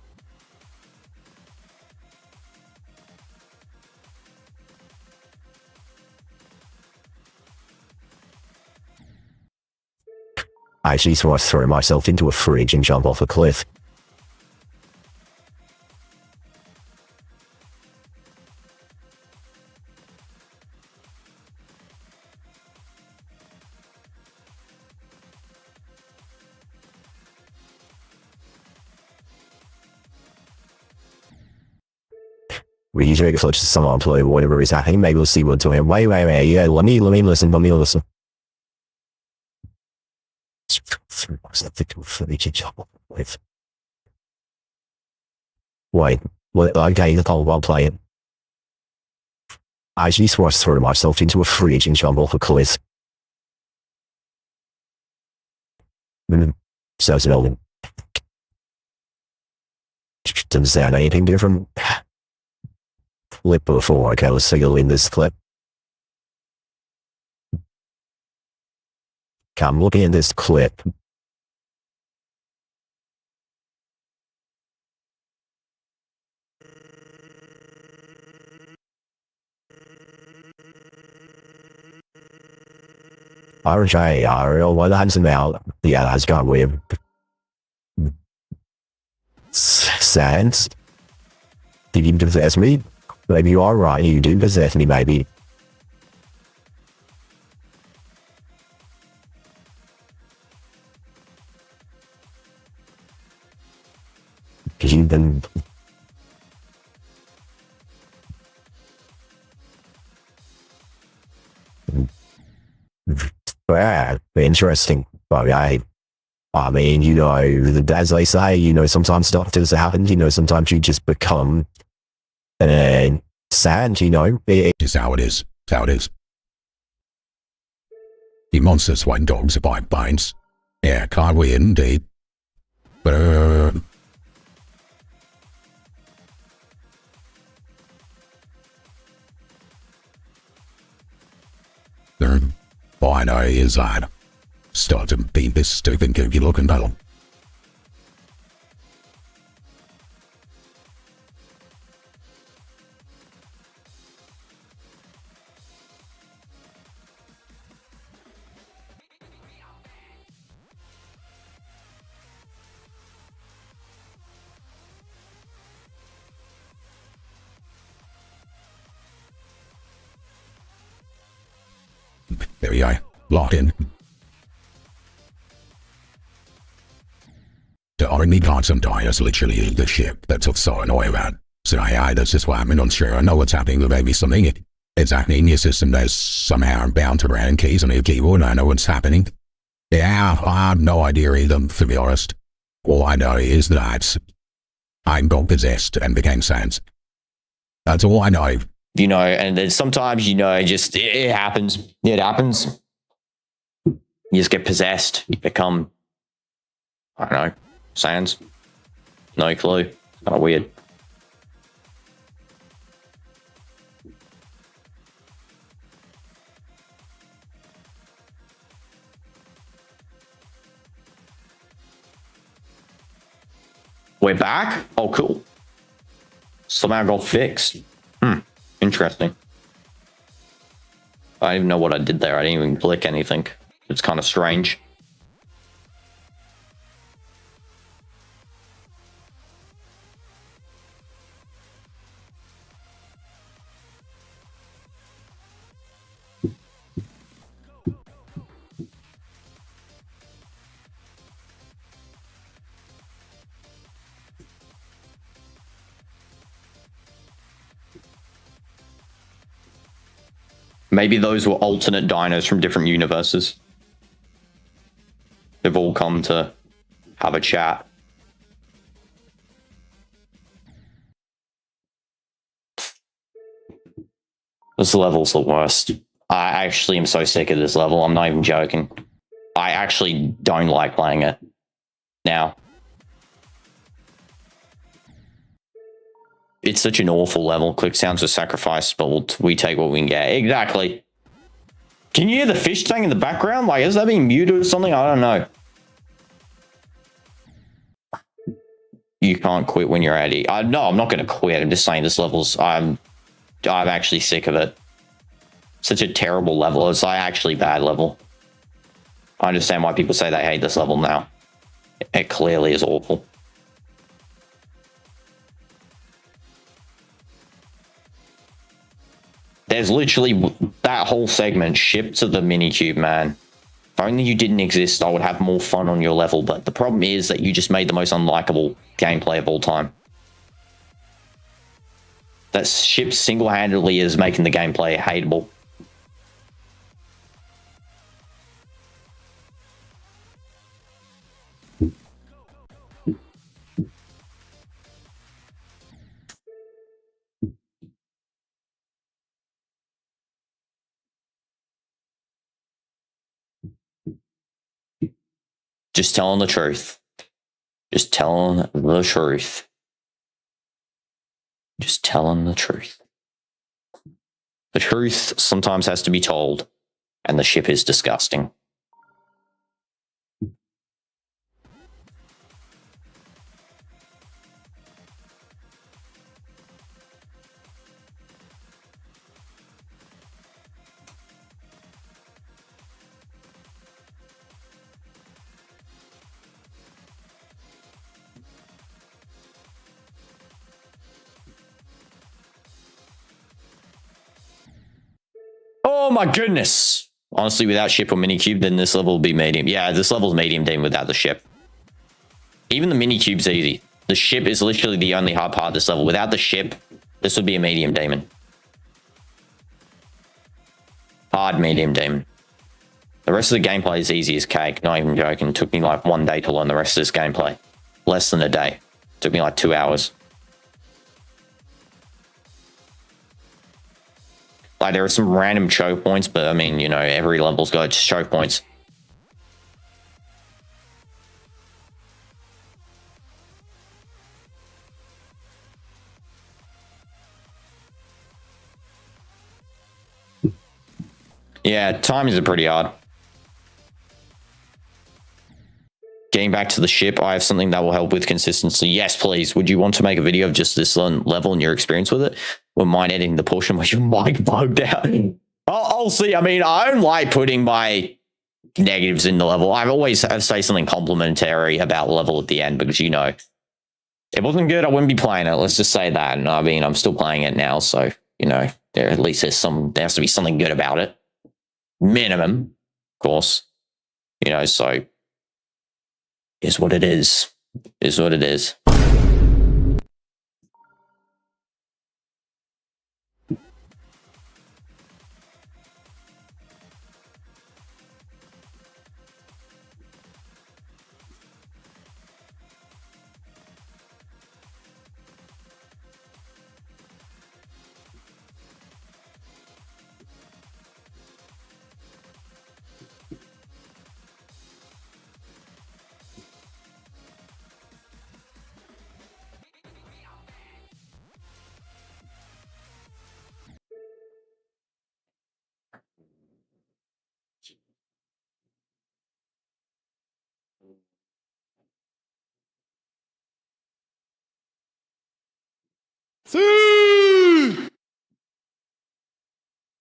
I actually thought I threw myself into a fridge and jump off a cliff. We usually get to someone play whatever is happening. Maybe we'll see what's doing. Wait, yeah, let me listen. Wait, what? Okay, I'll play it. I actually threw myself into a fridge and jump off a cliff. So it doesn't sound anything different. Clip before, okay, let's take a look in this clip. Come look in this clip. RJ, Ariel, what happens now? Yeah, that's gone weird. Sans? Did you possess me? Maybe you are right, you do possess me, maybe. You've been... Yeah, interesting. But I mean, you know, as they say, you know, sometimes stuff does happen, you know, sometimes you just become sad, you know. Is how it is. It's how it is. The monsters when dogs bite binds. Yeah, can't we indeed? But I know is that. Start to beat this stupid goofy looking battle. There we go. Locked in. The army got some dias literally the ship that took so annoying about. So this is why I'm unsure. I know what's happening, but maybe something it's happening in your system that's somehow bound to random keys on your keyboard. I know what's happening. Yeah, I have no idea either, to be honest. All I know is that I got possessed and became sans. That's all I know. You know, and then sometimes, you know, just it happens. It happens. You just get possessed. You become, I don't know, sans. No clue. Kind of weird. We're back? Oh, cool. Somehow got fixed. Interesting. I don't even know what I did there. I didn't even click anything. It's kind of strange. Maybe those were alternate dinos from different universes. They've all come to have a chat. This level's the worst. I actually am so sick of this level. I'm not even joking. I actually don't like playing it now. It's such an awful level. Click sounds of sacrifice, but we take what we can get. Exactly. Can you hear the fish tank in the background? Like, is that being muted or something? I don't know. You can't quit when you're 80. No, I'm not going to quit. I'm just saying this level's... I'm actually sick of it. Such a terrible level. It's like actually bad level. I understand why people say they hate this level now. It clearly is awful. There's literally that whole segment shipped to the Minikube, man. If only you didn't exist, I would have more fun on your level. But the problem is that you just made the most unlikable gameplay of all time. That ship single-handedly is making the gameplay hateable. Just telling the truth. Just telling the truth. Just telling the truth. The truth sometimes has to be told, and the ship is disgusting. Oh my goodness. Honestly, without ship or mini cube, then this level will be medium. Yeah, this level's medium demon without the ship. Even the mini cube's easy. The ship is literally the only hard part of this level. Without the ship, this would be a medium demon. Hard medium demon. The rest of the gameplay is easy as cake. Not even joking. It took me like 1 day to learn the rest of this gameplay. Less than a day. It took me like 2 hours. Like, there are some random choke points, but I mean, you know, every level's got its choke points. Yeah, timings are pretty hard. Getting back to the ship, I have something that will help with consistency. Yes, please. Would you want to make a video of just this level and your experience with it? Or mind editing the portion where your mic bugged out? I'll see. I mean, I don't like putting my negatives in the level. I've always say something complimentary about the level at the end because, you know, if it wasn't good, I wouldn't be playing it. Let's just say that. And I mean, I'm still playing it now. So, you know, there at least there has to be something good about it. Minimum, of course. You know, so is what it is. Is what it is.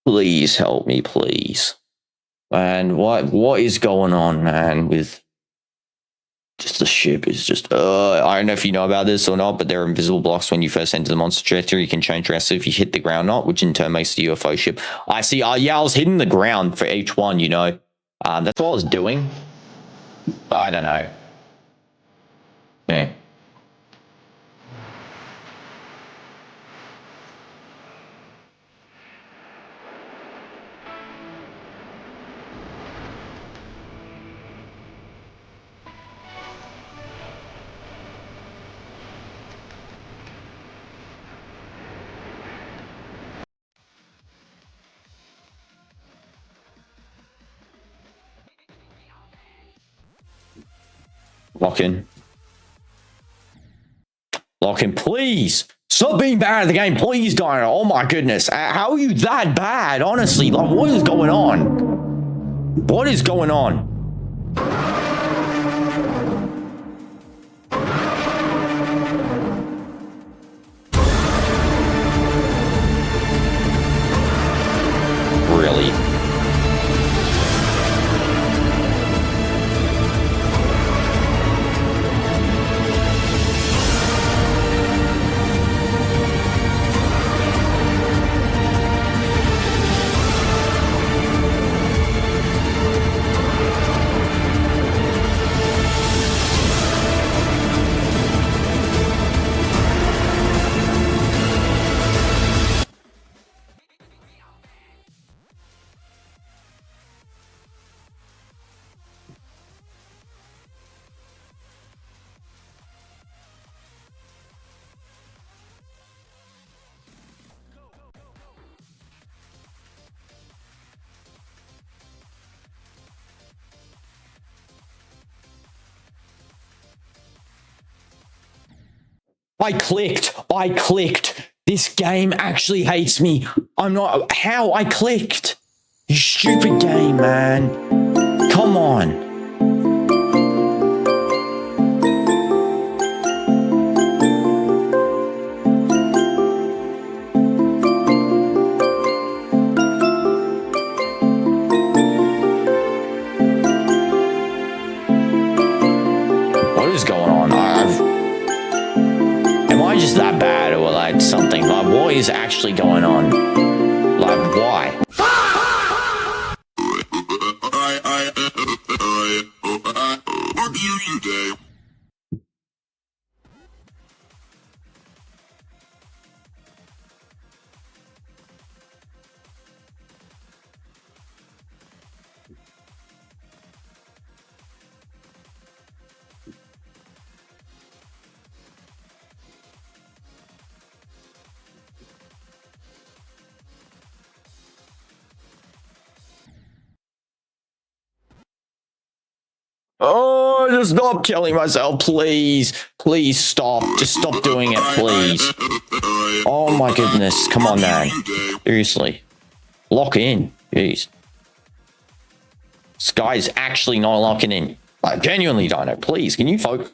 Please help me, please. And what is going on, man, with just the ship is just, I don't know if you know about this or not, but there are invisible blocks when you first enter the monster trajectory. You can change dress if you hit the ground not, which in turn makes the UFO ship. I see. Yeah, I was hitting the ground for each one, you know. That's what I was doing. I don't know. Yeah. Lock in. Lock in, please. Stop being bad at the game, please, Dino. Oh my goodness. How are you that bad? Honestly, like, what is going on? What is going on? Really? I clicked. This game actually hates me. I'm not. How? I clicked. You stupid game, man. Come on. What is going on? Am I just that bad or like something? Like, what is actually going on? Like, why? Oh, just stop killing myself, please. Please stop. Just stop doing it, please. Oh my goodness. Come on, man. Seriously. Lock in. Jeez. This guy's actually not locking in. Like, genuinely, Dino, please. Can you focus?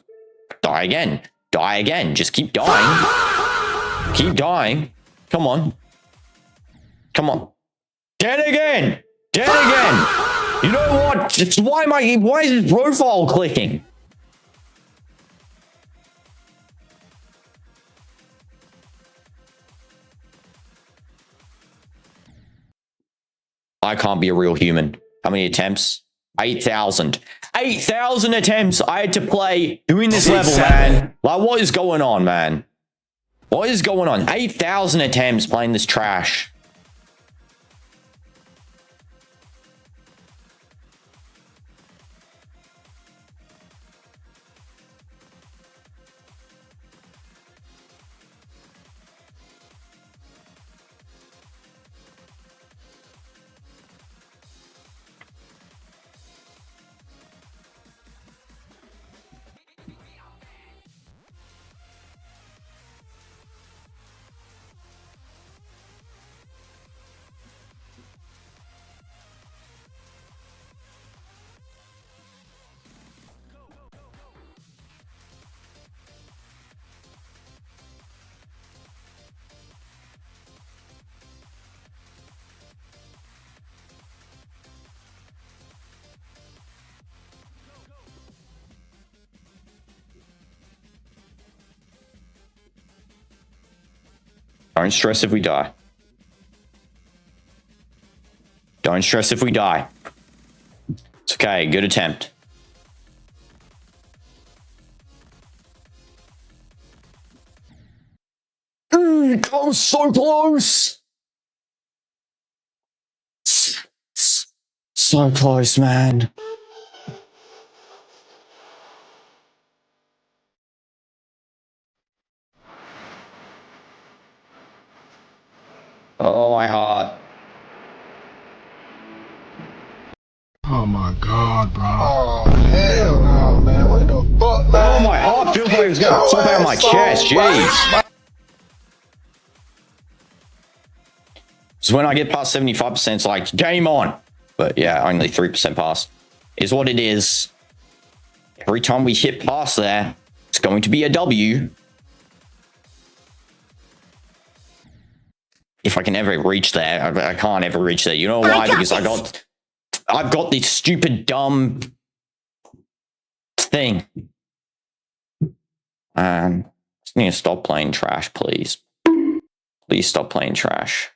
Die again. Die again. Just keep dying. Keep dying. Come on. Come on. Dead again. Dead again. You know what? It's why is his profile clicking? I can't be a real human. How many attempts? 8,000. 8,000 attempts I had to play doing this level, man. Like, what is going on, man? What is going on? 8,000 attempts playing this trash. Don't stress if we die. Don't stress if we die. It's okay. Good attempt. Close, so close. So close, man. Oh, my heart. Oh my god, bro. Oh, hell no, man. What the fuck, man? Oh, my heart feels like it's going to pop out of my chest. Jeez. So when I get past 75%, it's like, game on. But yeah, only 3% pass is what it is. Every time we hit past there, it's going to be a W. If I can ever reach there, I can't ever reach there. You know why? Because I've got this stupid dumb thing. Just need to stop playing trash, please. Please stop playing trash.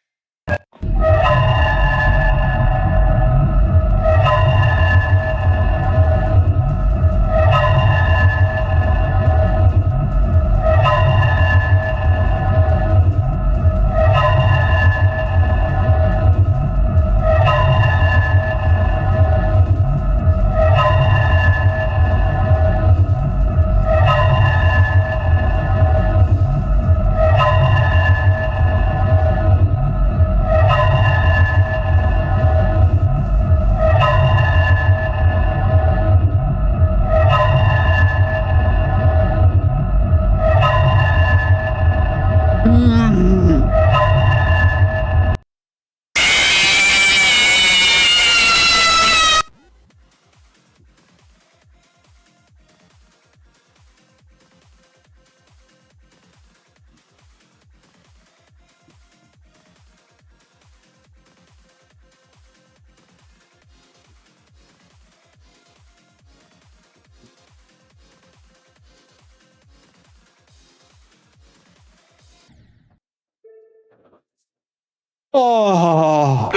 Oh.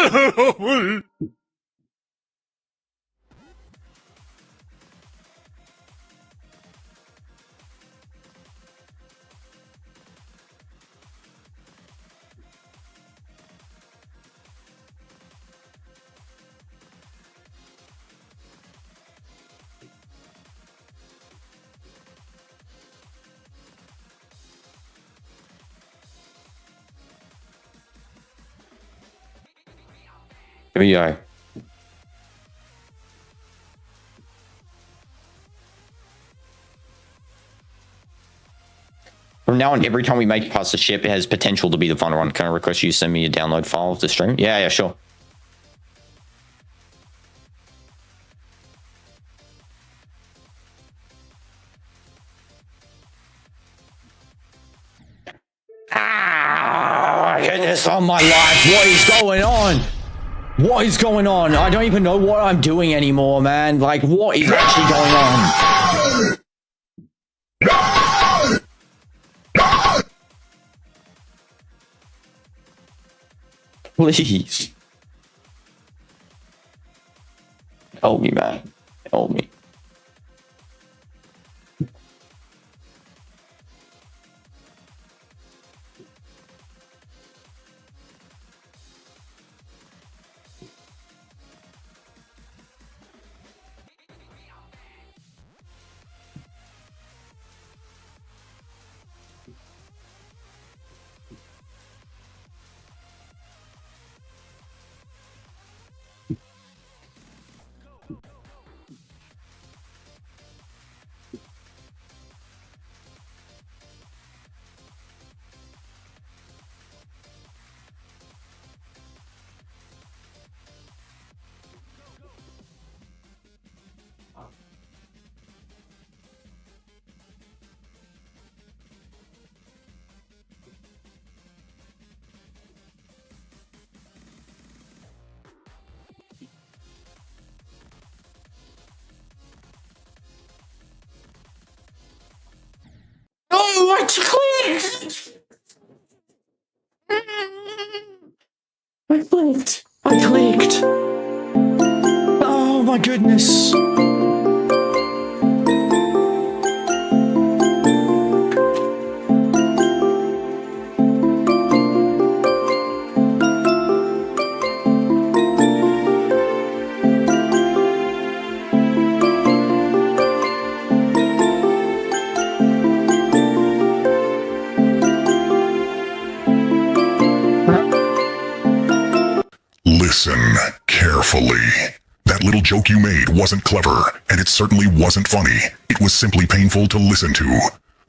Here we go. From now on, every time we make it past the ship, it has potential to be the final one. Can I request you send me a download file of the stream? Yeah, sure. Ah, goodness on my life. What is going on? What is going on? I don't even know what I'm doing anymore, man. Like, what is actually going on? Please. Help me, man. Help me. Oh, I clicked! I clicked. Oh my goodness. Listen carefully. That little joke you made wasn't clever, and it certainly wasn't funny. It was simply painful to listen to.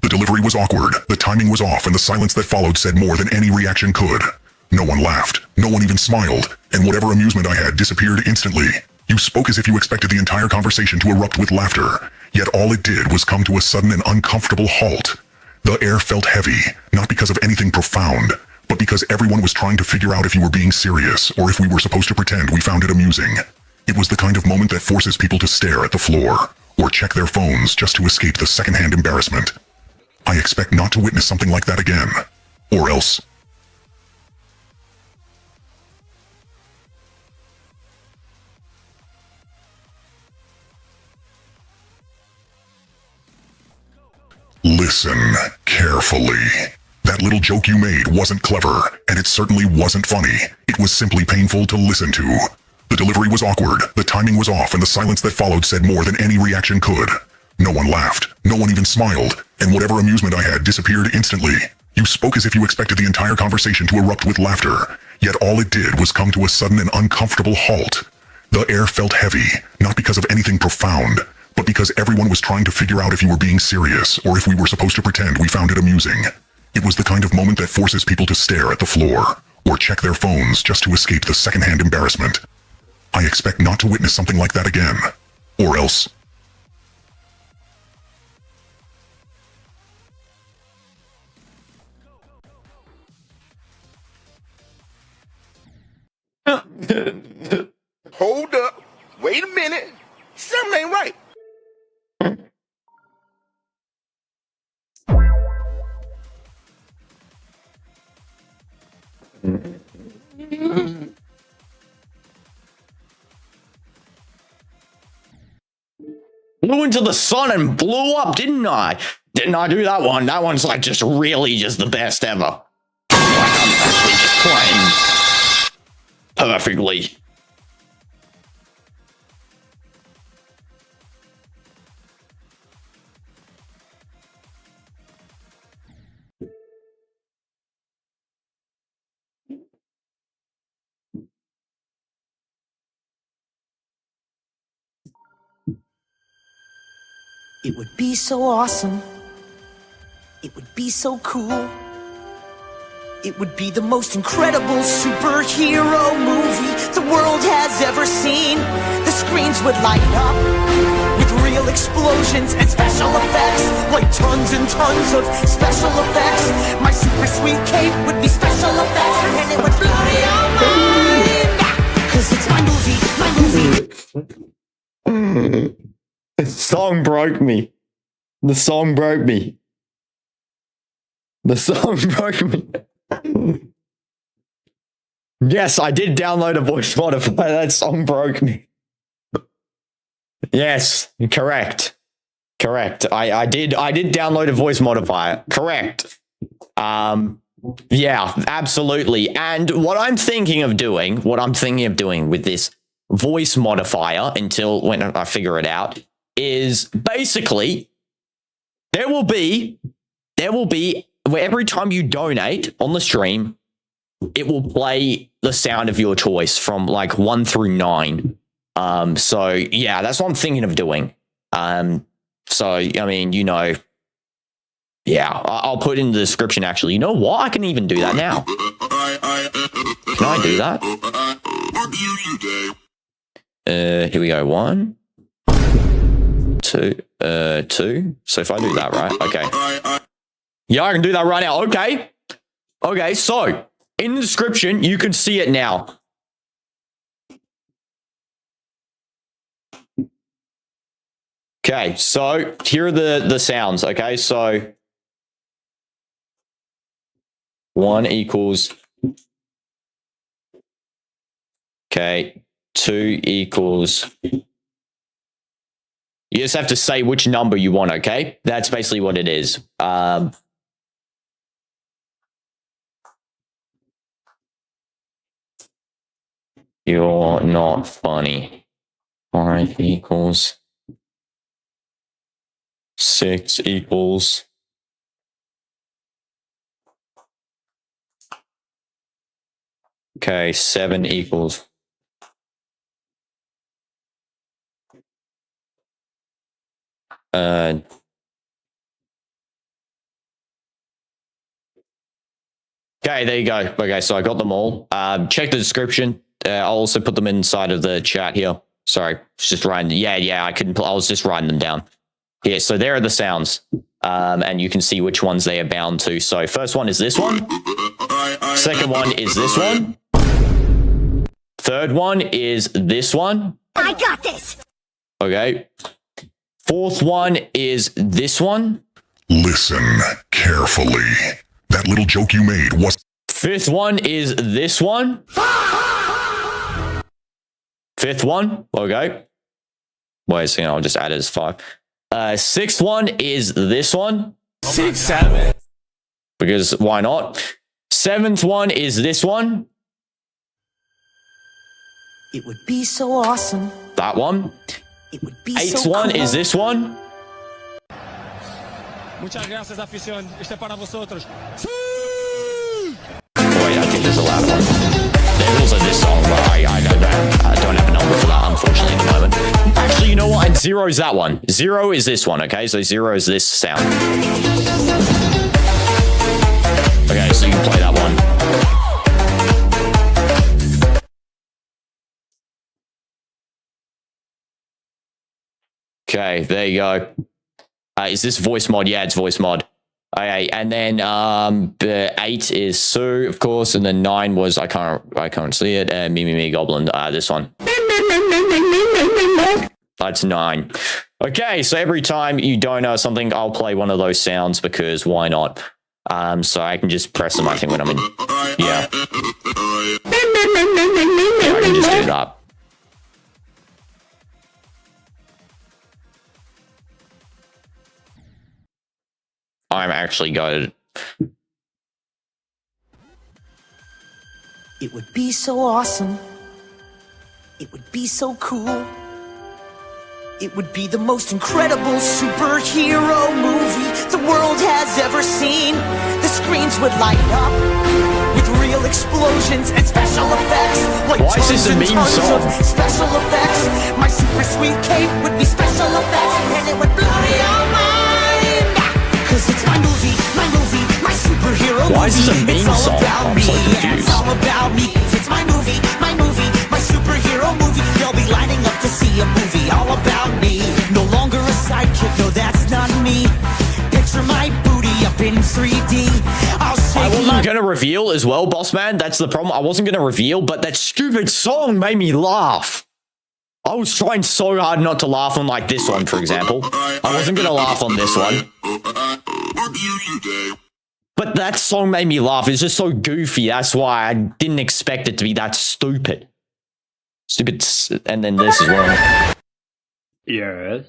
The delivery was awkward, the timing was off, and the silence that followed said more than any reaction could. No one laughed, no one even smiled, and whatever amusement I had disappeared instantly. You spoke as if you expected the entire conversation to erupt with laughter, yet all it did was come to a sudden and uncomfortable halt. The air felt heavy, not because of anything profound, but because everyone was trying to figure out if you were being serious, or if we were supposed to pretend we found it amusing. It was the kind of moment that forces people to stare at the floor, or check their phones just to escape the secondhand embarrassment. I expect not to witness something like that again, or else. Listen carefully. That little joke you made wasn't clever, and it certainly wasn't funny. It was simply painful to listen to. The delivery was awkward, the timing was off, and the silence that followed said more than any reaction could. No one laughed, no one even smiled, and whatever amusement I had disappeared instantly. You spoke as if you expected the entire conversation to erupt with laughter, yet all it did was come to a sudden and uncomfortable halt. The air felt heavy, not because of anything profound, but because everyone was trying to figure out if you were being serious, or if we were supposed to pretend we found it amusing. It was the kind of moment that forces people to stare at the floor or check their phones just to escape the secondhand embarrassment. I expect not to witness something like that again, or else. Hold up. Wait a minute. Something ain't right. Flew into the sun and blew up, didn't I? Didn't I do that one? That one's like just really just the best ever. Like I'm actually just playing perfectly. It would be so awesome. It would be so cool. It would be the most incredible superhero movie the world has ever seen. The screens would light up with real explosions and special effects, like tons and tons of special effects. My super sweet cape would be special effects, and it would blow your mind. 'Cause it's my movie, my movie. The song broke me. The song broke me. The song broke me. Yes, I did download a voice modifier. That song broke me. Yes, correct. Correct. I did download a voice modifier. Correct. Yeah, absolutely. And what I'm thinking of doing with this voice modifier until when I figure it out is basically there will be where every time you donate on the stream, it will play the sound of your choice from like 1 through 9. So yeah, that's what I'm thinking of doing. So I mean, you know, yeah, I'll put in the description actually. You know what? I can even do that now. Can I do that? Here we go. 1, 2, 2. So if I do that, right? Okay. Yeah, I can do that right now. Okay. Okay, so in the description, you can see it now. Okay, so here are the sounds. Okay, so 1 equals. Okay, 2 equals. You just have to say which number you want, okay? That's basically what it is. You're not funny. 5 equals. 6 equals. Okay, 7 equals. Okay, there you go. Okay, so I got them all. Check the description. I'll also put them inside of the chat here. Sorry, just writing. Yeah, I couldn't. I was just writing them down. Yeah, so there are the sounds, and you can see which ones they are bound to. So first one is this one. Second one is this one. Third one is this one. I got this. Okay. Fourth one is this one. Listen carefully. That little joke you made was... Fifth one is this one. Fifth one. Okay. Wait a second, I'll just add it as 5. Sixth one is this one. 6, 7. Because why not? Seventh one is this one. It would be so awesome. That one. It would be Eighth so one cool. is this one. Muchas gracias, afición. Este para vosotros. Oh, wait, I think there's a louder one. There's also this song, but I don't have a number for that, unfortunately, at the moment. Actually, you know what? And 0 is that one. 0 is this one, okay? So 0 is this sound. Okay, so you can play that one. Okay, there you go. Is this voice mod? Yeah, it's voice mod. Okay, and then the 8 is Sue, of course, and then 9 was I can't see it. Mi Mi Mi Goblin. This one. That's 9. Okay, so every time you don't know something, I'll play one of those sounds because why not? So I can just press them. I think when I'm in, yeah, I can just do that. I'm actually good. It would be so awesome. It would be so cool. It would be the most incredible superhero movie the world has ever seen. The screens would light up with real explosions and special effects. Like why is this a meme song? Of special effects. My super sweet cape would be special effects, and it would blow your mind. Cause it's my movie, my superhero movie. Why is this a meme it's all song? about I'm me. so confused. Yeah, it's all about me. It's my movie, my superhero movie. They'll be lining up to see a movie all about me. No longer a sidekick, no, that's not me. Picture my booty up in 3D. I wasn't gonna reveal as well, boss man. That's the problem. I wasn't gonna reveal, but that stupid song made me laugh. I was trying so hard not to laugh on like this one, for example. I wasn't gonna laugh on this one. But that song made me laugh. It's just so goofy. That's why I didn't expect it to be that stupid. Stupid. And then this as well. Yes.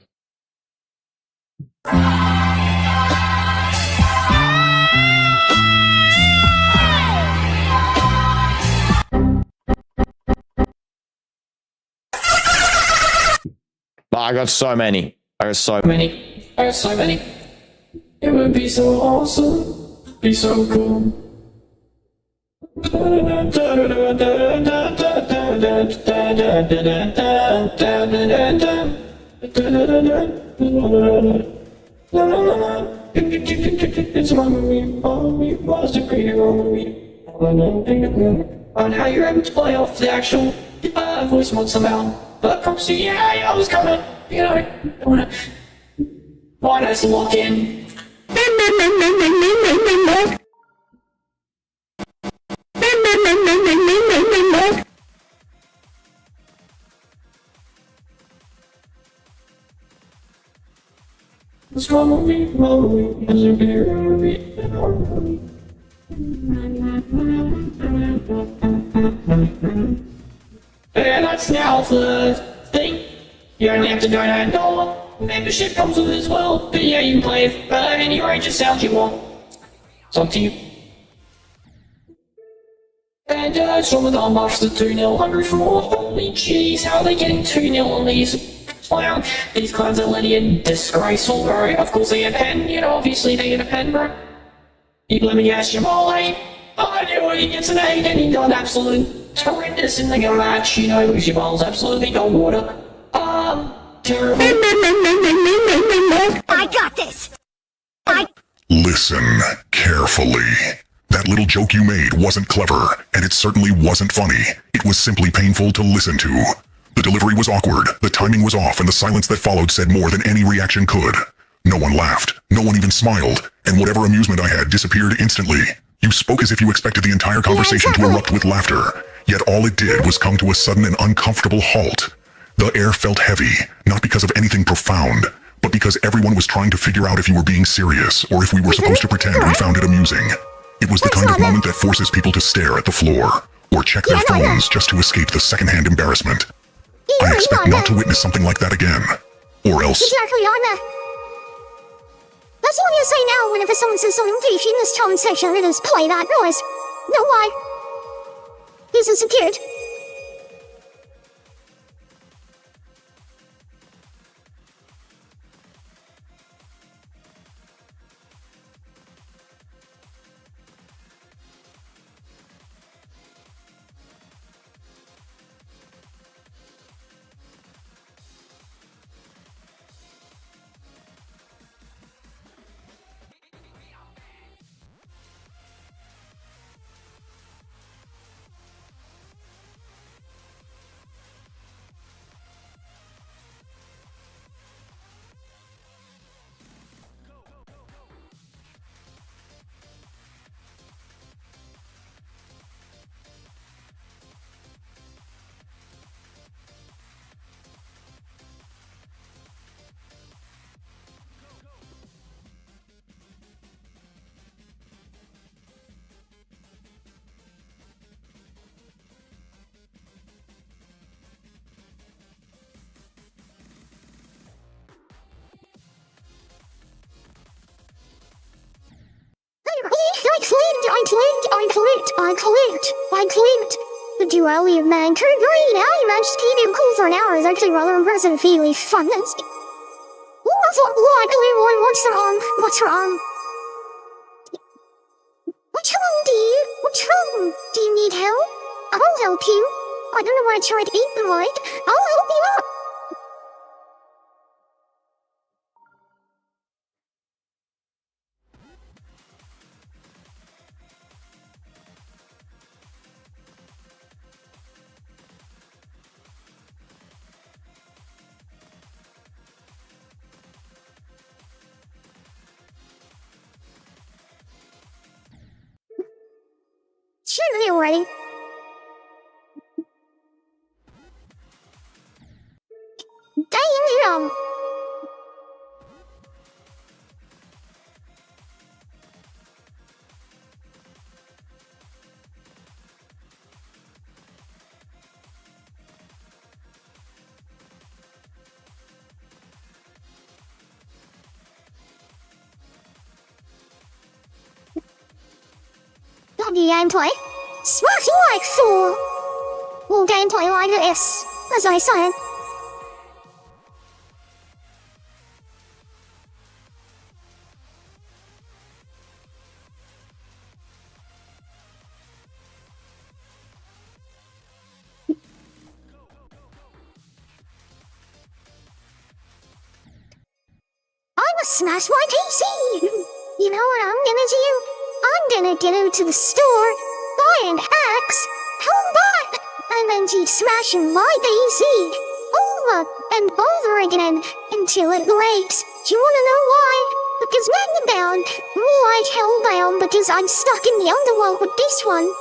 I got so many. I got so many. It would be so awesome. Be so cool. It's my movie, was the hero movie. On how you're able to play off the actual voice mod somehow. But promise you, yeah, I was coming. You know, why not lock in? It's my movie, as a hero movie. And that's now the thing. You only have to donate $1. Membership comes with it as well. But yeah, you can play it any range of sounds you want. It's up to you. And it's from the buffs to 2-0 hungry for more. Holy jeez, how are they getting 2-0 on these? Wow, these clowns are letting in disgraceful, bro. Of course they get a pen, you know, obviously they get a pen, bro. You let me ask Jamal, eh? I knew he gets an 8 and he got absolute horrendous in the match, you know, because Jamal's absolutely no water. Terrible. I got this. Listen carefully. That little joke you made wasn't clever, and it certainly wasn't funny. It was simply painful to listen to. The delivery was awkward, the timing was off, and the silence that followed said more than any reaction could. No one laughed, no one even smiled, and whatever amusement I had disappeared instantly. You spoke as if you expected the entire conversation to erupt with laughter, yet all it did was come to a sudden and uncomfortable halt. The air felt heavy, not because of anything profound, but because everyone was trying to figure out if you were being serious, or if we were supposed to pretend we found it amusing. It was the kind of moment that forces people to stare at the floor, or check their phones just to escape the secondhand embarrassment. I expect not to witness something like that again, or else... Exactly, Anna. That's what you say now whenever someone says something deep in this tone section, it is play that noise. No, why? This is a kid. clicked. The duality of man could green. How you managed to keep him cool for an hour is actually rather impressive and feely fun. What's wrong? What's wrong? What's wrong, dear? What's wrong? Do you need help? I'll help you. I don't know what I tried to eat them like. I'll help you up. Sure, you're ready. Damn. Gameplay. Smash like Thor. Well, gameplay like this, as I said. I must smash my PC. You know what I'm gonna do? I'm gonna get to the store, buy an axe, come back, and then keep smashing my PC over and over again until it breaks. Do you wanna know why? Because Magma bound, more like hellbound because I'm stuck in the underworld with this one.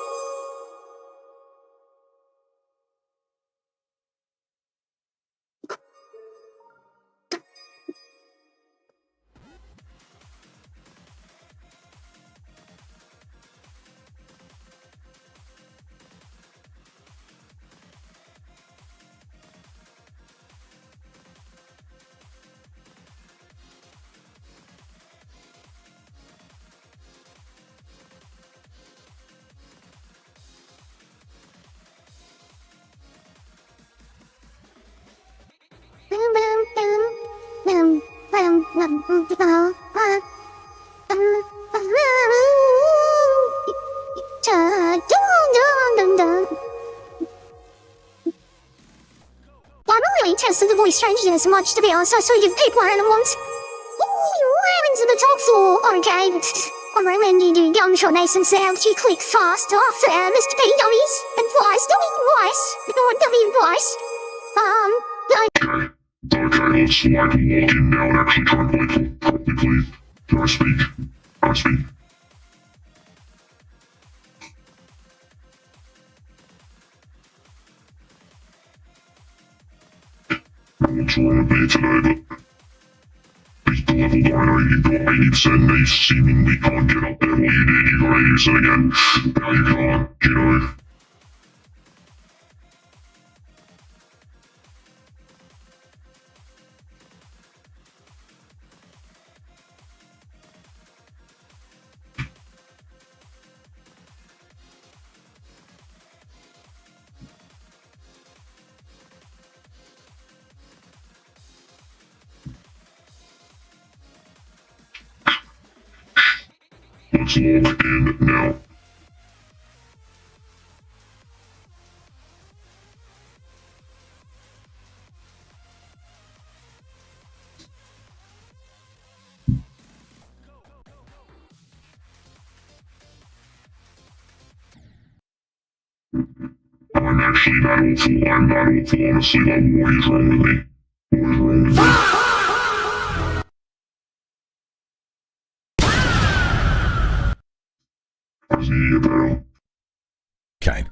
I really tested the voice changing as much, to be honest. I saw you pick random ones. Ran into the top floor. Okay. I recommend you do gunshot nice and sound. You click fast off there, Mr. P. W's and twice. W twice. Okay, let's walk in now and actually try and play properly, please. Can I speak? Can I speak? What's wrong with me today, but beat the level dino, you got 80%, they seemingly can't get up there. What you did, you got 80% again. Now you can't, you know. Let's log in now. I'm actually not awful. I'm not awful, honestly. Like, what is wrong with me? What is wrong with me? I just need to get better. Okay.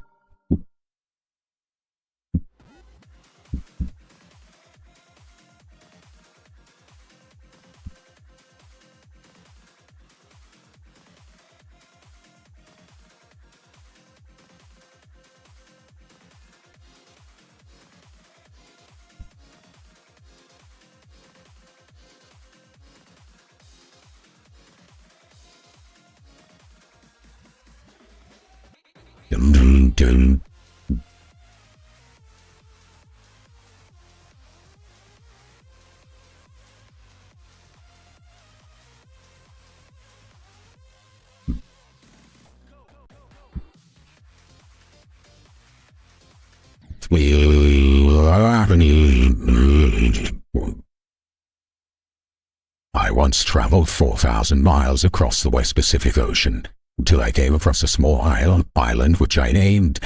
I once traveled 4,000 miles across the West Pacific Ocean until I came across a small island which I named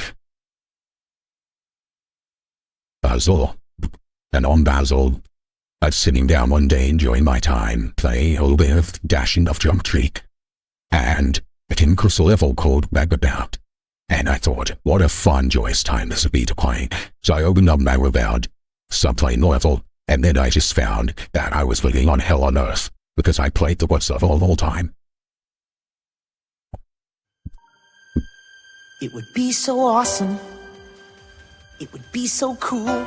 Basil. And on Basil, I was sitting down one day enjoying my time, playing a little bit of dashing off jump trick, and I came across a level called Magma. And I thought, what a fun, joyous time this would be to play. So I opened up Magma, subplaying the level, and then I just found that I was living on hell on earth because I played the worst level of all time. It would be so awesome. It would be so cool.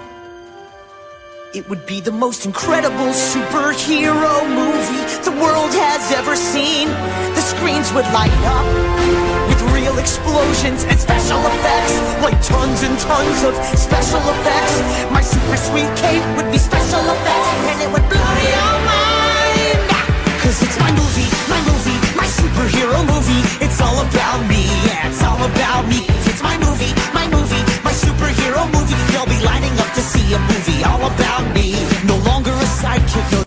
It would be the most incredible superhero movie the world has ever seen. The screens would light up with real explosions and special effects, like tons and tons of special effects. My super sweet cape would be special effects, and it would blow your mind. Cause it's my movie, my superhero movie. It's all about me, yeah, it's all about me. It's my movie, my superhero movie. They'll be lining up to see a movie all about me. No longer a sidekick, no.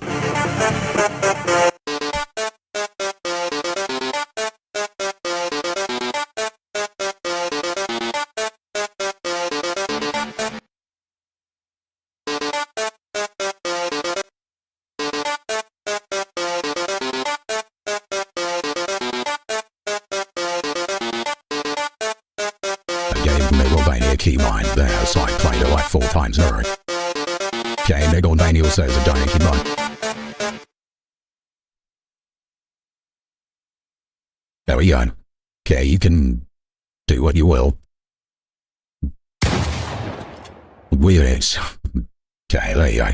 Megalovania keybind there, so I played it like 4 times over. Okay, Megalovania says a dying keybind. There we go. Okay, you can do what you will. Weird. Okay, there you go.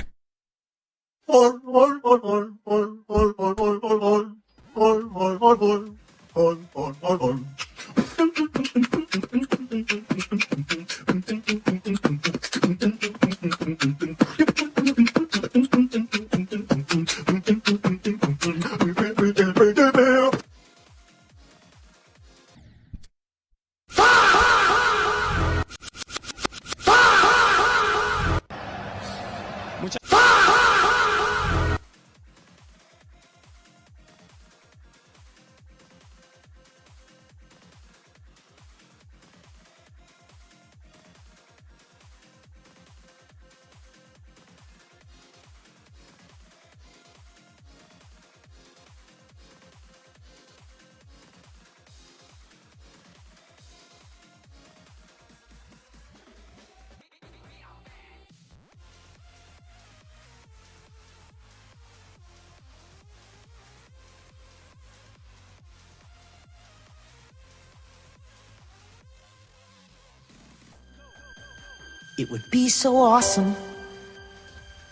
It would be so awesome.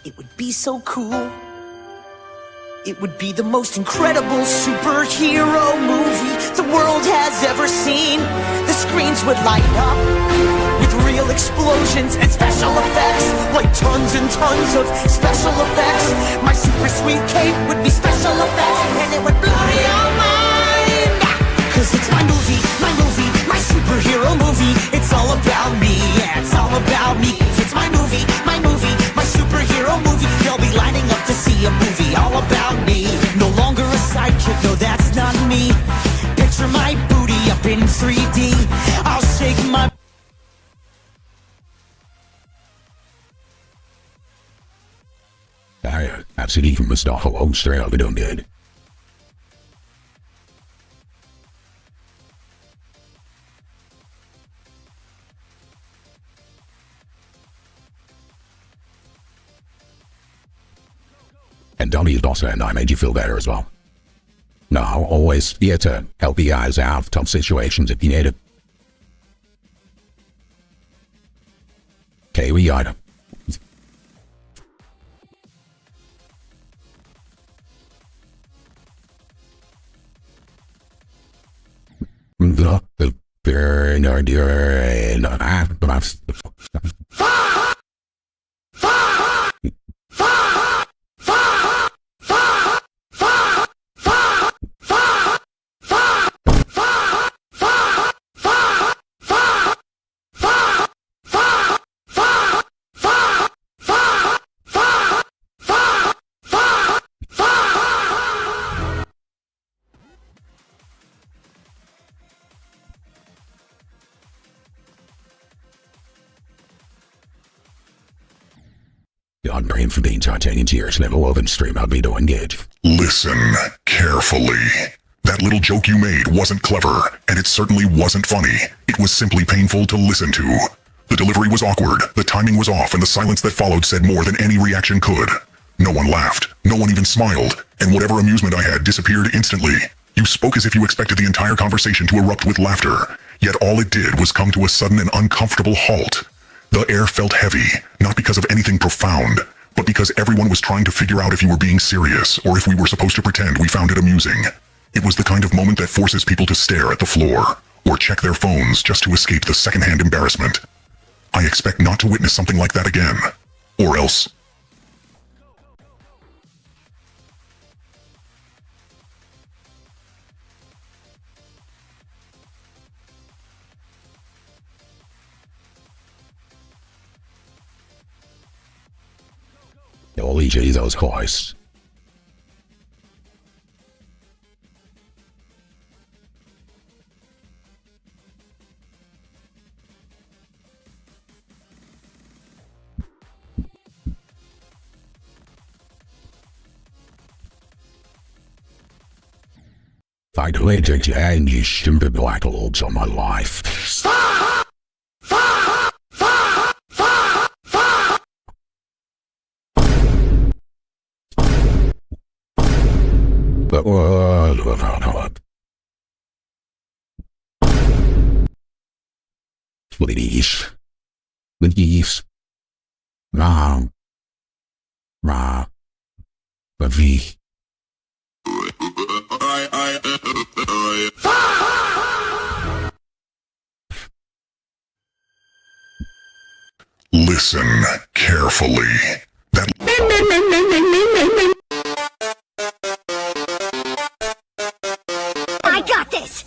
It would be so cool. It would be the most incredible superhero movie the world has ever seen. The screens would light up with real explosions and special effects, like tons and tons of special effects. My super sweet cape would be special effects, and it would blow your mind. Cause it's my movie, my superhero movie. It's all about me, yeah, it's all about me. It's my movie, my superhero movie. They'll be lining up to see a movie all about me. No longer a sidekick, no, that's not me. Picture my booty up in 3D. I'll shake my... Absolutely from the start, oh, straight up, it don't good. And Donnie's boss and I made you feel better as well. Now, always here to help you guys out of tough situations if you need it. Okay, we got it. I'm praying for the entire 10 years level of stream I'll be doing good. Listen carefully. That little joke you made wasn't clever, and it certainly wasn't funny. It was simply painful to listen to. The delivery was awkward, the timing was off, and the silence that followed said more than any reaction could. No one laughed, no one even smiled, and whatever amusement I had disappeared instantly. You spoke as if you expected the entire conversation to erupt with laughter, yet all it did was come to a sudden and uncomfortable halt. The air felt heavy, not because of anything profound, but because everyone was trying to figure out if you were being serious or if we were supposed to pretend we found it amusing. It was the kind of moment that forces people to stare at the floor, or check their phones just to escape the secondhand embarrassment. I expect not to witness something like that again, or else. Holy Jesus Christ. I played to change you stupid black lobes on my life. Please. Listen carefully. I got this!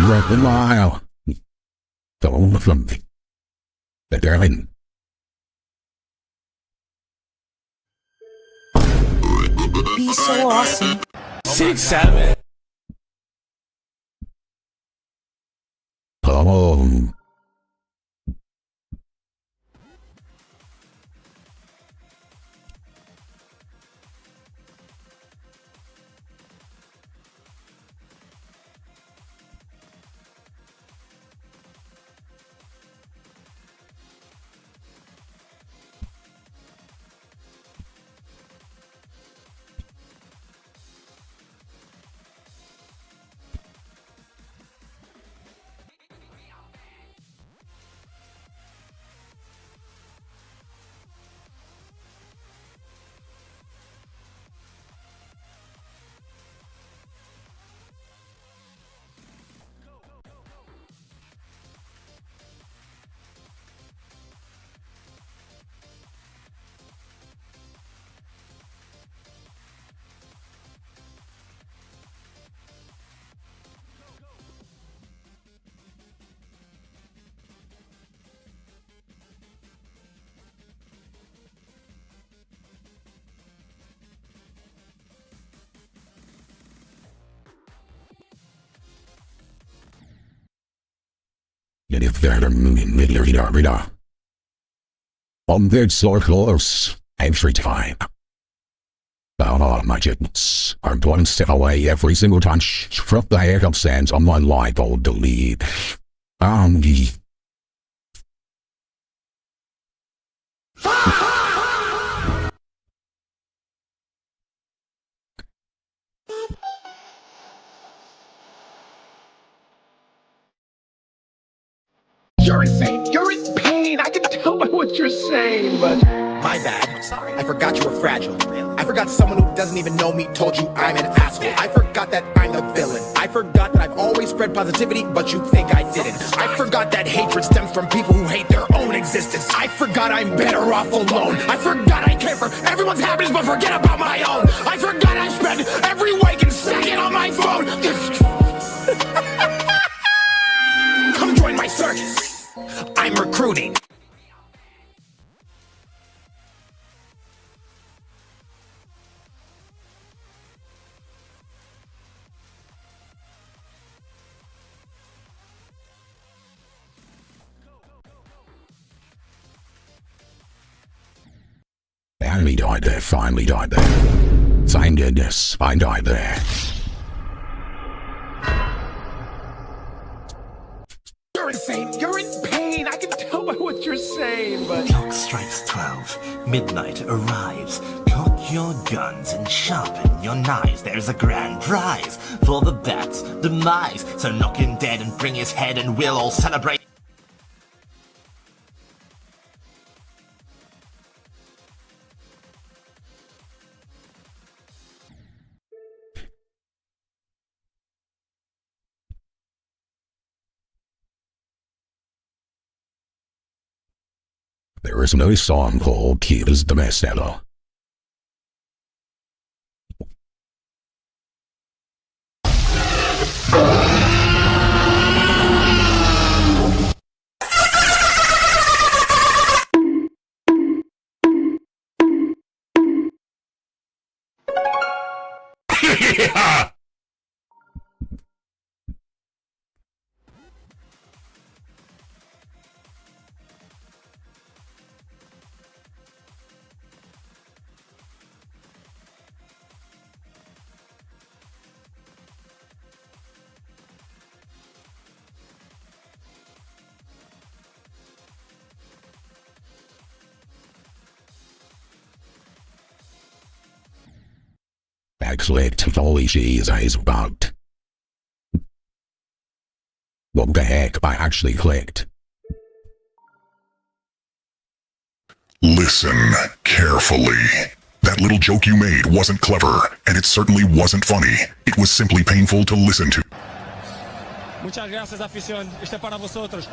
Run the mile. Don't from the darling. Be so awesome. 6, 7. On this so close, every time. But all my chickens are one step away every single time from the air of sands on my life old delete. You're insane. You're in pain. I can tell by what you're saying, but... My bad. I'm sorry. I forgot you were fragile. I forgot someone who doesn't even know me told you I'm an asshole. I forgot that I'm the villain. I forgot that I've always spread positivity, but you think I didn't. I forgot that hatred stems from people who hate their own existence. I forgot I'm better off alone. I forgot I care for everyone's happiness, but forget about my own. I forgot I spend every waking second on my phone. Come join my circus. I'm recruiting. Finally died there. Thank goodness, I died there. You're insane. You're in pain. I can tell by what you're saying, but... Clock strikes 12. Midnight arrives. Cock your guns and sharpen your knives. There's a grand prize for the bat's demise. So knock him dead and bring his head and we'll all celebrate. There is no song called Cuba's the Bestseller. Clicked holy Jesus about. What the heck I actually clicked? Listen carefully. That little joke you made wasn't clever, and it certainly wasn't funny. It was simply painful to listen to. Muchas gracias, afición. Este para vosotros.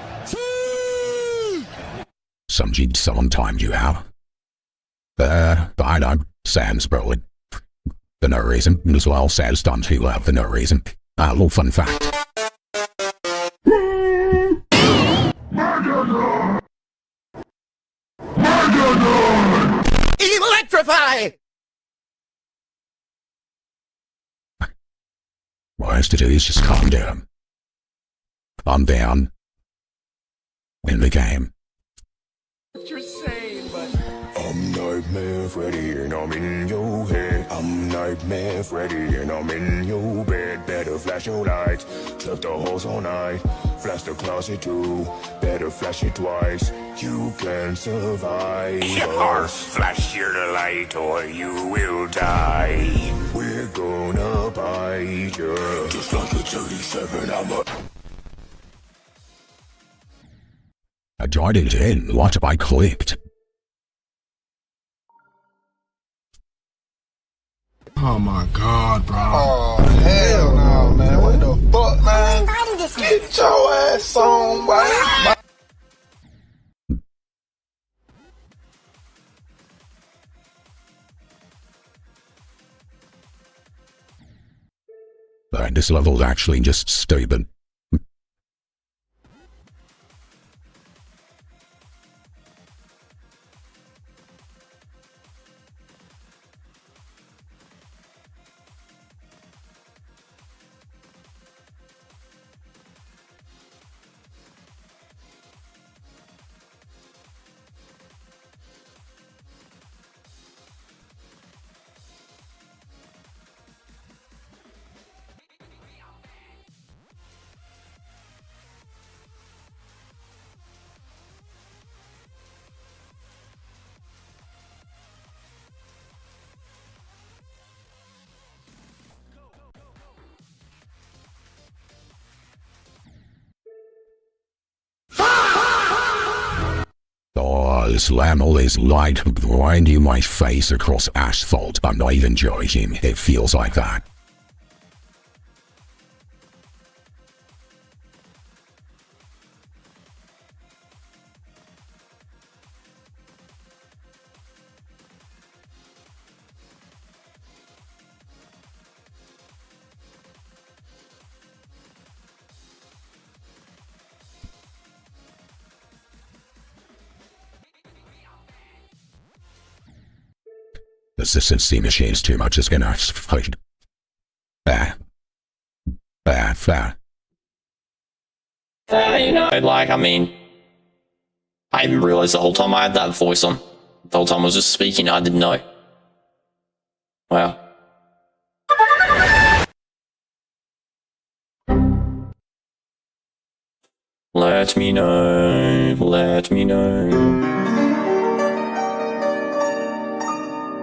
Sometime you have. I know, Sam's probably. For no reason, as well Sam's done too well for no reason. A little fun fact. Electrify! What I has to do is just calm down. Calm down. Win the game. What you're saying, but... I'm Nightmare Freddy and I'm in your head. I'm Nightmare Freddy and I'm in your bed. Better flash your lights, clip the holes all night. Flash the closet too, better flash it twice. You can survive. Flash your light or you will die. We're gonna bite you. Just like a 37, I'm a... I joined it in. What have I clicked? Oh my god, bro. Oh, hell no, man. What the fuck, man? Get your ass on, boy. This level's actually just stupid. slam all this light behind you my face across asphalt. I'm not even joking, it feels like that. The CNC machine's too much, it's gonna fight. You know, like, I mean, I didn't realize the whole time I had that voice on. The whole time I was just speaking, I didn't know. Wow. Let me know, let me know.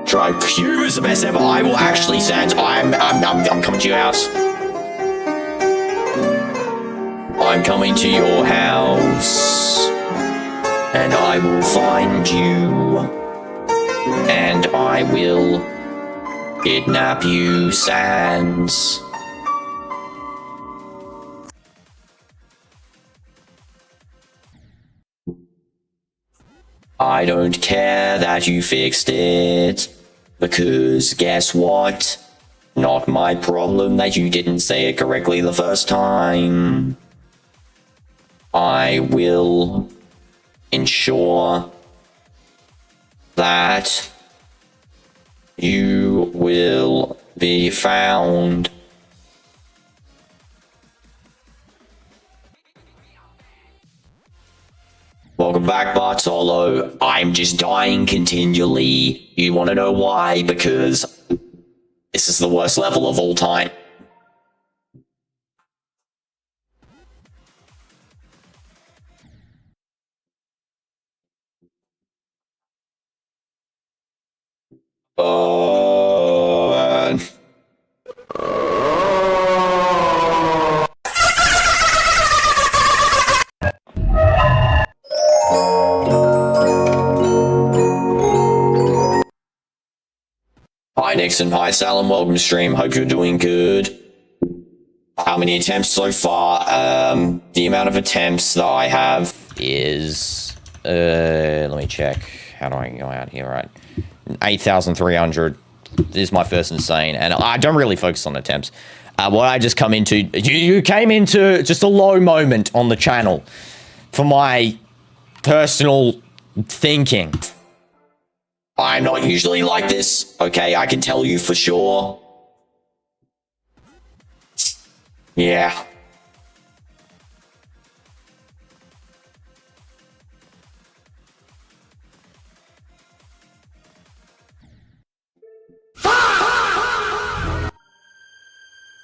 Drive Q is the best ever. I will actually send. I'm coming to your house. I'm coming to your house, and I will find you, and I will kidnap you, Sans. I don't care that you fixed it, because guess what? Not my problem that you didn't say it correctly the first time. I will ensure that you will be found. Welcome back, Bartolo. I'm just dying continually. You want to know why? Because this is the worst level of all time. Oh, man. Hi Nixon, hi Salem, welcome to stream, hope you're doing good. How many attempts so far? The amount of attempts that I have is, let me check, how do I go out here, right? 8,300 is my first insane, and I don't really focus on attempts. What I just come into, you came into just a low moment on the channel for my personal thinking. I'm not usually like this, okay? I can tell you for sure. Yeah.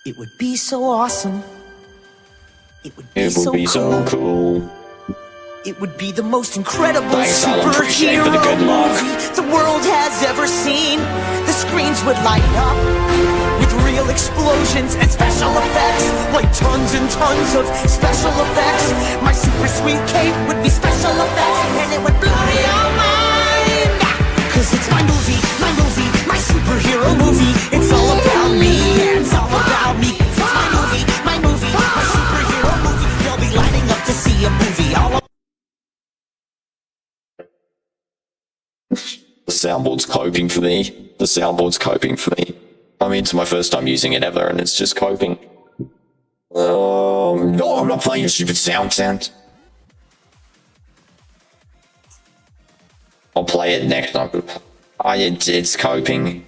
It would be so awesome. It would be, it would be so cool. It would be the most incredible superhero movie the world has ever seen. The screens would light up with real explosions and special effects, like tons and tons of special effects. My super sweet cape would be special effects, and it would blow your mind. Cause it's my movie, my superhero movie. It's all about me, yeah, it's all about me. It's my movie, my superhero movie. They'll be lining up to see a movie all about. The soundboard's coping for me. The soundboard's coping for me. I mean, it's my first time using it ever, and it's just coping. No, I'm not playing a stupid sound. I'll play it next time. It's coping.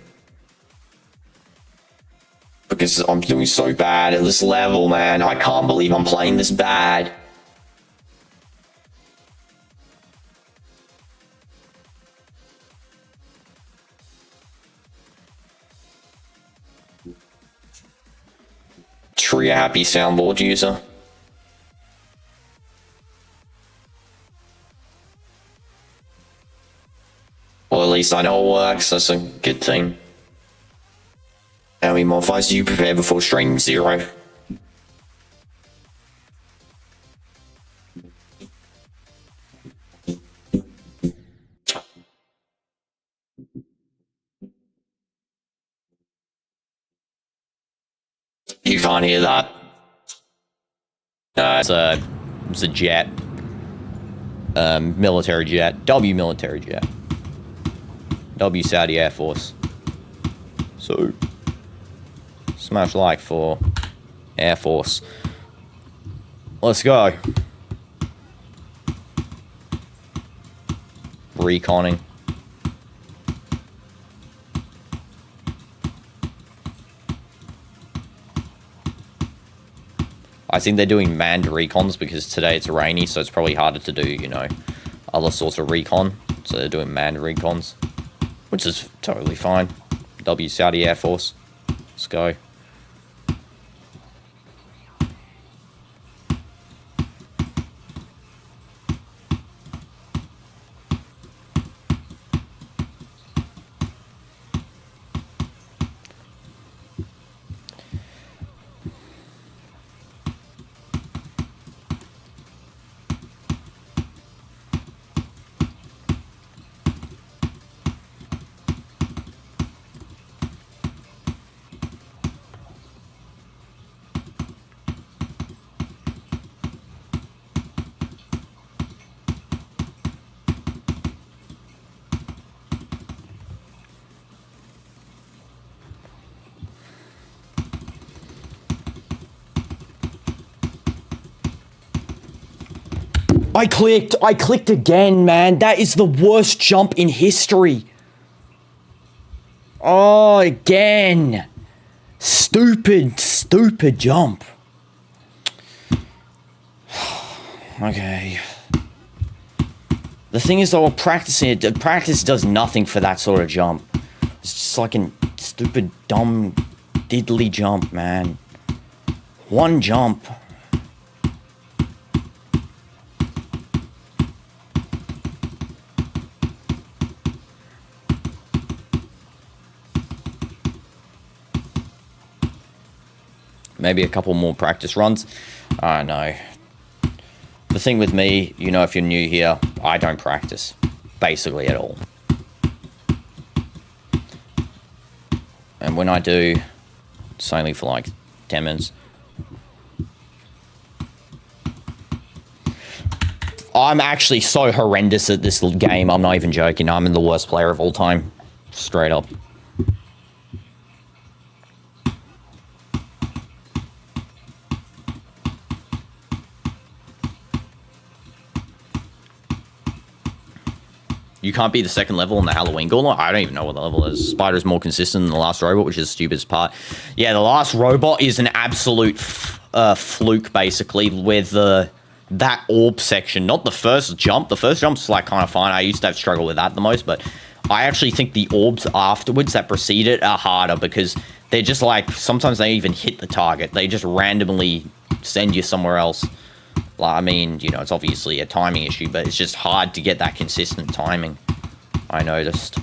Because I'm doing so bad at this level, man. I can't believe I'm playing this bad. Tree a happy soundboard user. Well, at least I know it works. That's a good thing. How many modifiers do you prepare before stream 0? You can't hear that. It's a jet. Military jet. W military jet. W Saudi Air Force. So, smash like for Air Force. Let's go. Reconning. I think they're doing manned recons because today it's rainy, so it's probably harder to do, you know, other sorts of recon. So they're doing manned recons, which is totally fine. W Saudi Air Force. Let's go. I clicked again, man. That is the worst jump in history. Oh, again. Stupid jump. Okay. The thing is, though, practicing it, practice does nothing for that sort of jump. It's just like a stupid, dumb, diddly jump, man. One jump. Maybe a couple more practice runs. I don't know. The thing with me, you know, if you're new here, I don't practice. Basically at all. And when I do, it's only for like 10 minutes. I'm actually so horrendous at this game, I'm not even joking. I'm the worst player of all time. Straight up. You can't be the second level on the Halloween Gauntlet. I don't even know what the level is. Spider's more consistent than the last robot, which is the stupidest part. Yeah, the last robot is an absolute fluke, basically, with that orb section. Not the first jump. The first jump's like kind of fine. I used to have struggle with that the most, but I actually think the orbs afterwards that precede it are harder because they're just like, sometimes they even hit the target. They just randomly send you somewhere else. I mean, you know, it's obviously a timing issue, but it's just hard to get that consistent timing, I noticed.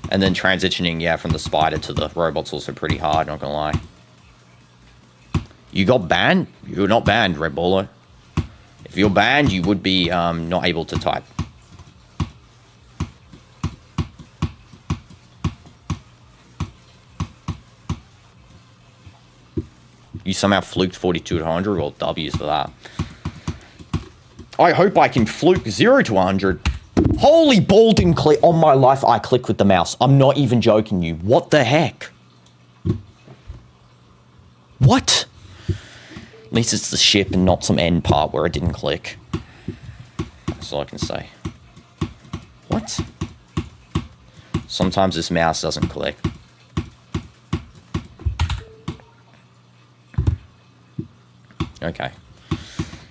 And then transitioning, yeah, from the spider to the robot's also pretty hard, not gonna lie. You got banned? You're not banned, Red Baller. If you're banned, you would be not able to type. You somehow fluked 42 to 100, well, W's for that. I hope I can fluke 0 to 100. Holy ball didn't click. On my life, I click with the mouse. I'm not even joking you. What the heck? What? At least it's the ship and not some end part where it didn't click. That's all I can say. What? Sometimes this mouse doesn't click. Okay.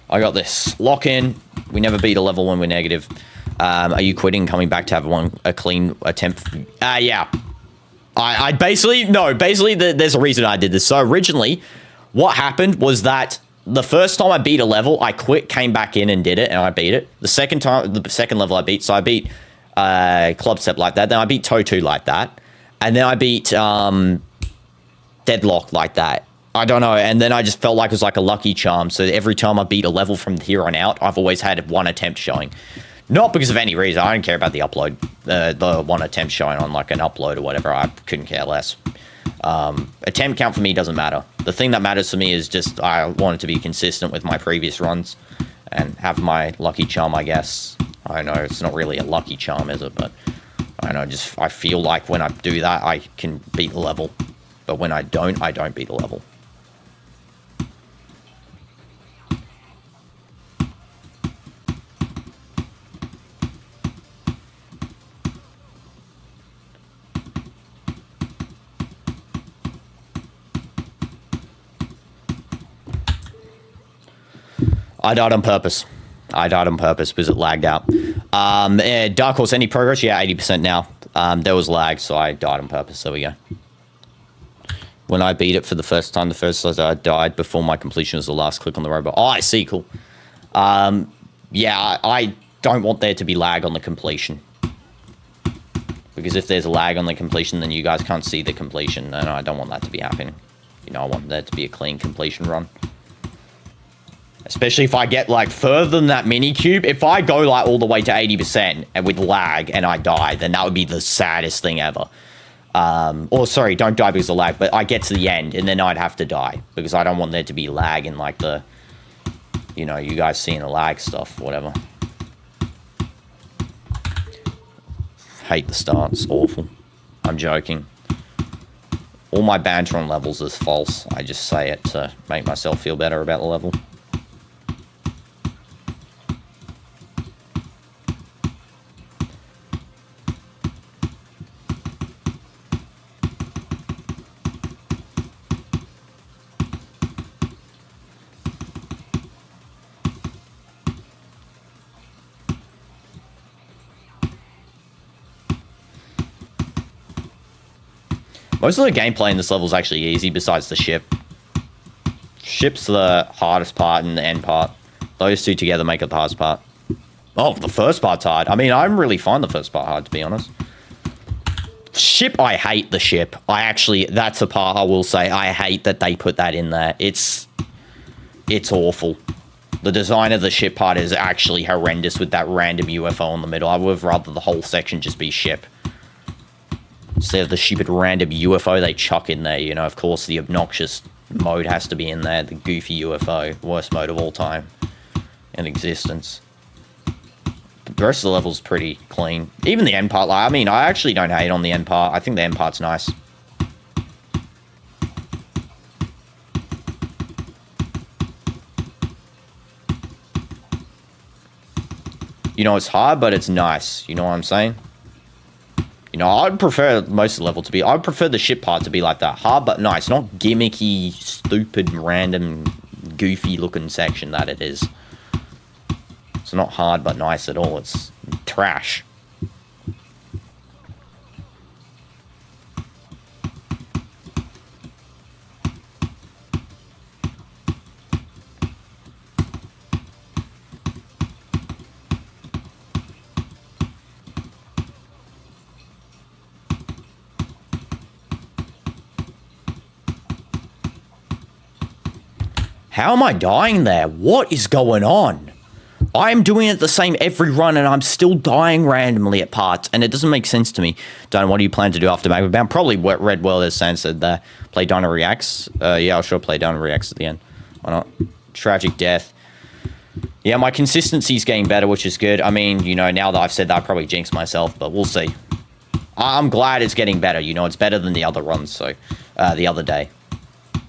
I got this. Lock in. We never beat a level when we're negative. Are you quitting, coming back to have a clean attempt? Yeah. I basically, there's a reason I did this. So originally, what happened was that the first time I beat a level, I quit, came back in and did it, and I beat it. The second level I beat, so I beat Club Step like that. Then I beat Toe 2 like that. And then I beat Deadlock like that. I don't know, and then I just felt like it was like a lucky charm. So every time I beat a level from here on out, I've always had one attempt showing. Not because of any reason. I don't care about the upload, the one attempt showing on like an upload or whatever. I couldn't care less. Attempt count for me doesn't matter. The thing that matters to me is just I want it to be consistent with my previous runs and have my lucky charm, I guess. I know it's not really a lucky charm, is it? But I know, just I feel like when I do that, I can beat the level. But when I don't beat the level. I died on purpose. I died on purpose because it lagged out. Dark Horse, any progress? Yeah, 80% now. There was lag, so I died on purpose. There we go. When I beat it for the first time, I died before my completion was the last click on the robot. Oh, I see. Cool. Yeah, I don't want there to be lag on the completion. Because if there's lag on the completion, then you guys can't see the completion. And I don't want that to be happening. You know, I want there to be a clean completion run. Especially if I get, like, further than that mini cube. If I go, like, all the way to 80% and with lag and I die, then that would be the saddest thing ever. Or, sorry, don't die because of lag, but I get to the end and then I'd have to die. Because I don't want there to be lag in, like, the... You know, you guys seeing the lag stuff, whatever. Hate the start. It's awful. I'm joking. All my banter on levels is false. I just say it to make myself feel better about the level. Most of the gameplay in this level is actually easy, besides the ship. Ship's the hardest part and the end part. Those two together make it the hardest part. Oh, the first part's hard. I mean, I really find the first part hard, to be honest. Ship, I hate the ship. That's a part I will say. I hate that they put that in there. It's awful. The design of the ship part is actually horrendous with that random UFO in the middle. I would have rather the whole section just be ship. Instead of the stupid random UFO they chuck in there, you know, of course the obnoxious mode has to be in there, the goofy UFO, worst mode of all time in existence. The rest of the level's pretty clean. Even the end part, like, I mean, I actually don't hate on the end part. I think the end part's nice. You know, it's hard, but it's nice. You know what I'm saying? You know, I'd prefer most of the level to be... I'd prefer the ship part to be like that. Hard but nice. Not gimmicky, stupid, random, goofy-looking section that it is. It's not hard but nice at all. It's trash. How am I dying there? What is going on? I'm doing it the same every run and I'm still dying randomly at parts and it doesn't make sense to me. Don't know, what do you plan to do after Magma Bound? Probably what Red World as Sam said there. Play Dino Reacts. Yeah, I'll sure play Dino Reacts at the end. Why not? Tragic death. Yeah, my consistency's getting better, which is good. I mean, you know, now that I've said that, I probably jinxed myself, but we'll see. I'm glad it's getting better. You know, it's better than the other runs, so the other day.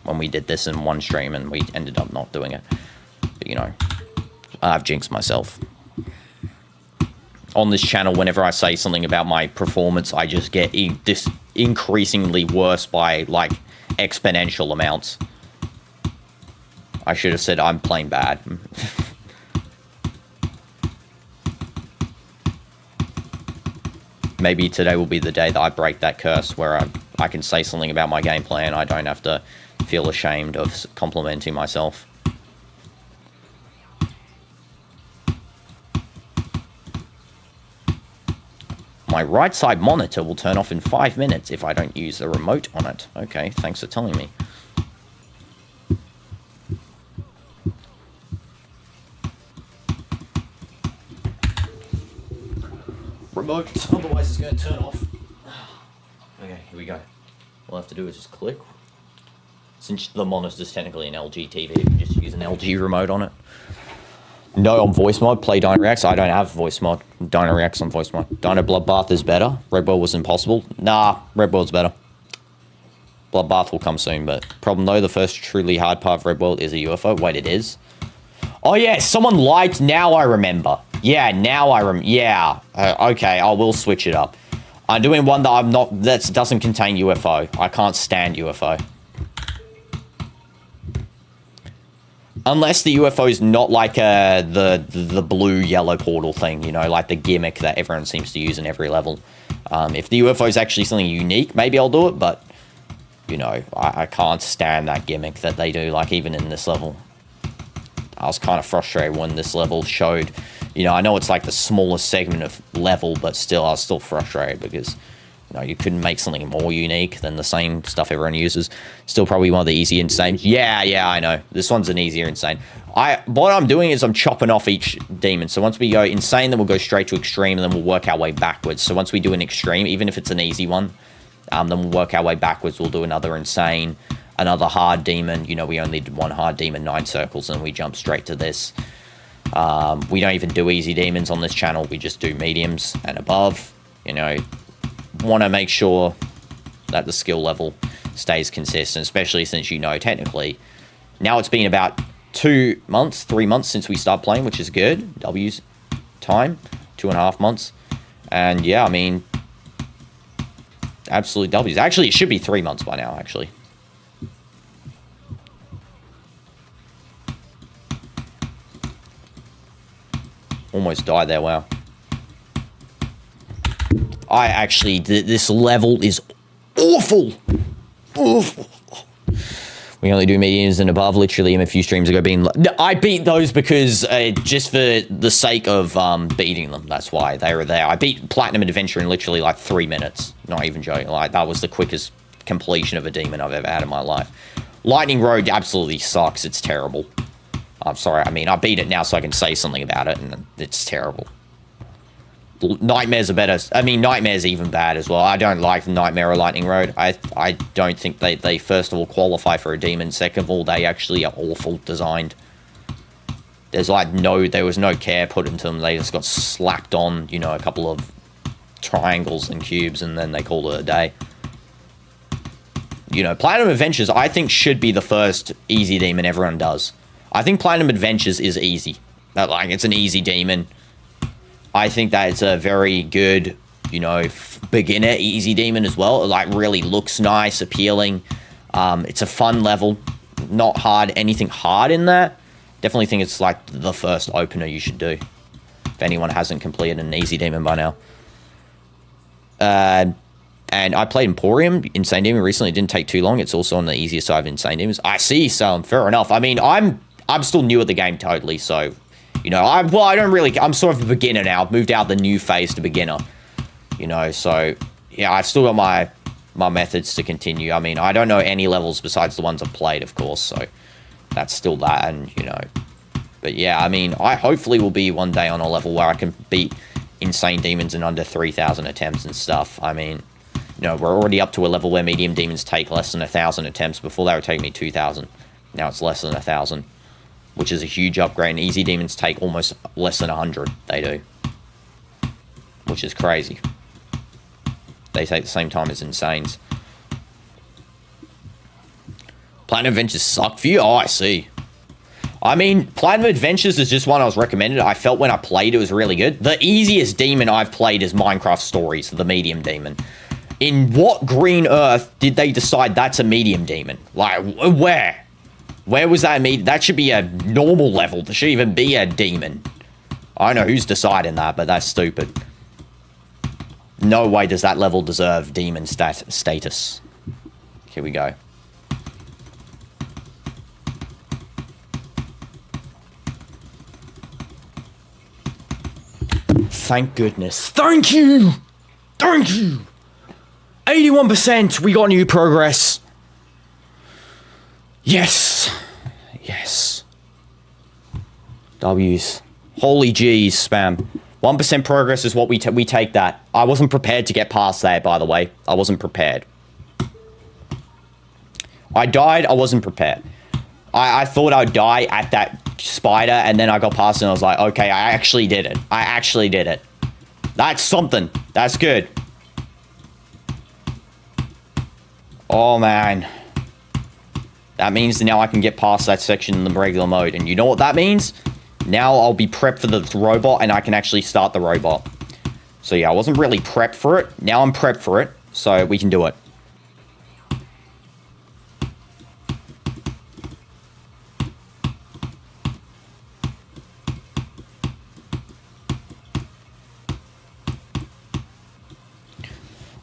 When we did this in one stream and we ended up not doing it. But, you know, I've jinxed myself. On this channel, whenever I say something about my performance, I just get this increasingly worse by, like, exponential amounts. I should have said I'm playing bad. Maybe today will be the day that I break that curse where I can say something about my gameplay and I don't have to feel ashamed of complimenting myself. My right side monitor will turn off in 5 minutes if I don't use the remote on it. Okay, thanks for telling me. Remote, otherwise it's going to turn off. Okay, here we go. All I have to do is just click. Since the monitor's technically an LG TV, you can just use an LG remote on it. No, on voice mod, play Dino Rex. I don't have voice mod. Dino Rex on voice mod. Dino Bloodbath is better. Red World was impossible. Nah, Red World's better. Bloodbath will come soon, but problem though, the first truly hard part of Red World is a UFO. Wait, it is? Oh yeah, someone lied. Now I remember. Yeah, now I yeah. Okay, I will switch it up. I'm doing one that I'm not, that doesn't contain UFO. I can't stand UFO. Unless the UFO is not like the blue-yellow portal thing, you know, like the gimmick that everyone seems to use in every level. If the UFO is actually something unique, maybe I'll do it, but, you know, I can't stand that gimmick that they do, like, even in this level. I was kind of frustrated when this level showed, you know, I know it's like the smallest segment of level, but still, I was still frustrated because, you know, you couldn't make something more unique than the same stuff everyone uses. Still probably one of the easier insane. Yeah, I know. This one's an easier insane. What I'm doing is I'm chopping off each demon. So once we go insane, then we'll go straight to extreme, and then we'll work our way backwards. So once we do an extreme, even if it's an easy one, then we'll work our way backwards. We'll do another insane, another hard demon. You know, we only did one hard demon, 9 circles, and we jump straight to this. We don't even do easy demons on this channel. We just do mediums and above, you know. Want to make sure that the skill level stays consistent, especially since, you know, technically now it's been about 3 months since we started playing, which is good. W's time, 2.5 months. And yeah, I mean, absolute W's. Actually, it should be 3 months by now, actually. Almost died there, wow. I actually, this level is awful. Awful. We only do mediums and above, literally a few streams ago being... I beat those because, just for the sake of beating them, that's why they were there. I beat Platinum Adventure in literally like 3 minutes. Not even joking, like that was the quickest completion of a demon I've ever had in my life. Lightning Road absolutely sucks, it's terrible. I'm sorry, I mean, I beat it now so I can say something about it, and it's terrible. Nightmares are better. I mean, Nightmare's even bad as well. I don't like Nightmare or Lightning Road. I don't think they first of all qualify for a demon. Second of all, they actually are awful designed. There's like there was no care put into them. They just got slapped on, you know, a couple of triangles and cubes, and then they called it a day. You know, Platinum Adventures, I think, should be the first easy demon everyone does. I think Platinum Adventures is easy. Like, it's an easy demon. I think that it's a very good, you know, beginner easy demon as well. It, like, really looks nice, appealing. It's a fun level. Not hard, anything hard in that. Definitely think it's, like, the first opener you should do. If anyone hasn't completed an easy demon by now. And I played Emporium, Insane Demon, recently. It didn't take too long. It's also on the easier side of Insane Demons. I see, so fair enough. I mean, I'm still new at the game totally, so... You know, I'm sort of a beginner now. I've moved out the new phase to beginner. You know, so, yeah, I've still got my methods to continue. I mean, I don't know any levels besides the ones I've played, of course, so that's still that, and, you know. But, yeah, I mean, I hopefully will be one day on a level where I can beat Insane Demons in under 3,000 attempts and stuff. I mean, you know, we're already up to a level where medium demons take less than 1,000 attempts. Before, they would take me 2,000. Now it's less than 1,000. Which is a huge upgrade, and easy demons take almost less than 100. They do. Which is crazy. They take the same time as Insanes. Platinum Adventures suck for you? Oh, I see. I mean, Platinum Adventures is just one I was recommended. I felt when I played it was really good. The easiest demon I've played is Minecraft Stories, the medium demon. In what green earth did they decide that's a medium demon? Like, where? Where was that medium? That should be a normal level. There should even be a demon. I don't know who's deciding that, but that's stupid. No way does that level deserve demon status. Here we go. Thank goodness. Thank you! Thank you! 81%! We got new progress. Yes. Yes. W's. Holy G's, spam. 1% progress is what we take that. I wasn't prepared to get past that, by the way. I wasn't prepared. I died. I wasn't prepared. I thought I'd die at that spider, and then I got past it, and I was like, okay, I actually did it. I actually did it. That's something. That's good. Oh, man. That means now I can get past that section in the regular mode. And you know what that means? Now I'll be prepped for the robot, and I can actually start the robot. So yeah, I wasn't really prepped for it. Now I'm prepped for it, so we can do it.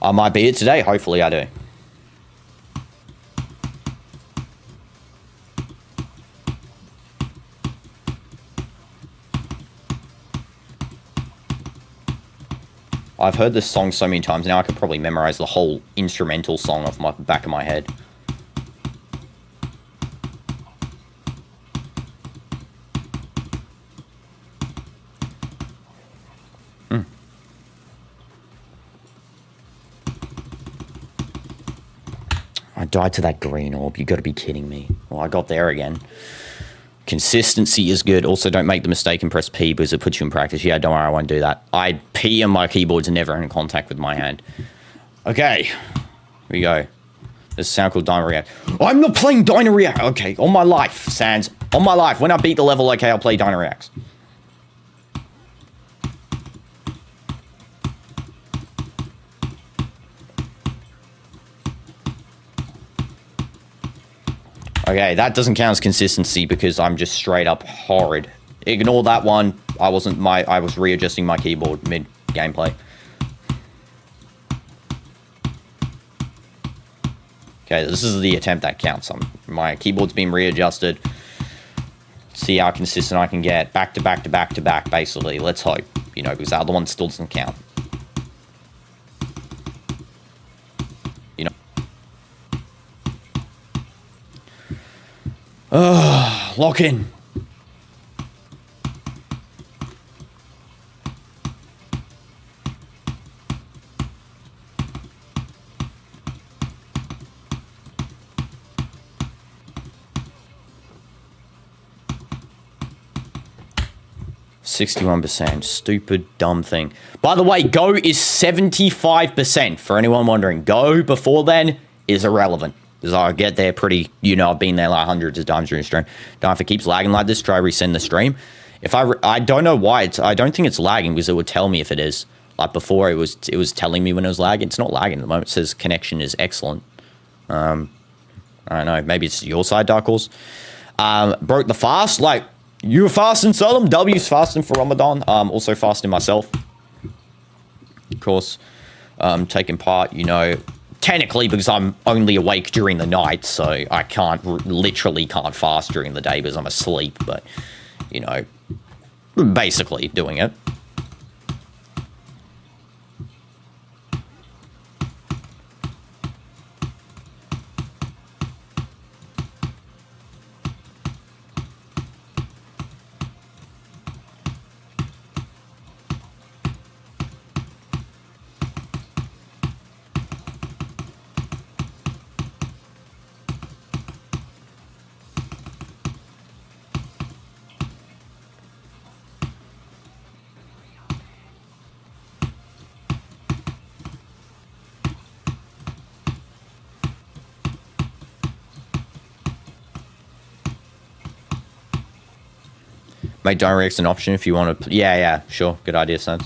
I might beat it today. Hopefully I do. I've heard this song so many times now I could probably memorize the whole instrumental song off my back of my head. I died to that green orb. You gotta be kidding me. Well, I got there again. Consistency is good. Also, don't make the mistake and press P because it puts you in practice. Yeah, don't worry, I won't do that. P on my keyboard's never in contact with my hand. Okay, here we go. There's a sound called Dino React. I'm not playing Dino React. Okay, on my life, Sans. On my life. When I beat the level, okay, I'll play Dino Reacts. Okay, that doesn't count as consistency because I'm just straight up horrid. Ignore that one. I was readjusting my keyboard mid gameplay. Okay, this is the attempt that counts. My keyboard's been readjusted. See how consistent I can get. Back to back to back to back, basically. Let's hope, you know, because the other one still doesn't count. You know. Lock in. %, stupid, dumb thing. By the way, go is 75%, for anyone wondering. Go before then is irrelevant. Because I get there pretty, you know, I've been there like hundreds of times during the stream. If it keeps lagging like this, try resend the stream. If I don't know why, I don't think it's lagging because it would tell me if it is. Like before, it was telling me when it was lagging. It's not lagging at the moment. It says connection is excellent. I don't know, maybe it's your side, Dark Horse. Broke the fast, like, you were fasting, Solemn. W's fasting for Ramadan. Also fasting myself. Of course, taking part, you know, technically because I'm only awake during the night, so I literally can't fast during the day because I'm asleep, but, you know, basically doing it. Make directs an option if you want to. Yeah, sure. Good idea, Sans.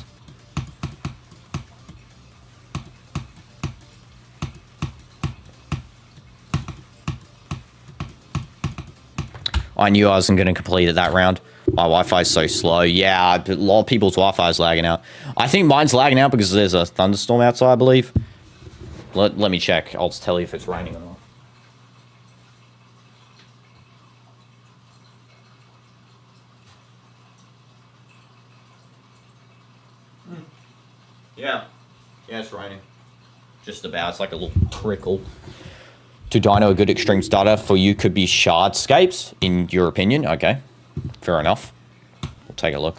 I knew I wasn't going to complete it that round. My Wi-Fi is so slow. Yeah, a lot of people's Wi-Fi is lagging out. I think mine's lagging out because there's a thunderstorm outside, I believe. Let me check. I'll just tell you if it's raining or not. Yeah, it's raining. Just about. It's like a little trickle. To Dino, a good extreme starter for you could be Shardscapes, in your opinion. Okay, fair enough. We'll take a look.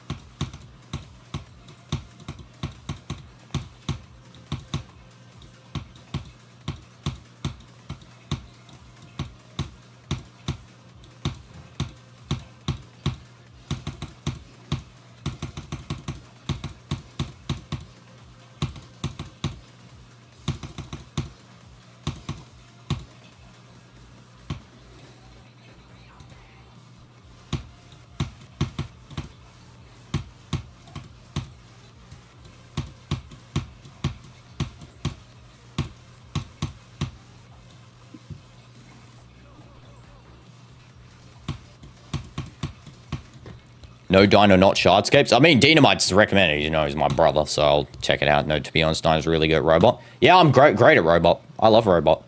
No Dino, not Shardscapes. I mean, Dynamite's recommended. You know, he's my brother, so I'll check it out. No, to be honest, Dino's really good at Robot. Yeah, I'm great at Robot. I love Robot.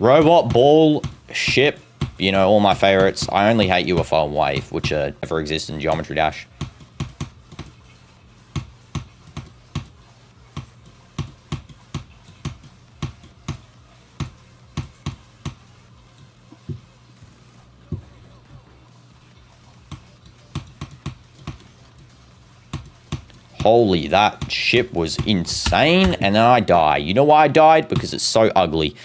Robot, Ball, Ship, you know, all my favorites. I only hate UFO and Wave, which never exist in Geometry Dash. Holy, that ship was insane, and then I die. You know why I died? Because it's so ugly.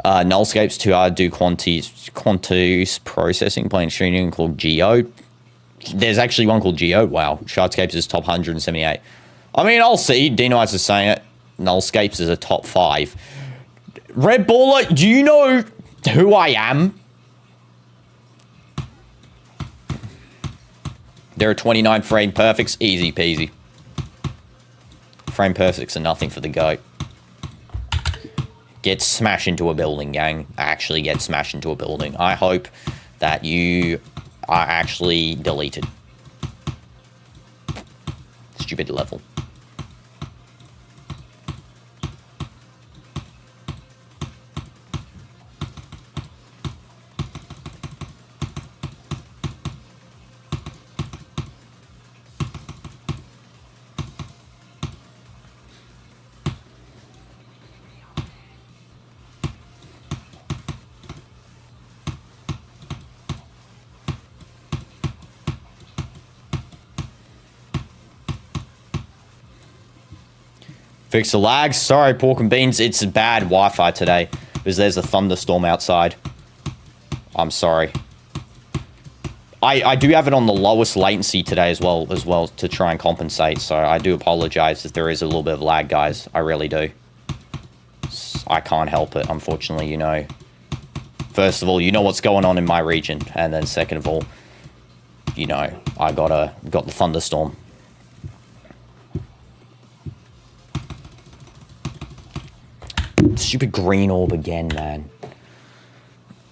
Nullscape's too hard to do Quantus processing, playing shooting called Geo. There's actually one called Geo. Wow. Shardscapes is top 178. I mean, I'll see. Dinoites is saying it. Nullscapes is a top 5. Red Baller, do you know who I am? There are 29 frame perfects. Easy peasy. Frame perfects are nothing for the GOAT. Get smashed into a building, gang. Actually get smashed into a building. I hope that you are actually deleted. Stupid level. Fix the lag. Sorry, pork and beans. It's bad Wi-Fi today because there's a thunderstorm outside. I'm sorry. I do have it on the lowest latency today as well to try and compensate. So I do apologize if there is a little bit of lag, guys. I really do. I can't help it, unfortunately. You know. First of all, you know what's going on in my region, and then second of all, you know, I got the thunderstorm. Stupid green orb again, man.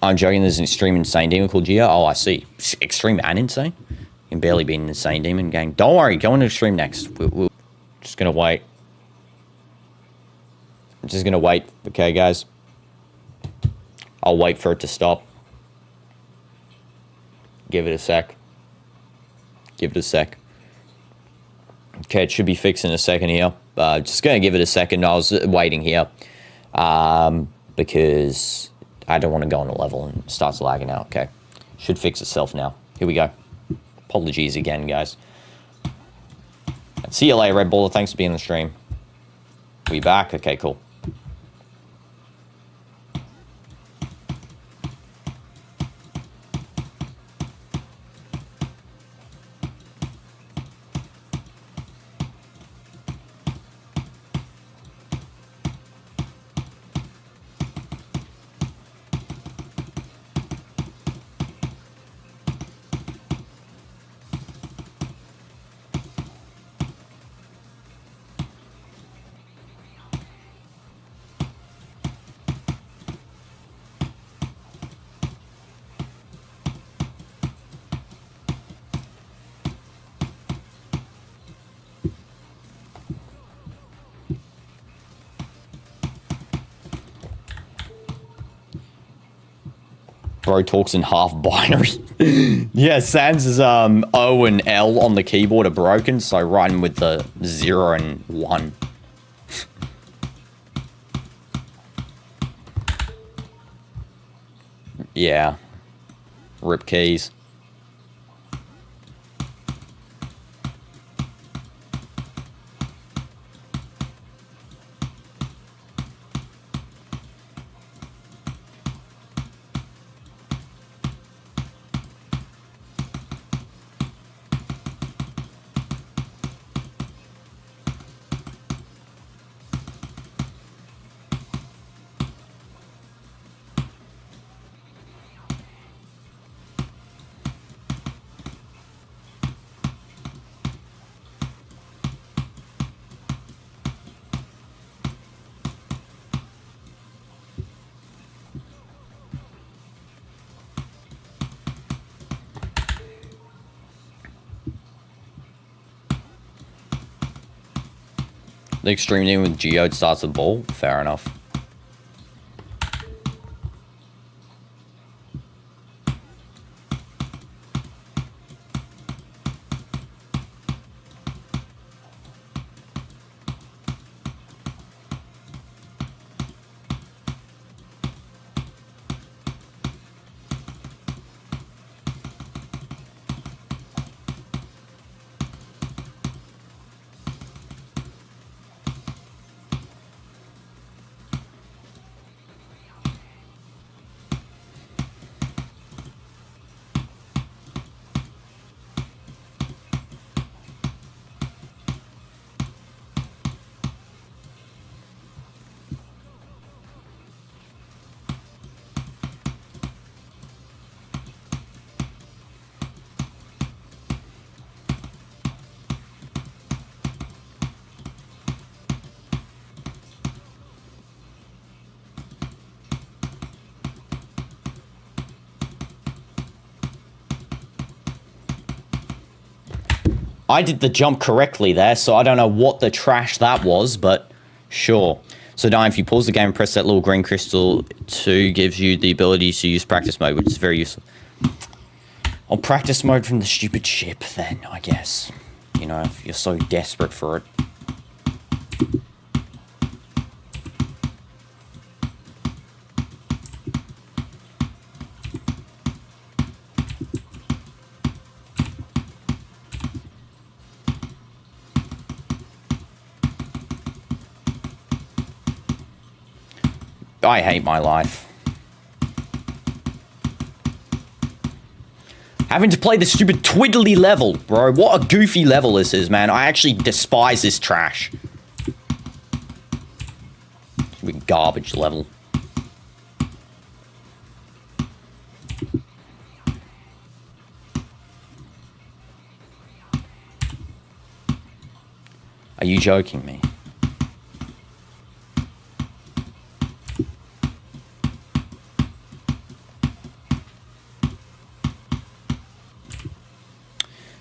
I'm joking, there's an extreme insane demon called Geo. Oh, I see. Extreme and insane? You can barely be an insane demon, gang. Don't worry, go into extreme next. We're just gonna wait. I'm just gonna wait, okay, guys? I'll wait for it to stop. Give it a sec. Give it a sec. Okay, it should be fixed in a second here. Just gonna give it a second. I was waiting here. Because I don't want to go on a level and it starts lagging out. Okay. Should fix itself now. Here we go. Apologies again, guys. See you later, Red Baller. Thanks for being on the stream. We back? Okay, cool. Bro talks in half binary. Yeah, Sans' O and L on the keyboard are broken, so writing with the 0 and 1. Yeah. Rip keys. The extreme thing with Geode starts the ball. Fair enough. I did the jump correctly there, so I don't know what the trash that was, but sure. So now if you pause the game and press that little green crystal, 2 gives you the ability to use practice mode, which is very useful. I'll practice mode from the stupid ship then, I guess. You know, if you're so desperate for it. I hate my life. Having to play the stupid twiddly level, bro. What a goofy level this is, man. I actually despise this trash. Stupid garbage level. Are you joking me?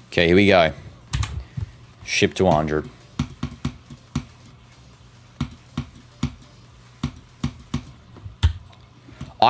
Okay, here we go. Ship to 100.